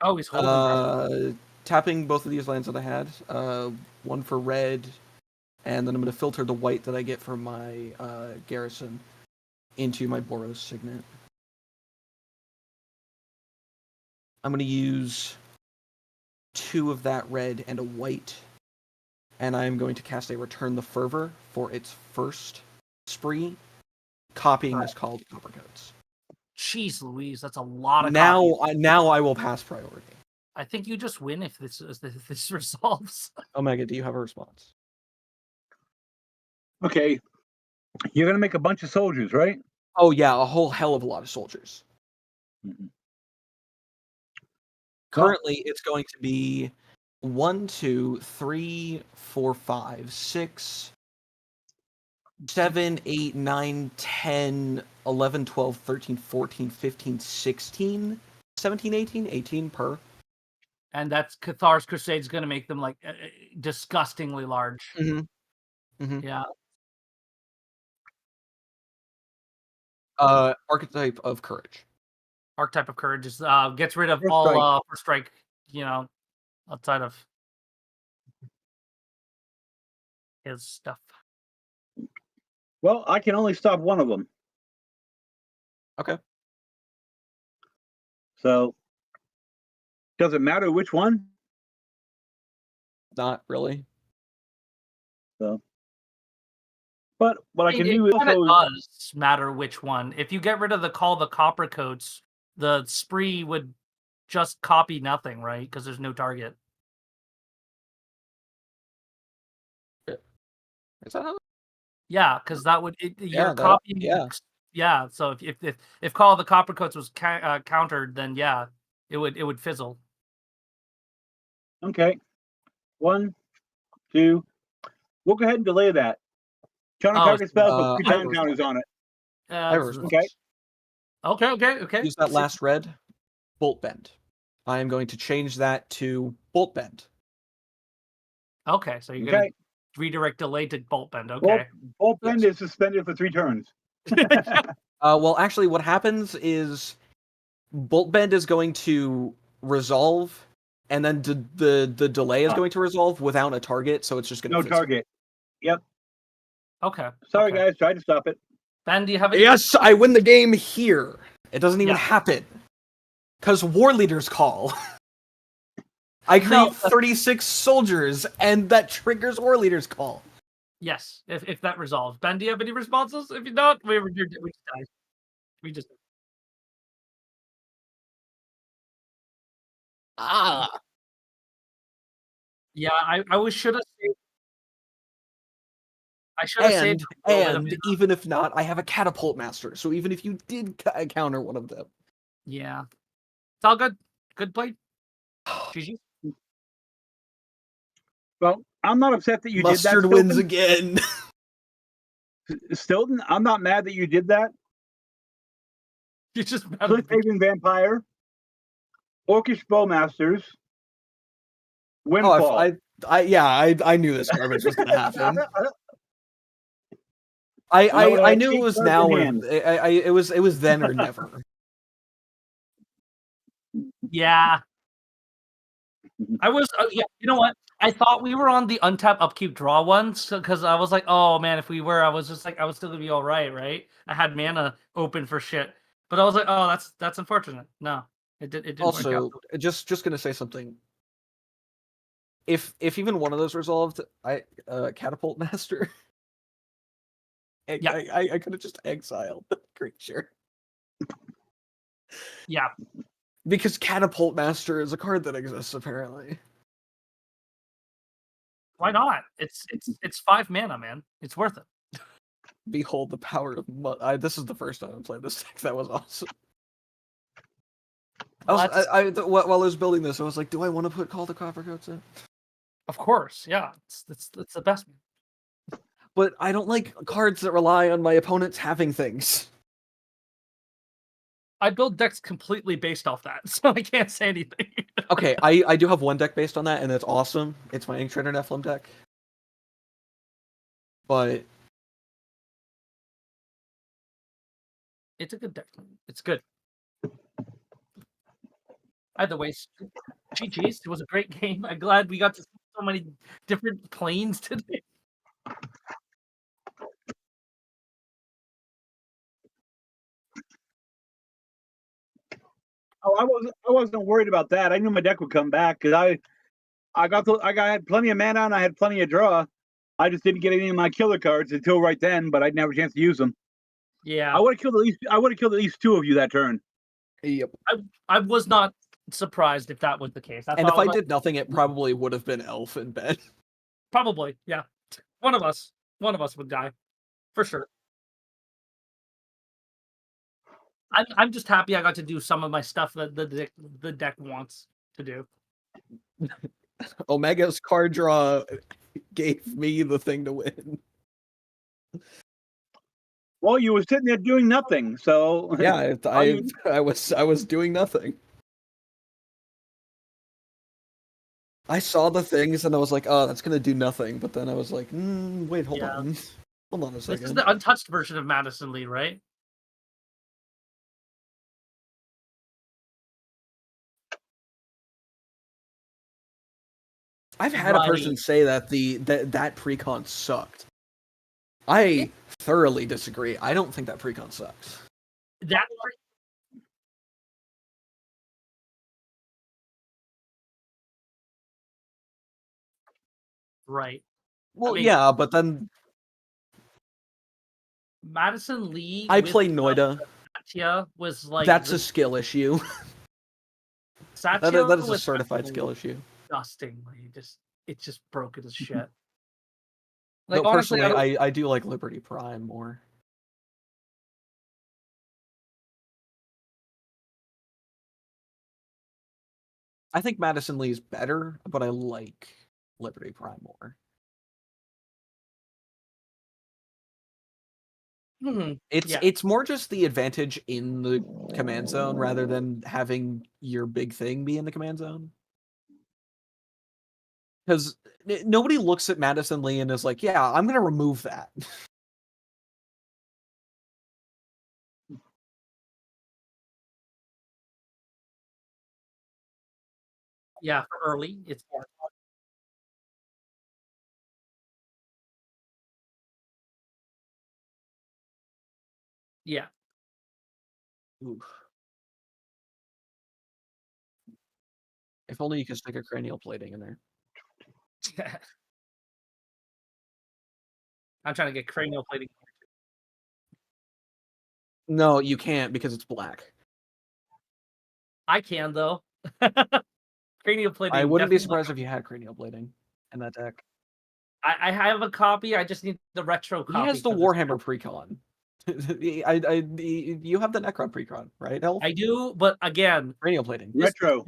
Oh, he's holding. priority. Tapping both of these lands that I had. 1 for red, and then I'm going to filter the white that I get from my garrison into my Boros Signet. I'm going to use 2 of that red and a white, and I'm going to cast a Return the Fervor for its first spree, copying this call to Coppercoats. Jeez Louise, that's a lot of Now, copies. now I will pass priority. I think you just win if this resolves. Omega, do you have a response? Okay, you're gonna make a bunch of soldiers, right? Oh yeah, a whole hell of a lot of soldiers. Mm-hmm. Currently, it's going to be 1, 2, 3, 4, 5, 6, 7, 8, 9, 10, 11, 12, 13, 14, 15, 16, 17, 18, 18 per. And that's Cathar's Crusade's going to make them like disgustingly large. Mm-hmm. Mm-hmm. Yeah. Archetype of courage. Archetype of courage is gets rid of First all strike. first strike, outside of his stuff. Well, I can only stop one of them. Okay. So, does it matter which one? Not really. So, but what I can It do is kind of also does matter which one. If you get rid of the Coppercoats, the spree would just copy nothing, right? Because there's no target. Is that how? Yeah, because that would you're that- copying. yeah. Yeah. So if Call of the Coppercoats was countered, then yeah, it would fizzle. okay. 1, 2. We'll go ahead and delay that. Counter target spell with 2 time counters on it. I have a response. Okay. Use that last red. Bolt Bend. I am going to change that to Bolt Bend. Okay, so you're gonna redirect delay to Bolt Bend. Okay. Bolt Bend is suspended for 3 turns. Well, actually, what happens is Bolt Bend is going to resolve, and then the delay is going to resolve without a target, so it's just going to No target. Yep. Okay. Sorry, guys. Tried to stop it. Ben, do you have it? Yes, I win the game here. It doesn't even happen. Because War Leader's Call. I create 36 soldiers, and that triggers War Leader's Call. Yes, if that resolves. Ben, do you have any responses? If you don't, we just die. We just... Yeah, I should have saved... I should have saved... And even if not, I have a Catapult Master, so even if you did counter one of them... Yeah. It's all good. Good play. GG. Well, I'm not upset that you did that. Mustard wins again. Stillton, I'm not mad that you did that. You're just Cliff-Haven Vampire, Orcish Bowmasters, Windfall. I knew this garbage was gonna happen. I knew it was now or it was then or never. Yeah. I was you know what? I thought we were on the untap upkeep draw ones because I was like, oh man, if we were, I was just like, I was still gonna be all right? I had mana open for shit, but I was like, oh, that's unfortunate. No, it didn't. Also, work out. just gonna say something. If even one of those resolved, Catapult Master. I could have just exiled the creature. Yeah. Because Catapult Master is a card that exists apparently. Why not? It's 5 mana, man. It's worth it. Behold the power of this is the first time I played this deck. That was awesome. While I was building this, I was like, do I want to put Call the Coppercoats in? Of course, yeah. It's the best. But I don't like cards that rely on my opponents having things. I build decks completely based off that, so I can't say anything. Okay, I do have one deck based on that, and it's awesome. It's my Ink Trader Nephilim deck. But it's a good deck. It's good. Either way, GG's. It was a great game. I'm glad we got to see so many different planes today. I wasn't worried about that. I knew my deck would come back because I had plenty of mana and I had plenty of draw. I just didn't get any of my killer cards until right then, but I didn't have a chance to use them. Yeah, I would have killed at least 2 of you that turn. Yep. I was not surprised if that was the case. And if I did nothing, it probably would have been Elf in bed. Probably, yeah. One of us would die, for sure. I'm just happy I got to do some of my stuff that the deck wants to do. Omega's card draw gave me the thing to win. Well, you were sitting there doing nothing, so Yeah, I was doing nothing. I saw the things and I was like, oh, that's gonna do nothing. But then I was like, wait, hold on a This second. is the untouched version of Madison Lee, right? I've had a person say that that precon sucked. I thoroughly disagree. I don't think that precon sucks. That right. Well, I mean, yeah, but then Madison Lee. I play Noida. Satya was like that's a skill issue. Satya that is a was certified skill issue. Disgustingly, it's just broken as shit. Like, Like honestly, personally, I do like Liberty Prime more. I think Madison Lee's better, but I like Liberty Prime more. It's more just the advantage in the command zone rather than having your big thing be in the command zone. Because nobody looks at Madison Lee and is like, yeah, I'm going to remove that. Yeah, for early, it's hard. Yeah. Oof. If only you could stick a cranial plating in there. I'm trying to get cranial plating. No, you can't because it's black. I can though. Cranial plating. I wouldn't be surprised if you had cranial plating in that deck. I have a copy. I just need the retro copy. He has the Warhammer precon. You have the Necron precon, right, Elf? I do, but again, cranial plating. Retro.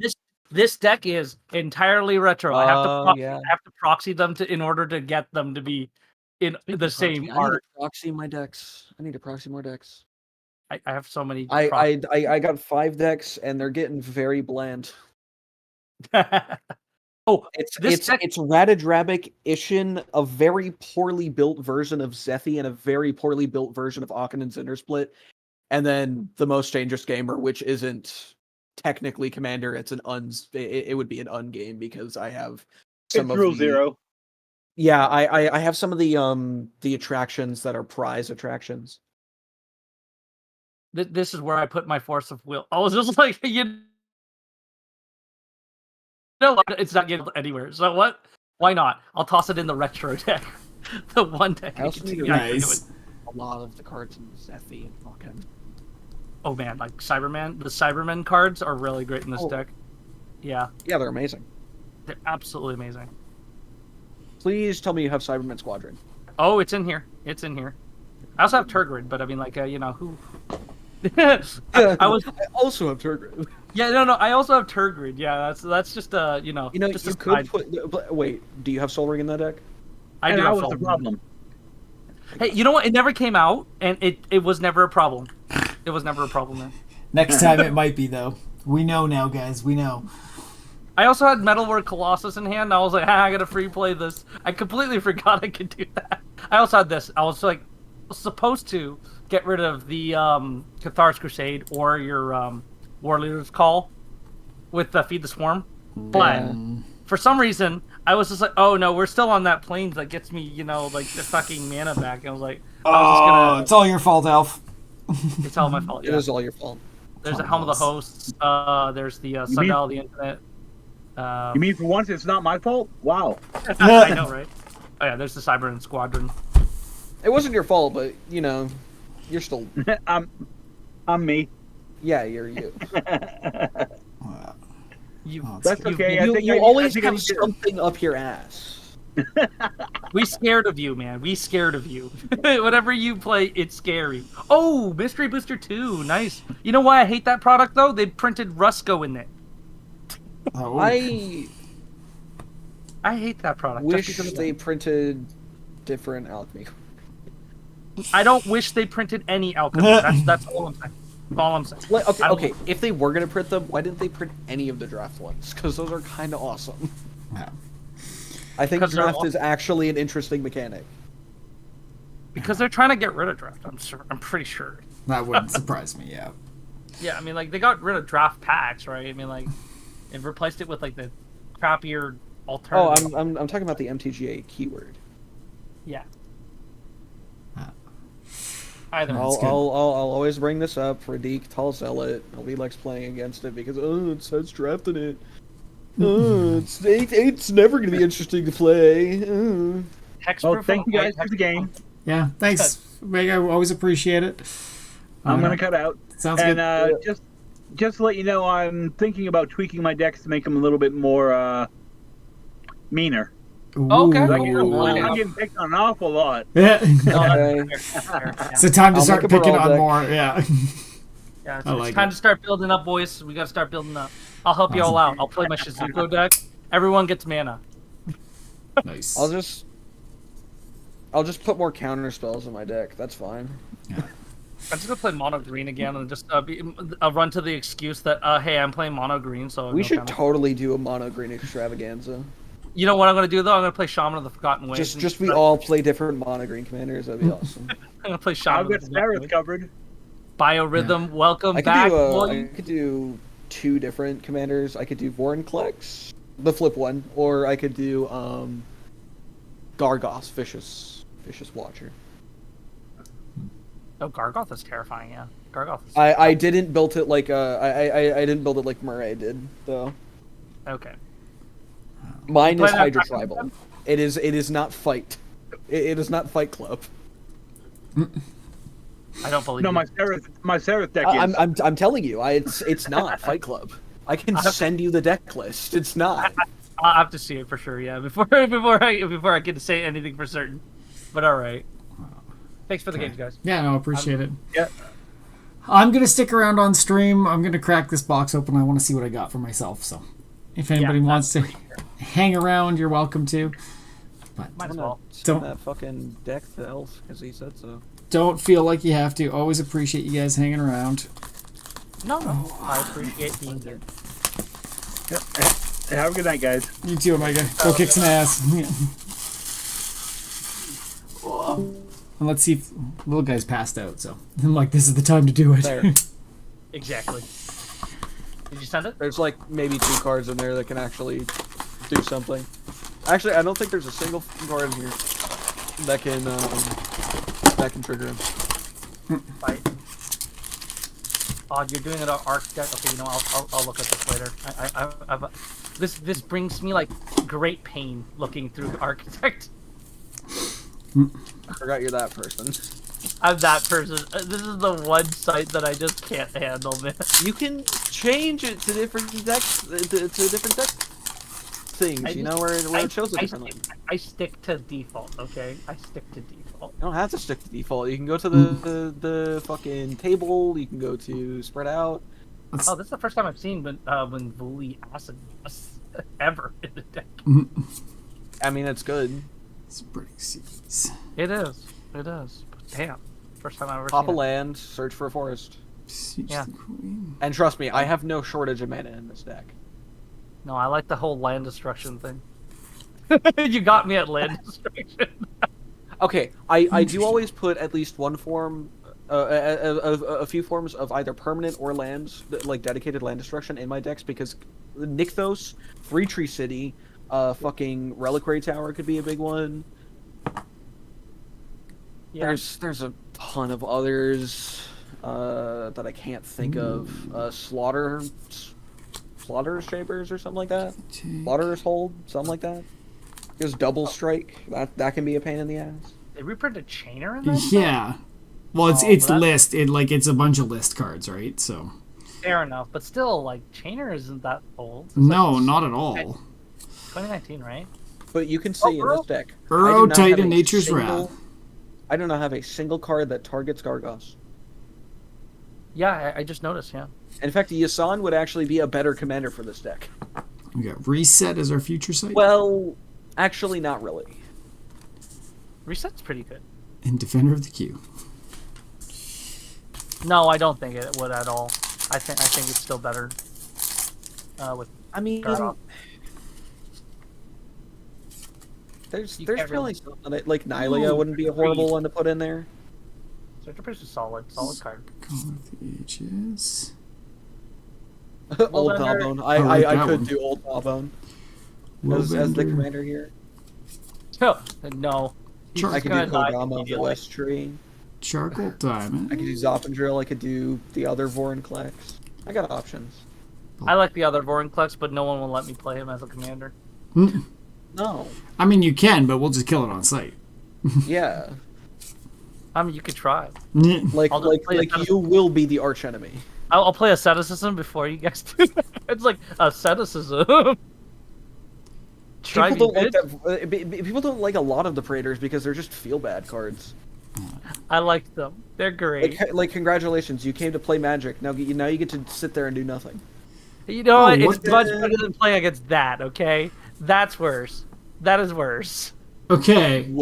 This deck is entirely retro. I have to proxy them in order to get them to be in the same art. I need to proxy my decks. I need to proxy more decks. I have so many. I got 5 decks and they're getting very bland. Oh, it's Radadrabic, Ishin, a very poorly built version of Zethi, and a very poorly built version of Aachen and Cindersplit, and then the most dangerous gamer, which isn't technically Commander. It's it would be an ungame because I have some of Rule 0. Yeah, I have some of the attractions that are prize attractions. This is where I put my force of will. I was just like, it's not getting anywhere. So what? Why not? I'll toss it in the retro deck. The one deck. I also need to nice. A lot of the cards in Zethi and fucking. Oh man, like Cyberman. The Cybermen cards are really great in this deck. Yeah. Yeah, they're amazing. They're absolutely amazing. Please tell me you have Cybermen Squadron. Oh, it's in here. It's in here. I also have Turgid, but I mean, like, who? I also have Turgid. Yeah, no. I also have Turgid. Yeah, that's just just you could put. Wait, do you have Soul Ring in that deck? I do. That was the problem. Hey, you know what? It never came out, and it was never a problem. It was never a problem then. Next time it might be though. We know now, guys. We know. I also had Metalwork Colossus in hand. And I was like, I gotta free play this. I completely forgot I could do that. I also had this. I was like, supposed to get rid of the Cathar's Crusade or your War Leader's Call with Feed the Swarm, but for some reason I was just like, oh no, we're still on that plains that gets me, like the fucking mana back. And I was like, it's all your fault, Elf. It's all my fault. It is all your fault. There's the Helm of the Hosts. There's the Sundial of the Infinite. You mean for once it's not my fault? Wow. I know, right? Oh yeah, there's the Cyberman Squadron. It wasn't your fault, but you know, you're still. I'm me. Yeah, you're you. That's okay. You always have something up your ass. We scared of you, man. We scared of you. Whatever you play, it's scary. Oh, Mystery Booster 2. Nice. You know why I hate that product, though? They printed Rusco in it. Oh. I hate that product. Wish they printed different alchemy. I don't wish they printed any alchemy. That's all I'm saying. All I'm saying. Okay. If they were gonna print them, why didn't they print any of the draft ones? Because those are kind of awesome. Yeah. I think draft is actually an interesting mechanic. Because they're trying to get rid of draft. I'm pretty sure. That wouldn't surprise me. Yeah. Yeah, I mean, like they got rid of draft packs, right? I mean, like and replaced it with like the crappier alternative. Oh, I'm talking about the MTGA keyword. Yeah. Either. I'll always bring this up for Deke, Tall Zealot. Nobody likes playing against it because it says draft in it. It's never gonna be interesting to play. Hexproof. Thank you guys for the game. Yeah, thanks, Vega. Always appreciate it. I'm gonna cut out. Sounds and, good. Just to let you know, I'm thinking about tweaking my decks to make them a little bit more meaner. Okay. I'm getting picked on an awful lot. Yeah. Okay. So time to I'll start make a picking brawl on deck. more. Yeah. Yeah, it's like time to start building up, boys. We gotta start building up. I'll help you all out. I'll play my Shizuko deck. Everyone gets mana. Nice. I'll just put more counter spells in my deck. That's fine. Yeah. I'm just gonna play mono green again and just run to the excuse that hey, I'm playing mono green, so We no should counter. totally do a mono green extravaganza. You know what I'm gonna do though? I'm gonna play Shaman of the Forgotten Ways. Just we all play different mono green commanders. That'd be awesome. I'm gonna play Shaman. I've of got the Forgotten Sareth Ways. covered. Biorhythm, welcome I could back. I could do 2 different commanders. I could do Vorinclex, the flip one, or I could do Gargoth, Vicious Watcher. Oh, Gargoth is terrifying. Yeah, Gargoth. Is... I didn't build it like I didn't build it like Murray did though. Okay. Mine You is play that Hydra Dragon Tribal. Club? It is not fight. It is not Fight Club. I don't believe. No, you. my Sareth deck is. I'm telling you, it's not Fight Club. I can send you the deck list. It's not. I'll have to see it for sure. Yeah, before I get to say anything for certain. But all right. Thanks for the games, guys. Yeah, no, appreciate it. Yeah. I'm gonna stick around on stream. I'm gonna crack this box open. I want to see what I got for myself. So, if anybody wants to hang around, you're welcome to. But Might as well. Send that fucking deck to Elf because he said so. Don't feel like you have to. Always appreciate you guys hanging around. No, I appreciate being here. Have a good night, guys. You too, Omega. Go kick some ass. And let's see if little guy's passed out. So I'm like, this is the time to do it. There. Exactly. Did you send it? There's like maybe 2 cards in there that can actually do something. Actually, I don't think there's a single card in here that can trigger him. Fight. Oh, you're doing it on Arc deck. Okay, you know, I'll look at this later. This brings me like great pain looking through Architect. I forgot you're that person. I'm that person. This is the one site that I just can't handle, man. You can change it to different decks, to different deck things. You know where it shows it differently. I stick to default. Okay, I stick to default. You don't have to stick to default. You can go to the fucking table. You can go to spread out. Oh, this is the first time I've seen when Vuli Acid was ever in the deck. I mean, it's good. Spreading seas. It is. It is. Damn. First time I've ever Pop a seen it. land, search for a forest. Siege Yeah. the Queen. And trust me, I have no shortage of mana in this deck. No, I like the whole land destruction thing. You got me at land destruction. Okay, I do always put at least one form, a few forms of either permanent or lands, like dedicated land destruction in my decks because Nykthos, Free Tree City, fucking Reliquary Tower could be a big one. Yeah. There's a ton of others. that I can't think of. Slaughter's Shapers or something like that. Slaughter's Hold, something like that. There's Double Strike. That can be a pain in the ass. They reprinted Chainer in that? Yeah. Well, it's list. It's a bunch of list cards, right? So. Fair enough, but still, like, Chainer isn't that old. It's No, like, not at all. 2019, right? But you can see in this deck, Uro, Titan, Nature's Wrath. I do not have a single card that targets Gargos. Yeah, I just noticed, yeah. In fact, Yasan would actually be a better commander for this deck. We got Reset as our future site. Well, actually, not really. Reset's pretty good. And Defender of the Queue. No, I don't think it would at all. I think it's still better. With I mean, Gargoth. there's You can't really really- something that, like Nylea wouldn't be a horrible one to put in there. Searcher Priest is solid card. Call of the Ages. Old Thunder. Talbone. I like I that could one. do Old Talbone as the Willbender. commander here. No. He's Sure. I just could do gonna die Kodama of the immediately. West Tree. Charcoal Diamond. I could do Zoppendrill. I could do the other Vorinclex. I got options. I like the other Vorinclex, but no one will let me play him as a commander. No. I mean, you can, but we'll just kill it on site. Yeah. I mean, you could try. Like I'll just play it. you will be the arch enemy. I'll play asceticism before you guys do that. It's like asceticism. Try People don't me, like bitch. that. People don't like a lot of the Praetors because they're just feel bad cards. I like them. They're great. Like congratulations, you came to play Magic. Now you get to sit there and do nothing. You know Oh, what? what It's much the- better than playing against that, okay? That's worse. That is worse. Okay.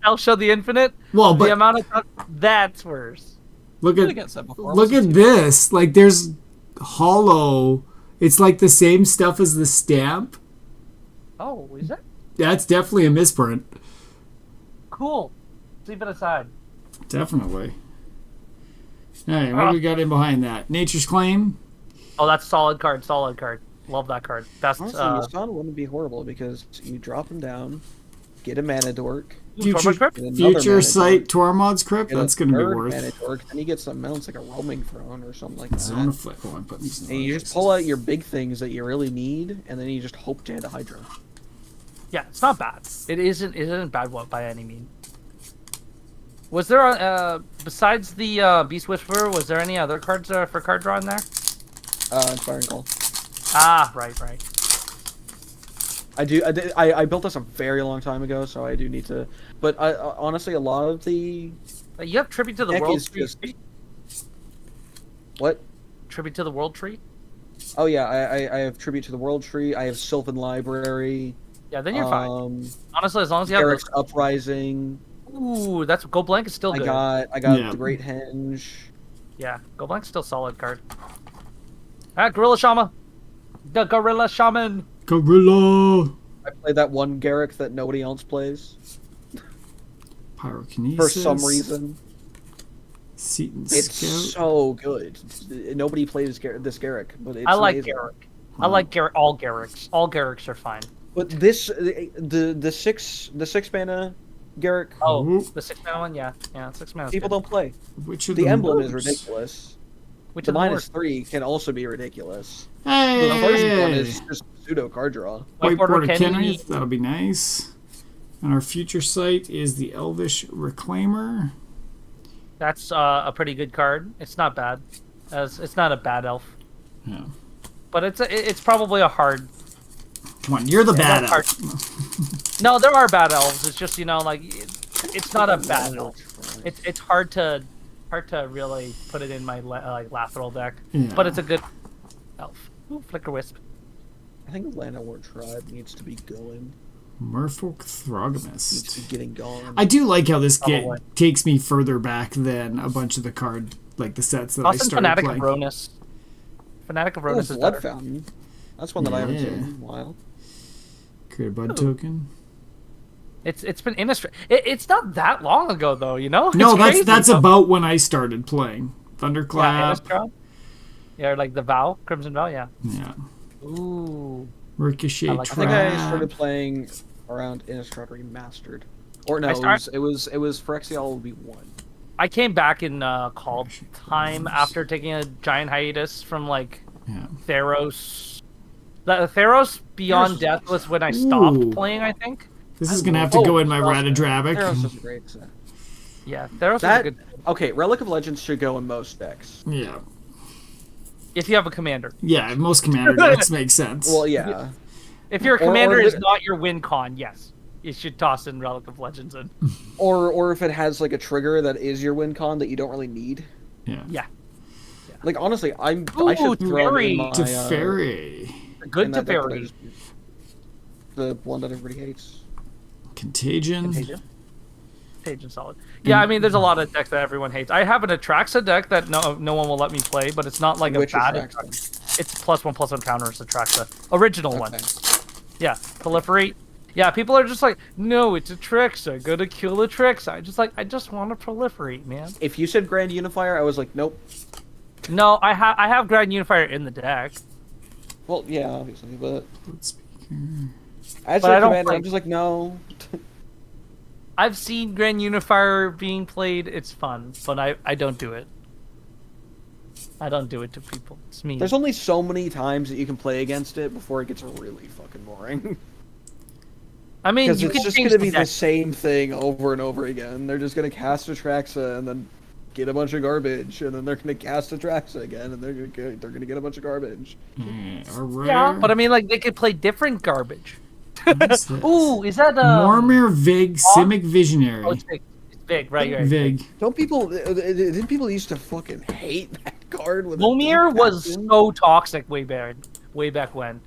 I'll show the infinite. Well, The but amount of that's worse. look Played at against that before. look at this. Like, there's hollow. It's like the same stuff as the stamp. Oh, is that That's definitely a misprint. cool? Leave it aside. Definitely. All right, what do we got in behind that? Nature's Claim. Oh, that's solid card. Solid card. Love that card. Best. Honestly, Yasan wouldn't be horrible because you drop him down, get a Mana Dork, Future, Crypt? get another future Mana Sight Tormod's Crypt. Get That's a going to be third worth. Mana Dork, then he gets something else like a Roaming Throne or something like that. Zone of Flip. Oh, I'm putting these in the And right you just places. pull out your big things that you really need, and then you just hope to hit a Hydra. Yeah, it's not bad. It isn't bad one by any means. Was there besides the Beast Whisperer? Was there any other cards for card draw in there? Inspiring Call. Ah, right. I built this a very long time ago, so I do need to. But honestly, a lot of the You have Tribute to the deck World is Tree. just what? Tribute to the World Tree. Oh yeah, I have Tribute to the World Tree. I have Sylvan Library. Yeah, then you're fine. fine. Honestly, as long as you have Eric's Uprising. Ooh, that's Go Blank is still good. I got Yeah. the Great Henge. Yeah, Go Blank's still solid card. Gorilla Shaman. The Gorilla Shaman. Gorilla. I played that one Garrick that nobody else plays Pyrokinesis. for some reason. Seton It's Scout. so good. Nobody plays this Garrick, but it's I like amazing. Garrick. I like Garrick. All Garricks. All Garricks are fine. But this the six mana Garrick, Oh, Ooh. the 6-mana one, yeah, 6 mana. people don't play. Which of The emblem is works? ridiculous. Which The is the minus worst? 3 can also be ridiculous. Hey. The first one is just pseudo card draw. White Border Border Kenny. Kenny. That'll be nice. And our future site is the Elvish Reclaimer. That's a pretty good card. It's not bad. It's not a bad elf, Yeah. but it's probably a hard. Come on, you're the bad that's elf. No, there are bad elves. It's just like it's not a bad elf. It's hard to really put it in my Lathral deck, Yeah. but it's a good elf. Ooh, Flicker Wisp. I think Llanowar Tribe needs to be going. Merfolk Needs to Throgamist. be getting going. I do like how this Probably. takes me further back than a bunch of the the sets that I Toss in started Fanatic playing. of Ronus. Fanatic of Oh, Ronus is Blood better. Fountain. That's one that I haven't seen in Yeah. a while. Create a bud token. It's been it's not that long ago though, No, It's that's crazy, that's though. about when I started playing. Yeah, Thunderclap. Innistrad. Yeah, like the Vow, Crimson Vow, yeah. Yeah. Ooh. Ricochet I like- I think I Trap. started playing around Innistrad Remastered. Or no, I it was Phyrexial would be 1. I came back in call time after taking a giant hiatus from like Yeah. Theros. The Theros Beyond Theros Death was when I stopped Ooh. playing, I think. This is gonna have to go in my Theros Ratadrabic. is a great set. Yeah, Theros That is a good. okay. Relic of Legends should go in most decks. Yeah. If you have a commander. Yeah, most commander decks make sense. Well, yeah. If your Or commander is lit- not your win con, yes. You should toss in Relic of Legends in. Or if it has like a trigger that is your win con that you don't really need. Yeah. Yeah. Like honestly, I Ooh, should throw him in my Teferi. Good in that deck that I Teferi. just- the one that everybody hates. Contagion. Contagion solid. Yeah, I mean, there's a lot of decks that everyone hates. I have an Atraxa deck that no one will let me play, but it's not like Which a bad Atraxa? It's +1/+1 counters Atraxa. Original one. Okay. Yeah, proliferate. Yeah, people are just like, no, it's Atraxa. Gotta kill Atraxa. I just want to proliferate, man. If you said Grand Unifier, I was like, nope. No, I have Grand Unifier in the deck. Well, yeah, obviously, but Speaker. as But I a don't commander, play- I'm just like, no. I've seen Grand Unifier being played. It's fun, but I don't do it. I don't do it to people. It's me. There's only so many times that you can play against it before it gets really fucking boring. I mean, Because you it's can just change going to the be the deck. same thing over and over again. They're just going to cast Atraxa and then get a bunch of garbage, and then they're going to cast Atraxa again, and they're going to get a bunch of garbage. A rare. Yeah, but I mean, like they could play different garbage. What's this? Ooh, is that Mormir Vig, Simic Visionary. Oh, it's big. It's big, right? Vig. Don't people? Didn't people used to fucking hate that card? With Momir was so toxic way back when.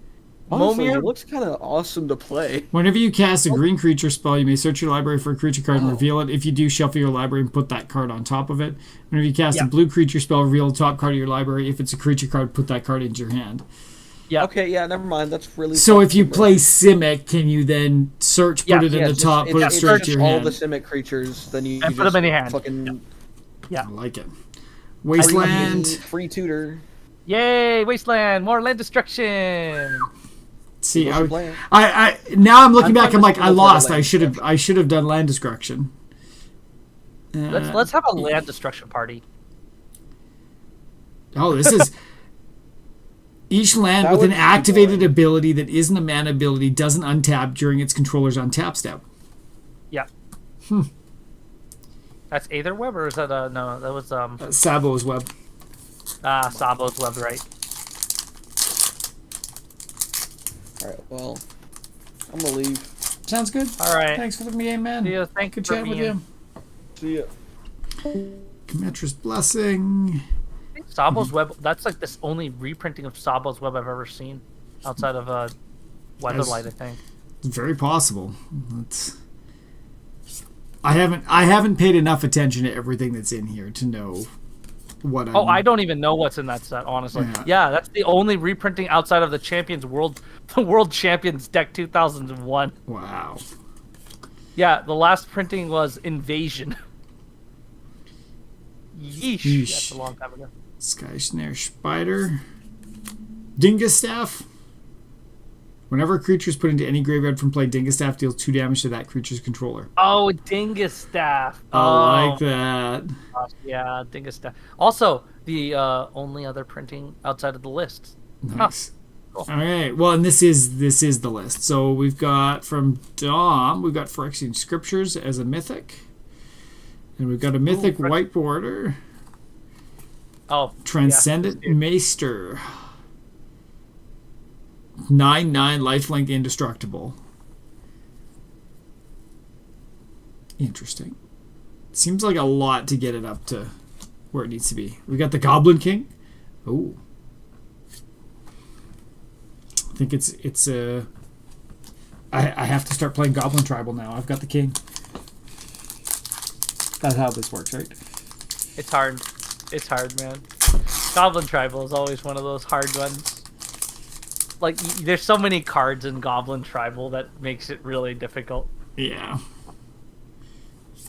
Honestly, Momir- it looks kind of awesome to play. Whenever you cast a green creature spell, you may search your library for a creature card and reveal it. If you do, shuffle your library and put that card on top of it. Whenever you cast a blue creature spell, reveal the top card of your library. If it's a creature card, put that card into your hand. Yeah. Okay, yeah, never mind. That's really. So if you fucking play Simic, can you then search, put it in the top, put it it's straight to just your all hand? the Simic creatures, then you And put them in your hand. Fucking Yeah. I like it. Wasteland. free tutor. Yay, Wasteland, more land destruction. See, What's your plan? I now I'm looking I'm back. I'm like, I trying to lost. land I should have done land destruction. Let's have a land destruction party. Oh, this is each land That with would an be activated boring. ability that isn't a mana ability doesn't untap during its controller's untap step. Yeah. That's Aether Web, or is that no? That was Sabo's Web. Sabo's Web, right? Alright, well, I'm gonna leave. Sounds good. All right. Thanks for the game, man. See ya. Thank you Good for chat with being- you. See ya. Commetra's Blessing. Sabo's Web. That's like this only reprinting of Sabo's Web I've ever seen, outside of Weatherlight, I think. It's very possible. That's. I haven't paid enough attention to everything that's in here to know what Oh, I don't even know what's in that set, honestly. Yeah. Yeah, that's the only reprinting outside of the World Champions deck 2001. Wow. Yeah, the last printing was Invasion. Yeesh. That's a long time ago. Sky Snare Spider. Dingastaff. Whenever a creature is put into any graveyard from play, Dingastaff deals 2 damage to that creature's controller. Oh, Dingastaff. I like that. Gosh, yeah, Dingastaff. Also, the only other printing outside of the list. Nice. Cool. All right. Well, and this is the list. So we've got from Dom, we've got Phyrexian Scriptures as a mythic, and we've got a mythic white border. Oh, Transcendent yeah, Maester. 9/9 lifelink indestructible. Interesting. Seems like a lot to get it up to where it needs to be. We got the Goblin King. Oh. I think it's I have to start playing Goblin Tribal now. I've got the king. That's how this works, right? It's hard. It's hard, man. Goblin Tribal is always one of those hard ones. Like, there's so many cards in Goblin Tribal that makes it really difficult. Yeah.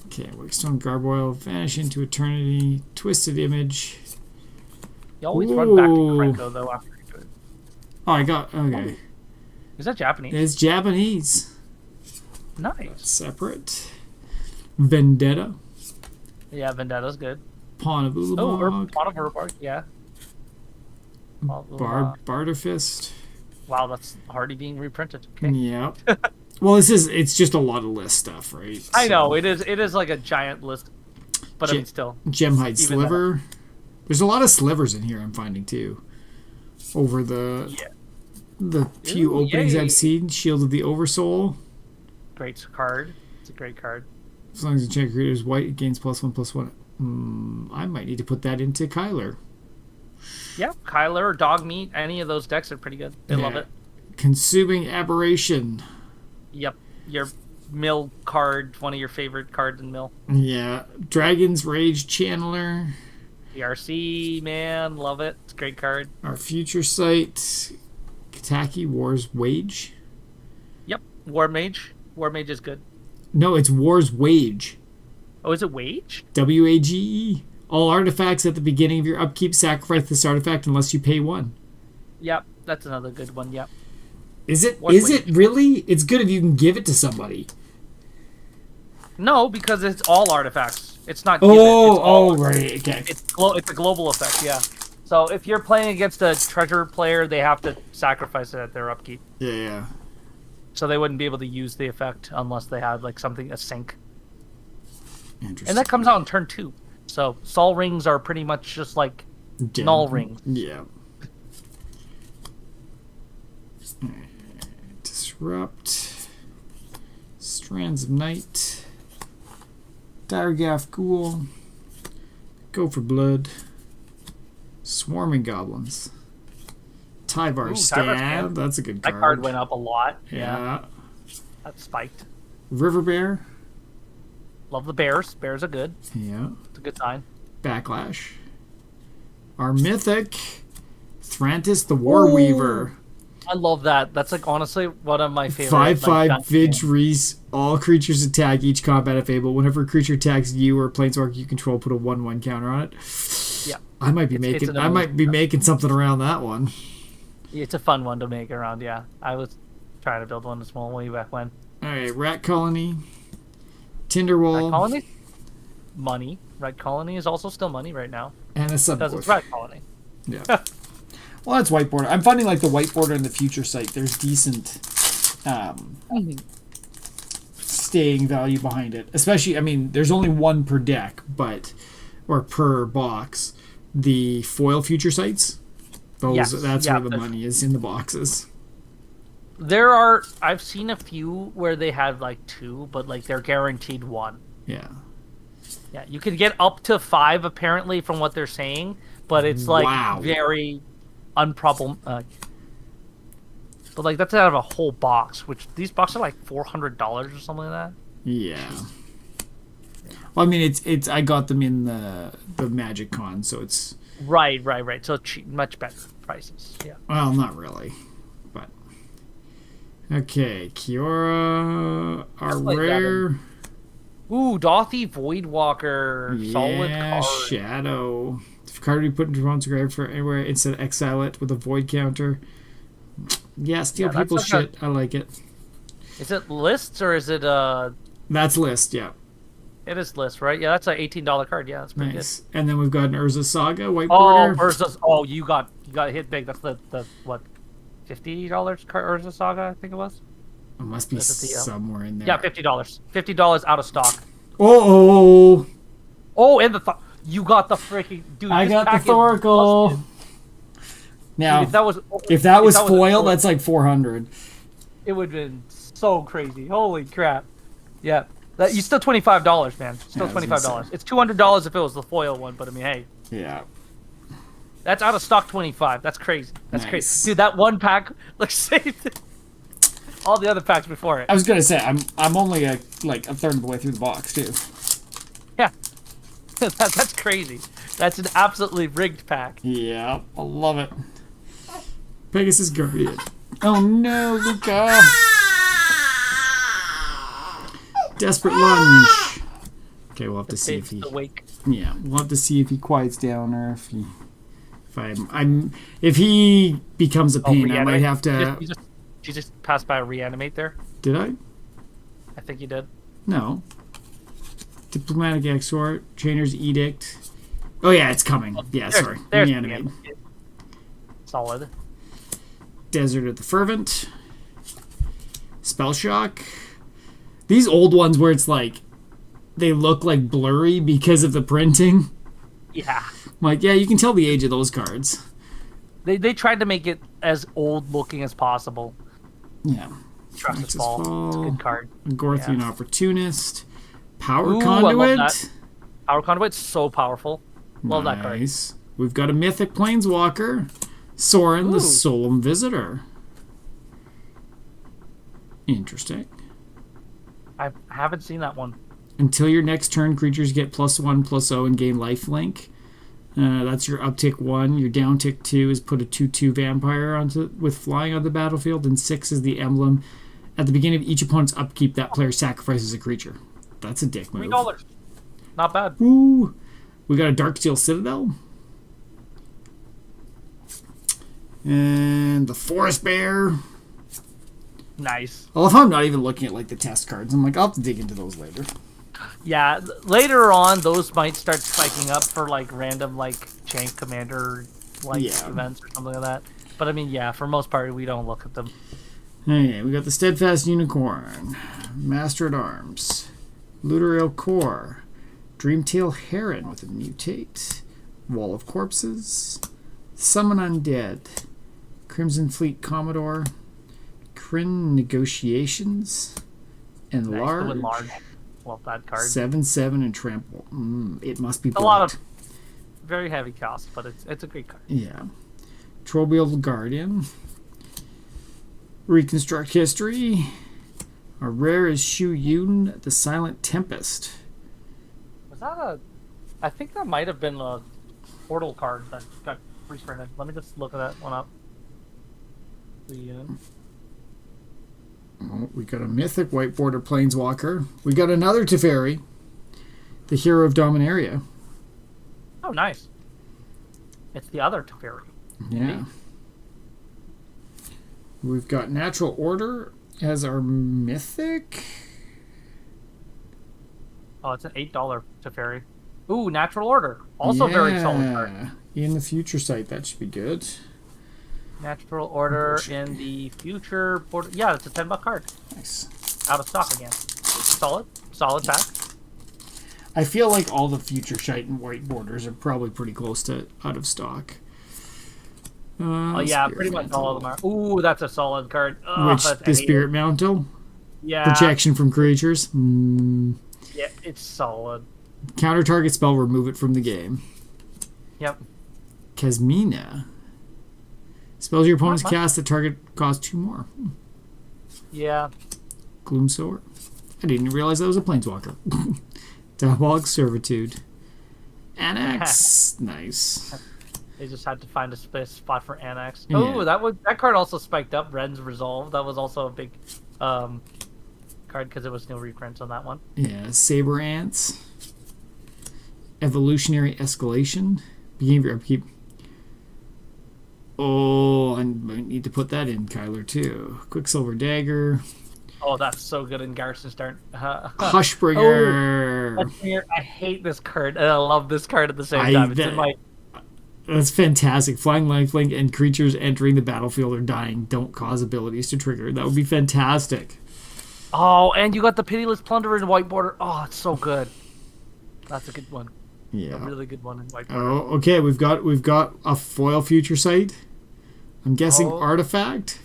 Okay, Wakestone Gargoyle, Vanish into Eternity, Twisted Image. You always run back to Ooh. Krenko, though, after you do it. Oh, I got, okay. Is that Japanese? It's Japanese. Nice. Separate. Vendetta. Yeah, Vendetta's good. Pawn of Oh, or Ulamog. Pawn of Urbark, yeah. Barterfist. Wow, that's already being reprinted. Okay. Yep. Well, it's just a lot of list stuff, right? I know it is like a giant list, but I mean still. Gemhide Even Sliver. There's a lot of slivers in here. I'm finding too. Over the few openings yay. I've seen, Shield of the Oversoul. Great card. It's a great card. As long as the check creator is white, it gains +1/+1. I might need to put that into Kyler. Yeah, Kyler or Dog Meat, any of those decks are pretty good. They love it. Consuming Aberration. Yep, your mill card, one of your favorite cards in mill. Yeah. Dragon's Rage Channeler. ERC, man, love it. It's a great card. Our Future Sight. Kataki War's Wage. Yep, War Mage. War Mage is good. No, it's War's Wage. Oh, is it Wage? WAGE. All artifacts at the beginning of your upkeep sacrifice this artifact unless you pay 1. Yep, that's another good one. Yep. Is it? War's Is Wage. it really? It's good if you can give it to somebody. No, because it's all artifacts. It's not. Right. Okay. It's a global effect. Yeah. So if you're playing against a treasure player, they have to sacrifice it at their upkeep. Yeah. So they wouldn't be able to use the effect unless they had like something a sync. Interesting. And that comes out in turn 2. So Sol rings are pretty much just like null rings. Yeah. Disrupt. Strands of Night. Diregaff Ghoul. Go for Blood. Swarming Goblins. Tyvar Stab. That's a good card. That card went up a lot. Yeah. That spiked. River Bear. Love the bears. Bears are good. Yeah. It's a good sign. Backlash. Our mythic Thrantis the Warweaver. I love that. That's like honestly one of my favorite. 5/5 Vidge Reese. All creatures attack each combat if able. Whenever a creature attacks you or planeswalker you control, put a 1/1 counter on it. Yeah. I might be making something around that one. It's a fun one to make around. Yeah, I was trying to build one small way back when. All right, Rat Colony. Tinderwall. Rat Colony. Money. Rat Colony is also still money right now. And a Because subboard. it's Rat Colony. Yeah. Well, that's white border. I'm finding like the white border and the Future Sight. There's decent staying value behind it. Especially, I mean, there's only one per deck, or per box. The foil Future Sights. That's where the money is in the boxes. I've seen a few where they have like 2, but like they're guaranteed 1. Yeah. Yeah, you can get up to 5 apparently from what they're saying, but it's like very unproblem. But like that's out of a whole box, which these boxes are like $400 or something like that. Yeah. Well, I mean, it's I got them in the Magic Con, so it's right. So cheap, much better prices. Yeah. Well, not really, but okay. Kiora, our rare. Ooh, Dothy Voidwalker, solid card. Shadow. If a card be put into one's grave for anywhere, instead exile it with a void counter. Yeah, steal people's shit. I like it. Is it lists or is it That's list, yeah. It is list, right? Yeah, that's an $18 card. Yeah, that's pretty good. And then we've got an Urza Saga white border. Urza's. Oh, you got hit big. That's the what, $50 card Urza Saga? I think it was. It must be somewhere in there. Yeah, $50. $50 out of stock. Oh, and you got the freaking dude. I got the Thoracle. Now, dude, if that was foil, that's like 400. It would have been so crazy. Holy crap! Yeah, you still $25, man. Still $25. It's $200 if it was the foil one, but I mean, hey. Yeah. That's out of stock 25. That's crazy. That's crazy, dude. That one pack looks saved. All the other packs before it. I was gonna say I'm only a third of the way through the box too. Yeah, that's crazy. That's an absolutely rigged pack. Yeah, I love it. Pegasus Guardian. Oh no, Luca! Desperate Lunge. Okay, we'll have to see if he. Awake. Yeah, we'll have to see if he quiets down or if he becomes a pain. I might have to. You just passed by a reanimate there. Did I? I think you did. No. Diplomatic Exhort, Trainer's Edict. Oh yeah, it's coming. Yeah, sorry. Reanimate. Solid. Desert of the Fervent. Spell Shock. These old ones where it's like they look like blurry because of the printing. Yeah. Like, yeah, you can tell the age of those cards. They tried to make it as old looking as possible. Yeah. Trust Fall. It's a good card. Gorthian Opportunist. Power Ooh, Conduit. I love that. Power Conduit's so powerful. Love that card. Nice. We've got a Mythic Planeswalker. Sorin, the Solemn Visitor. Interesting. I haven't seen that one. Until your next turn, creatures get +1/+0 and gain lifelink. That's your uptick 1. Your downtick 2 is put a 2/2 vampire with flying on the battlefield, and 6 is the emblem. At the beginning of each opponent's upkeep, that player sacrifices a creature. That's a dick move. $3. Not bad. Woo! We got a Darksteel Citadel. And the Forest Bear. Nice. I love how I'm not even looking at like the test cards. I'm like, I'll have to dig into those later. Yeah, later on, those might start spiking up for like random like Chank Commander like events or something like that. But I mean, yeah, for most part, we don't look at them. Okay, we got the Steadfast Unicorn, Master at Arms, Luterial Core, Dreamtail Heron with a mutate, Wall of Corpses, Summon Undead, Crimson Fleet Commodore, Kryn Negotiations, Enlarge. Nice. Love that card. 7/7 and Trample. It must be a lot of very heavy cost, but it's a great card. Yeah. Trollbeal Guardian. Reconstruct History. Our rare is Shu Yun, the Silent Tempest. Was that I think that might have been a portal card that got reprinted. Let me just look at that one up. Oh, we got a Mythic White Border Planeswalker. We got another Teferi, the Hero of Dominaria. Oh, nice. It's the other Teferi. Yeah. We've got Natural Order as our Mythic. Oh, it's an $8 Teferi. Ooh, Natural Order. Also very solid card. In the Future Sight, that should be good. Natural Order in the future border. Yeah, it's a $10 card. Nice. Out of stock again. Solid pack. I feel like all the Future Shite and White Borders are probably pretty close to out of stock. Oh yeah, pretty much all of them are. Ooh, that's a solid card. Which the Spirit Mantle? Yeah. Protection from creatures. Yeah, it's solid. Counter target spell, remove it from the game. Yep. Kasmina. Spells your opponent's cast, the target costs 2 more. Yeah. Gloomsower. I didn't realize that was a Planeswalker. Diabolic Servitude. Annex. Nice. They just had to find a spot for Annex. Yeah. Oh, that card also spiked up. Ren's Resolve. That was also a big card because there was no reprints on that one. Yeah. Saber Ants. Evolutionary Escalation. Beginning of your upkeep. Oh, I might need to put that in, Kyler, too. Quicksilver Dagger. Oh, that's so good in Garrison Start. Hushbringer. Oh, I hate this card, and I love this card at the same time. It's in my... That's fantastic. Flying lifelink and creatures entering the battlefield or dying don't cause abilities to trigger. That would be fantastic. Oh, and you got the Pitiless Plunderer in White Border. Oh, it's so good. That's a good one. Yeah. A really good one in White Border. Oh, okay. We've got a foil Future Sight. I'm guessing Artifact.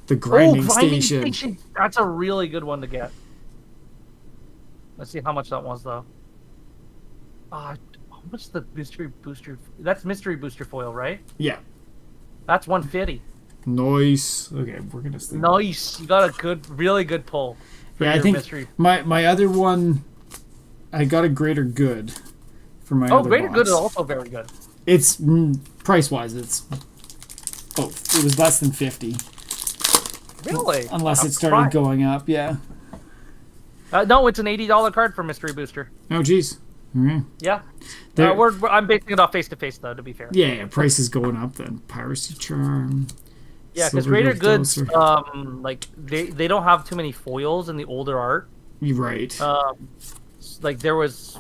The Grinding Station. That's a really good one to get. Let's see how much that was, though. How much the Mystery Booster? That's Mystery Booster foil, right? Yeah. That's 150. Nice. Okay, we're gonna stay. Nice. You got a really good pull. Yeah, I think mystery. my other one, I got a Greater Good for my other Greater box. Good is also very good. It's price wise, it's it was less than 50. Really? Unless it started going up, yeah. No, it's an $80 card for Mystery Booster. Oh, geez. Mm-hmm. Yeah. I'm basing it off face to face, though. To be fair. Yeah, price is going up then. Piracy Charm. Yeah, because Greater Goods, like they don't have too many foils in the older art. You're right. like there was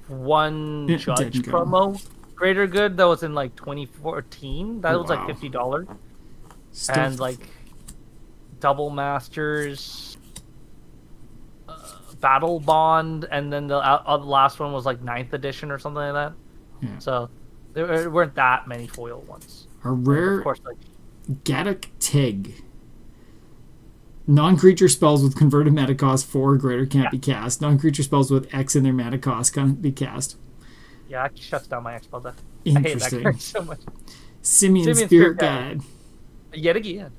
one It Judge didn't go. promo, Greater Good, that was in like 2014. That was like Wow. $50, Still, and like Double Masters, Battle Bond, and then the last one was like 9th edition or something like that. Yeah. So there weren't that many foil ones. a And rare of course, like Gaddock Tig. Non-creature spells with converted mana cost 4 or greater can't be cast. Non-creature spells with X in their mana cost can't be cast. yeah, it shuts down my expel deck. I hate that Interesting. card so much. Simian Simian Spirit Spirit Guide. Yet again,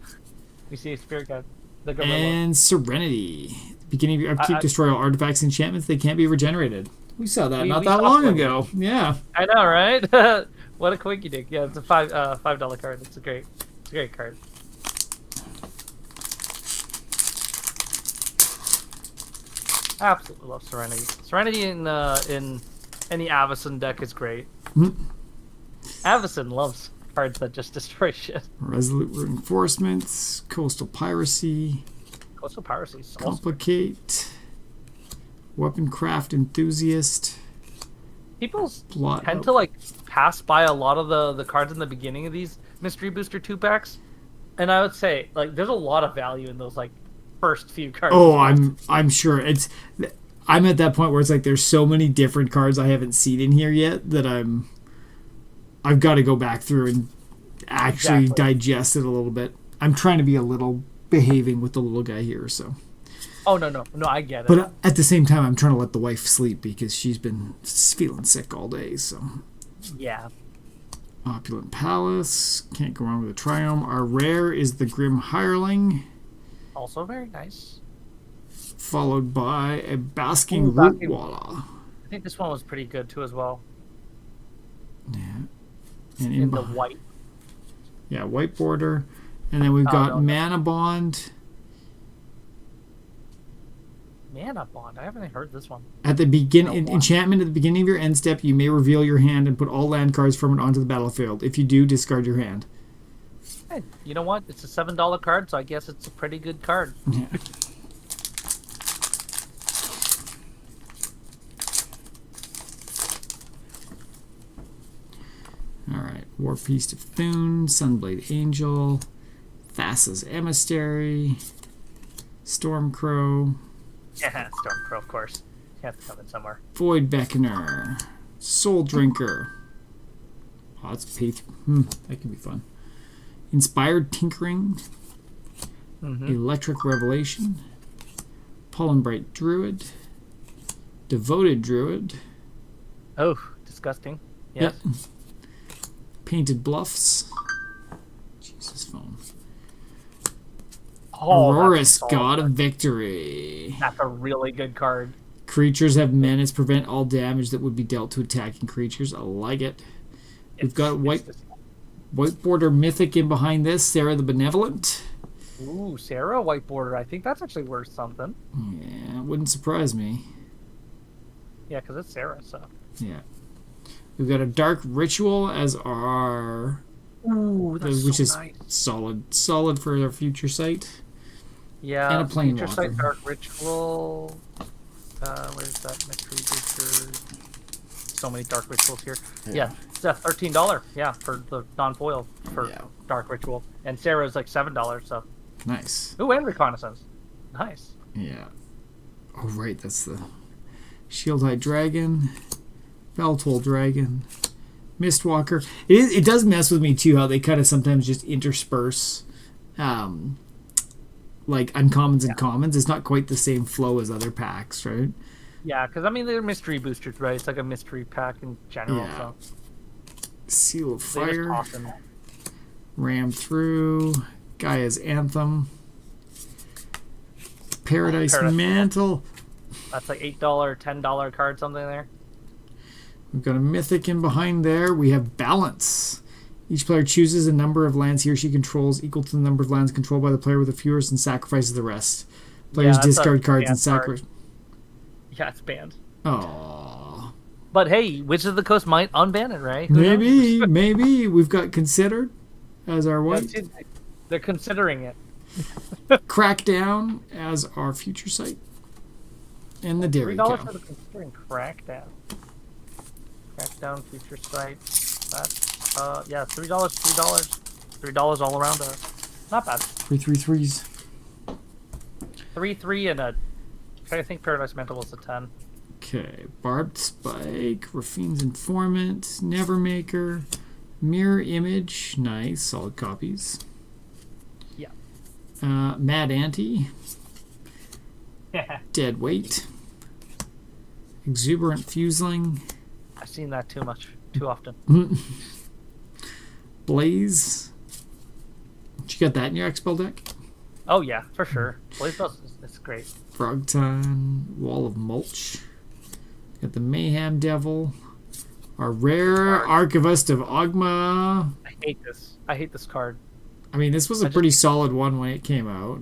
we see a Spirit Guide. The gorilla. And Serenity. Beginning of your upkeep, I- destroy all artifacts and enchantments. They can't be regenerated. We saw that We not that saw long one. ago. Yeah. I know, right? What a quickie dick. Yeah, it's a $5 card. It's a great card. Absolutely love Serenity. Serenity in any Avacyn deck is great. Mhm. Avacyn loves cards that just destroy shit. Resolute Reinforcements. Coastal Piracy. Coastal Piracy is awesome. Complicate. Weaponcraft Enthusiast. People Blot tend Out. to like pass by a lot of the cards in the beginning of these Mystery Booster 2-packs. And I would say like there's a lot of value in those like first few cards. Oh, I'm sure I'm at that point where it's like there's so many different cards I haven't seen in here yet that I've got to go back through and actually Exactly. digest it a little bit. I'm trying to be a little behaving with the little guy here, so. Oh no, I get it. But at the same time, I'm trying to let the wife sleep because she's been feeling sick all day. So, Yeah. Opulent Palace, can't go wrong with a Triumph. Our rare is the Grim Hireling, Also very nice. followed by a Basking Ooh, Basking- Rootwalla. I think this one was pretty good too as well. Yeah, and In the behind- white. Yeah, white border, and then we've Oh, got no. Mana Bond. Mana Bond. I haven't heard this one. At the begin, No, wow. enchantment at the beginning of your end step, you may reveal your hand and put all land cards from it onto the battlefield. If you do, discard your hand. Hey, you know what? It's a $7 card, so I guess it's a pretty good card. Yeah. All right, War Priest of Thune, Sunblade Angel, Thassa's Emissary, Stormcrow, Yeah, Stormcrow, of course. You have to come in somewhere. Void Beckoner, Soul Drinker. Oh, that's that can be fun. Inspired Tinkering, Electric Revelation, Pollenbright Druid, Devoted Druid, Oh, disgusting. Yes. Yep. Painted Bluffs, Jesus phone, Oh, Aurorus, that's God of solid. Victory. That's a really good card. Creatures have menace, prevent all damage that would be dealt to attacking creatures. I like it. We've got white border mythic in behind this, Sarah the Benevolent. Ooh, Sarah, white border. I think that's actually worth something. Yeah, it wouldn't surprise me. Yeah, because it's Sarah, so. Yeah. We've got a Dark Ritual as our... Ooh, that's which so is nice. solid for our future site. Yeah, and a Future Planewalker. Sight Dark Ritual. Where's that mystery booster? So many Dark Rituals here. Yeah, it's $13. Yeah, for the non-foil for Yeah. Dark Ritual, and Sarah's like $7. So, Nice. ooh, and Reconnaissance. Nice. Yeah. Oh, right, that's the Shield-Eyed Dragon, Beltoll Dragon, Mistwalker. It does mess with me, too, how they kind of sometimes just intersperse like uncommons and commons. It's not quite the same flow as other packs, right? Yeah, because I mean they're mystery boosters, right? It's like a mystery pack in general. Yeah. So Seal of they just Fire, toss them. Ram Through, Gaia's Anthem, Paradise Paradise Mantle. That's like $8, $10 card, something there. We've got a Mythic in behind there. We have Balance. Each player chooses a number of lands he or she controls equal to the number of lands controlled by the player with the fewest and sacrifices the rest. Players that's a discard cards and banned sacrifice. Yeah, it's banned. Oh, But hey, Wizards of the Coast might unban it, right? Who knows? maybe we've got Considered as our white, They're considering it. Crackdown as our future site. And the dairy $3 cow. for the considering Crackdown. Crackdown feature site. That's yeah, $3, $3 all around. Not bad. 333s. 3 and a. I think Paradise Mantle was a 10. Okay, Barbed Spike, Rafine's Informant, Nevermaker, Mirror Image, nice, solid copies. Yeah. Mad Anti, Yeah. Dead Weight, Exuberant Fuseling, I've seen that too often. Blaze. Did you get that in your Expel deck? Oh yeah, for sure. Blaze Buzz is great. Frogton, Wall of Mulch. Got the Mayhem Devil. Our rare Archivist of Ogma. I hate this. I hate this card. I mean, this was a pretty solid one when it came out.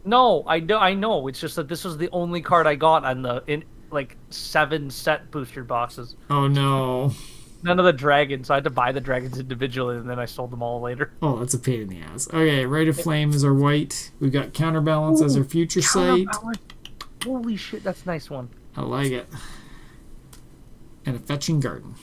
No, I know. It's just that this was the only card I got on in like 7 set booster boxes. Oh no. None of the dragons. So I had to buy the dragons individually, and then I sold them all later. Oh, that's a pain in the ass. Okay, Rite of Flame is our white. We got Counterbalance as our future sight. Holy shit, that's a nice one. I like it. And a Fetching Garden.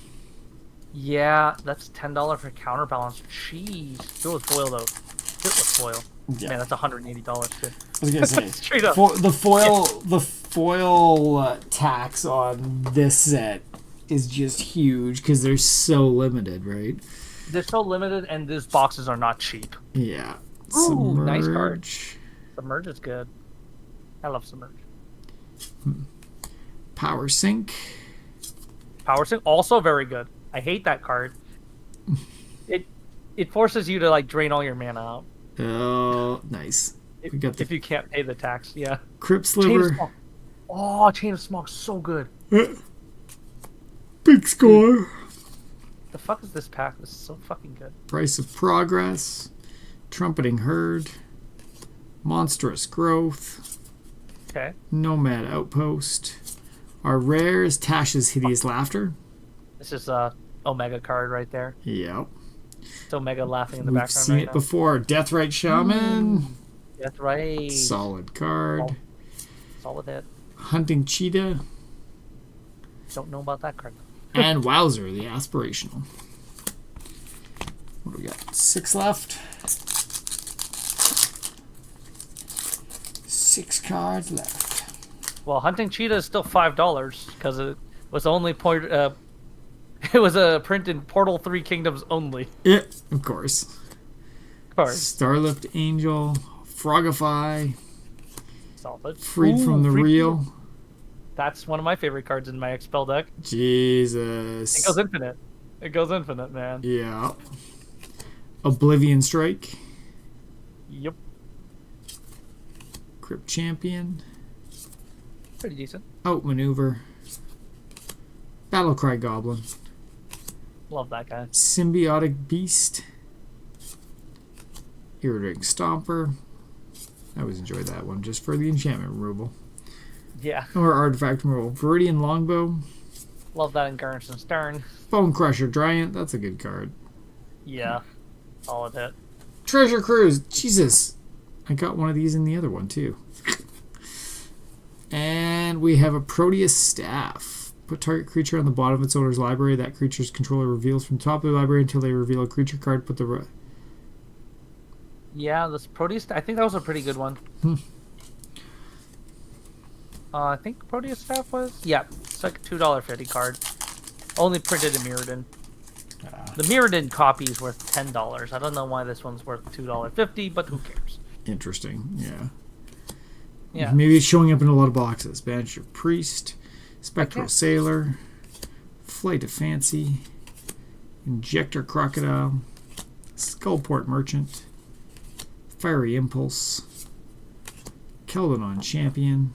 Yeah, that's $10 for Counterbalance. Jeez. If it was foil, though. If it was foil. Yeah. Man, that's $180 too. I was gonna say Straight up. the foil tax on this set is just huge because they're so limited, right? They're so limited, and these boxes are not cheap. Yeah. Ooh, nice card. Submerge. Submerge is good. I love Submerge. Power Sink. Power Sync, also very good. I hate that card. It forces you to like drain all your mana out. Oh, nice. We got the If you can't pay the tax, yeah. Crypt Chain of Sliver. Smog. Oh, Chain of Smog, so good. Big score. The fuck is this pack? This is so fucking good. Price of Progress. Trumpeting Herd. Monstrous Growth. Okay. Nomad Outpost. Our rare is Tash's Hideous Laughter. This is Omega card right there. Yep. It's Omega laughing in the We've background seen right it now. before. Deathrite Shaman. That's right. Solid card. Solid hit. Hunting Cheetah. Don't know about that card. And Wowzer, the Aspirational. What do we got? 6 left. 6 cards left. Well, Hunting Cheetah is still $5 because it was only it was a print in Portal 3 Kingdoms only. Yeah, of course. Card. Starlift Angel. Frogify. Solid. Freed from the Freed Real. That's one of my favorite cards in my Expel deck. Jesus. It goes infinite. It goes infinite, man. Yeah. Oblivion Strike. Yep. Crypt Champion. Pretty decent. Outmaneuver. Battlecry Goblin. Love that guy. Symbiotic Beast. Irritating Stomper. I always enjoy that one just for the enchantment removal. Yeah. Or artifact removal. Viridian Longbow. Love that in Garrison Stern. Bone Crusher Giant. That's a good card. Yeah. Solid hit. Treasure Cruise. Jesus. I got one of these in the other one too. And we have a Proteus Staff. Put target creature on the bottom of its owner's library. That creature's controller reveals from top of the library until they reveal a creature card. Put the... Yeah, this Proteus... I think that was a pretty good one. I think Proteus Staff was... Yeah, it's like a $2.50 card. Only printed in Mirrodin. The Mirrodin copy is worth $10. I don't know why this one's worth $2.50, but who cares? Interesting, yeah. Yeah. Maybe it's showing up in a lot of boxes. Banisher Priest, Spectral Sailor, Flight of Fancy, Injector Crocodile, Skullport Merchant, Fiery Impulse, Keldanon Champion.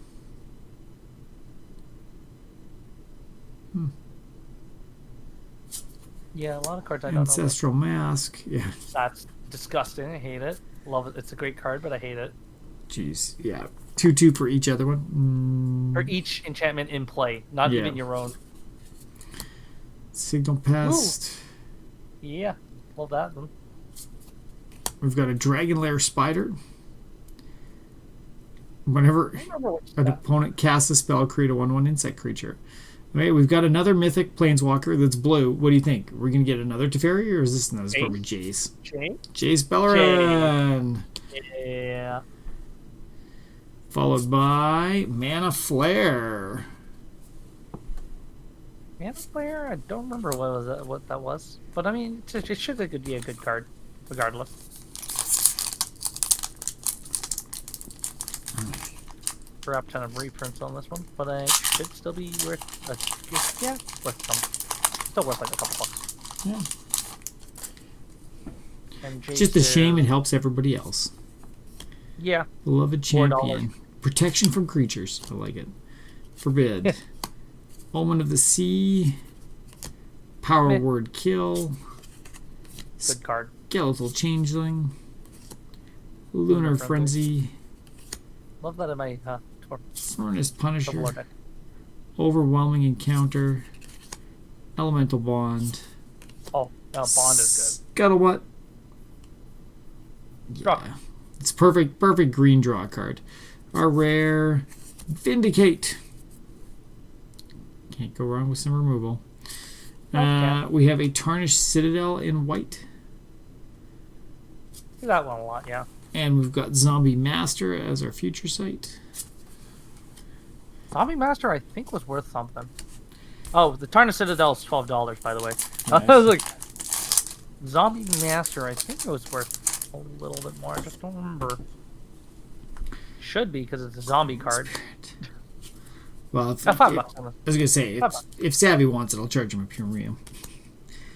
Yeah, a lot of cards I don't know. Ancestral Mask. Yeah. That's disgusting. I hate it. Love it. It's a great card, but I hate it. Jeez. Yeah. 2/2 for each other one. For each enchantment in play, not Yeah. even your own. Signal Pest. Yeah, love that one. We've got a Dragon Lair Spider. Whenever I don't remember what an stat. opponent casts a spell, create a 1/1 insect creature. Okay, we've got another mythic planeswalker that's blue. What do you think? We're gonna get another Teferi, or is this no? This is probably Jace. Jace Bellerin. Yeah. Followed by Mana Flare. Mana Flare? I don't remember what that was. But I mean, it should be a good card, regardless. Perhaps ton of reprints on this one, but it should still be worth worth some. Still worth like a couple bucks. Yeah. And It's just a shame it helps everybody else. Yeah. Beloved champion. Protection from creatures. I like it. Forbid. Omen of the Sea. Power Word Kill. Good card. Skeletal Changeling. Lunar Frenzy. Love that in my Soreness Punisher. Overwhelming Encounter. Elemental Bond. Oh, Bond is good. Scuttlebutt. Draw. Yeah. It's perfect green draw card. Our rare Vindicate. Can't go wrong with some removal. We have a Tarnished Citadel in white. See that one a lot, yeah. And we've got Zombie Master as our future site. Zombie Master, I think, was worth something. Oh, the Tarnished Citadel is $12, by the way. Nice. I was like, Zombie Master, I think it was worth a little bit more. I just don't remember. Should be, because it's a zombie card. Well, if, $5 on I was going to say, if Savvy wants it, I'll charge him a premium.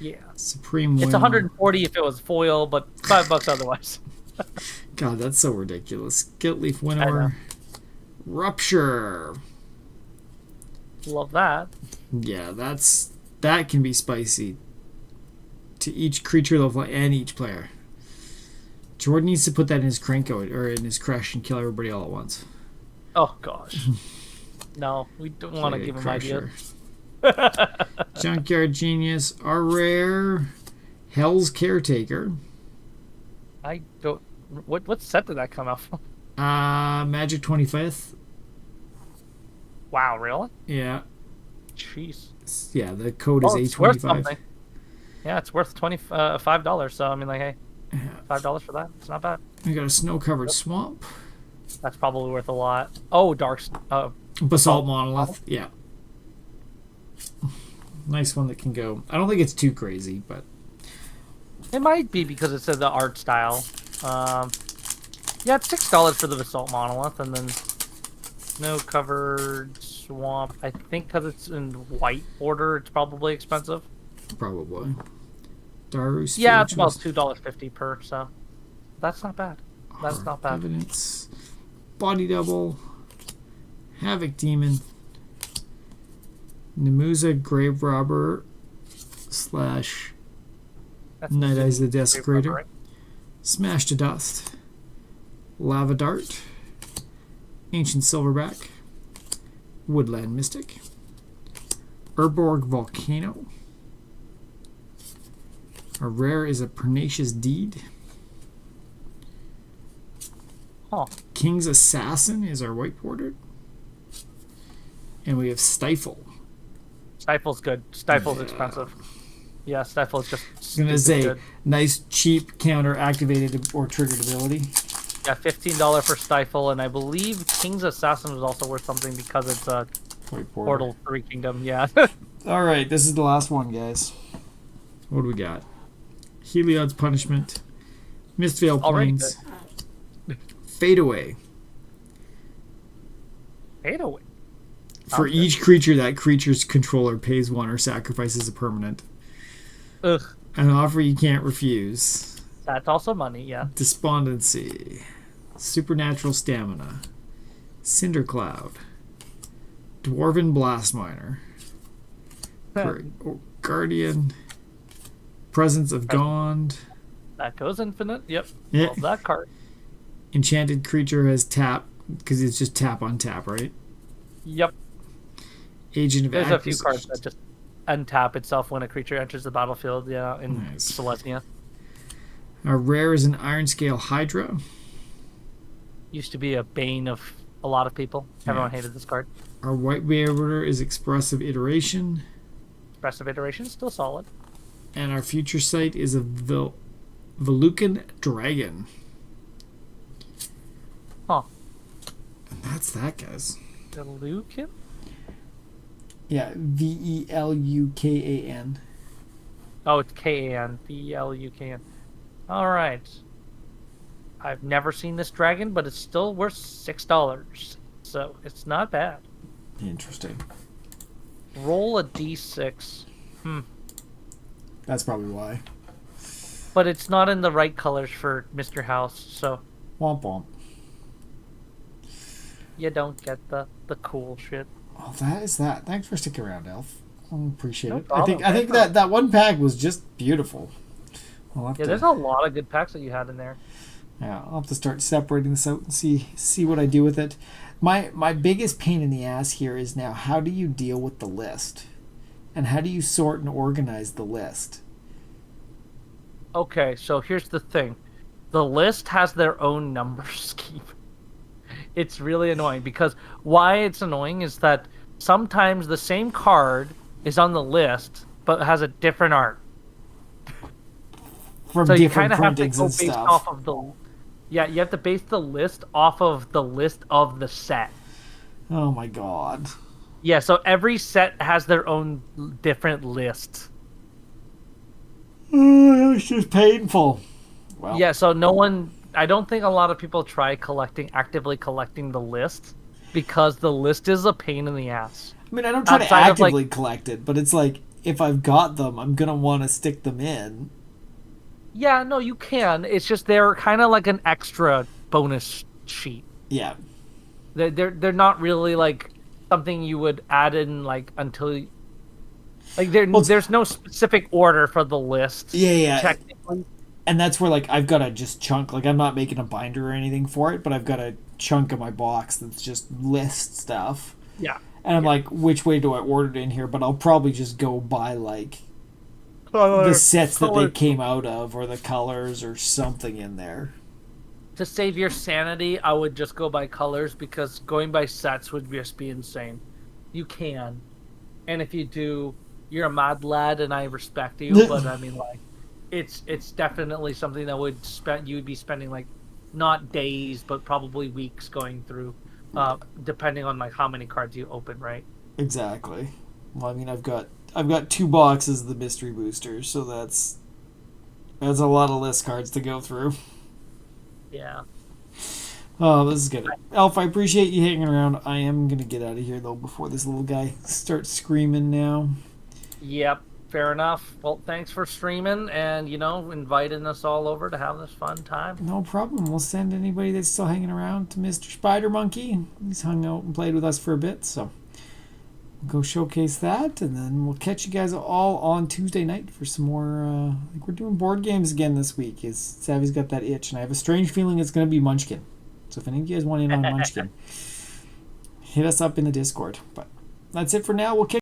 Yeah. Supreme It's Whim. 140 if it was foil, but $5 otherwise. God, that's so ridiculous. Guiltleaf Winnower. Rupture. Love that. Yeah, that can be spicy. To each creature level and each player. Jordan needs to put that in his Cranko or in his Crush and kill everybody all at once. Oh, gosh. No, we don't want to give him ideas. Junkyard Genius. Our rare Hell's Caretaker. I don't... What set did that come out from? Magic 25th. Wow, really? Yeah. Jeez. Yeah, the code is it's worth A25. something. Yeah, it's worth $5. So I mean, like, hey, $5 for that. It's not bad. We got a snow-covered swamp. That's probably worth a lot. Oh, Basalt Monolith. Yeah. Nice one that can go. I don't think it's too crazy, but it might be because it's the art style. Yeah, it's $6 for the Basalt Monolith, and then snow-covered swamp. I think because it's in white order, it's probably expensive. probably. Daru's yeah, it's about $2.50 per, so that's not bad. That's not bad. Evidence. Body Double. Havoc Demon. Nemuza Grave Robber / Night Eyes the Desecrator. Right? Smash to Dust. Lava Dart. Ancient Silverback. Woodland Mystic. Urborg Volcano. Our rare is a Pernicious Deed. Huh. King's Assassin is our white border. And we have Stifle. Stifle's good. Stifle's expensive. Yeah, Stifle's just I was going to say, good. nice, cheap, counter-activated or triggered ability. Yeah, $15 for Stifle, and I believe King's Assassin was also worth something because it's a Portal 3 Kingdom. Yeah. All right, this is the last one, guys. What do we got? Heliod's Punishment. Mistveil Plains. Fade Away. Fade Away. For each creature, that creature's controller pays one or sacrifices a permanent. Ugh. An offer you can't refuse. That's also money, yeah. Despondency. Supernatural Stamina. Cindercloud. Dwarven Blast Miner. Guardian. Presence of Gond. That goes infinite. Yep. Yeah. Love that card. Enchanted creature has tap, because it's just tap on tap, right? Yep. Agent of There's a few Acquisition. cards that just untap itself when a creature enters the battlefield, yeah, in Nice. Selesnya. Our rare is an Iron Scale Hydra. Used to be a bane of a lot of people. Everyone hated this card. Our white order is Expressive Iteration. Expressive Iteration is still solid. And our future sight is a Velucan Dragon. Huh. And that's that, guys. Velucan? Yeah, Velukan. Oh, it's Kan. Velukan. All right. I've never seen this dragon, but it's still worth $6. So it's not bad. Interesting. Roll a d6. That's probably why. But it's not in the right colors for Mr. House, so Womp womp. you don't get the cool shit. Oh, that is that. Thanks for sticking around, Elf. I appreciate it. Problem. I think that one pack was just beautiful. There's a lot of good packs that you had in there. Yeah, I'll have to start separating this out and see what I do with it. My biggest pain in the ass here is now, how do you deal with the list? And how do you sort and organize the list? Okay, so here's the thing. The list has their own number scheme. It's really annoying because why it's annoying is that sometimes the same card is on the list but has a different art. From So you different kind of have to printings go and based stuff. off of the... Yeah, you have to base the list off of the list of the set. Oh my god. Yeah, so every set has their own different list. Oh, it's just painful. Well, Yeah, so no one... I don't think a lot of people try actively collecting the list because the list is a pain in the ass. I mean, I don't try to outside of, actively collect it, but it's like, if I've got them, I'm going to want to stick them in. Yeah, no, you can. It's just they're kind of like an extra bonus sheet. Yeah. They're not really like something you would add in like until... Like there's no specific order for the list. Yeah. Technically. And that's where, like, I've got to just chunk. Like, I'm not making a binder or anything for it, but I've got a chunk of my box that's just list stuff. Yeah. And I'm like, which way do I order it in here? But I'll probably just go by, like, the sets that they came out of, or the colors, or something in there. To save your sanity, I would just go by colors because going by sets would just be insane. You can. And if you do, you're a mad lad and I respect you, but I mean, like, it's definitely something that you would be spending like not days but probably weeks going through, depending on like how many cards you open, right? Exactly. Well, I mean, I've got 2 boxes of the mystery boosters, so that's a lot of list cards to go through. Yeah. Oh, this is good. Elf, I appreciate you hanging around. I am gonna get out of here though before this little guy starts screaming now. Yep. Fair enough. Well, thanks for streaming and, inviting us all over to have this fun time. No problem. We'll send anybody that's still hanging around to Mr. Spider Monkey. He's hung out and played with us for a bit, so we'll go showcase that, and then we'll catch you guys all on Tuesday night for some more. I think we're doing board games again this week. Savvy's got that itch, and I have a strange feeling it's going to be Munchkin. So if any of you guys want in on Munchkin, hit us up in the Discord. But that's it for now. We'll catch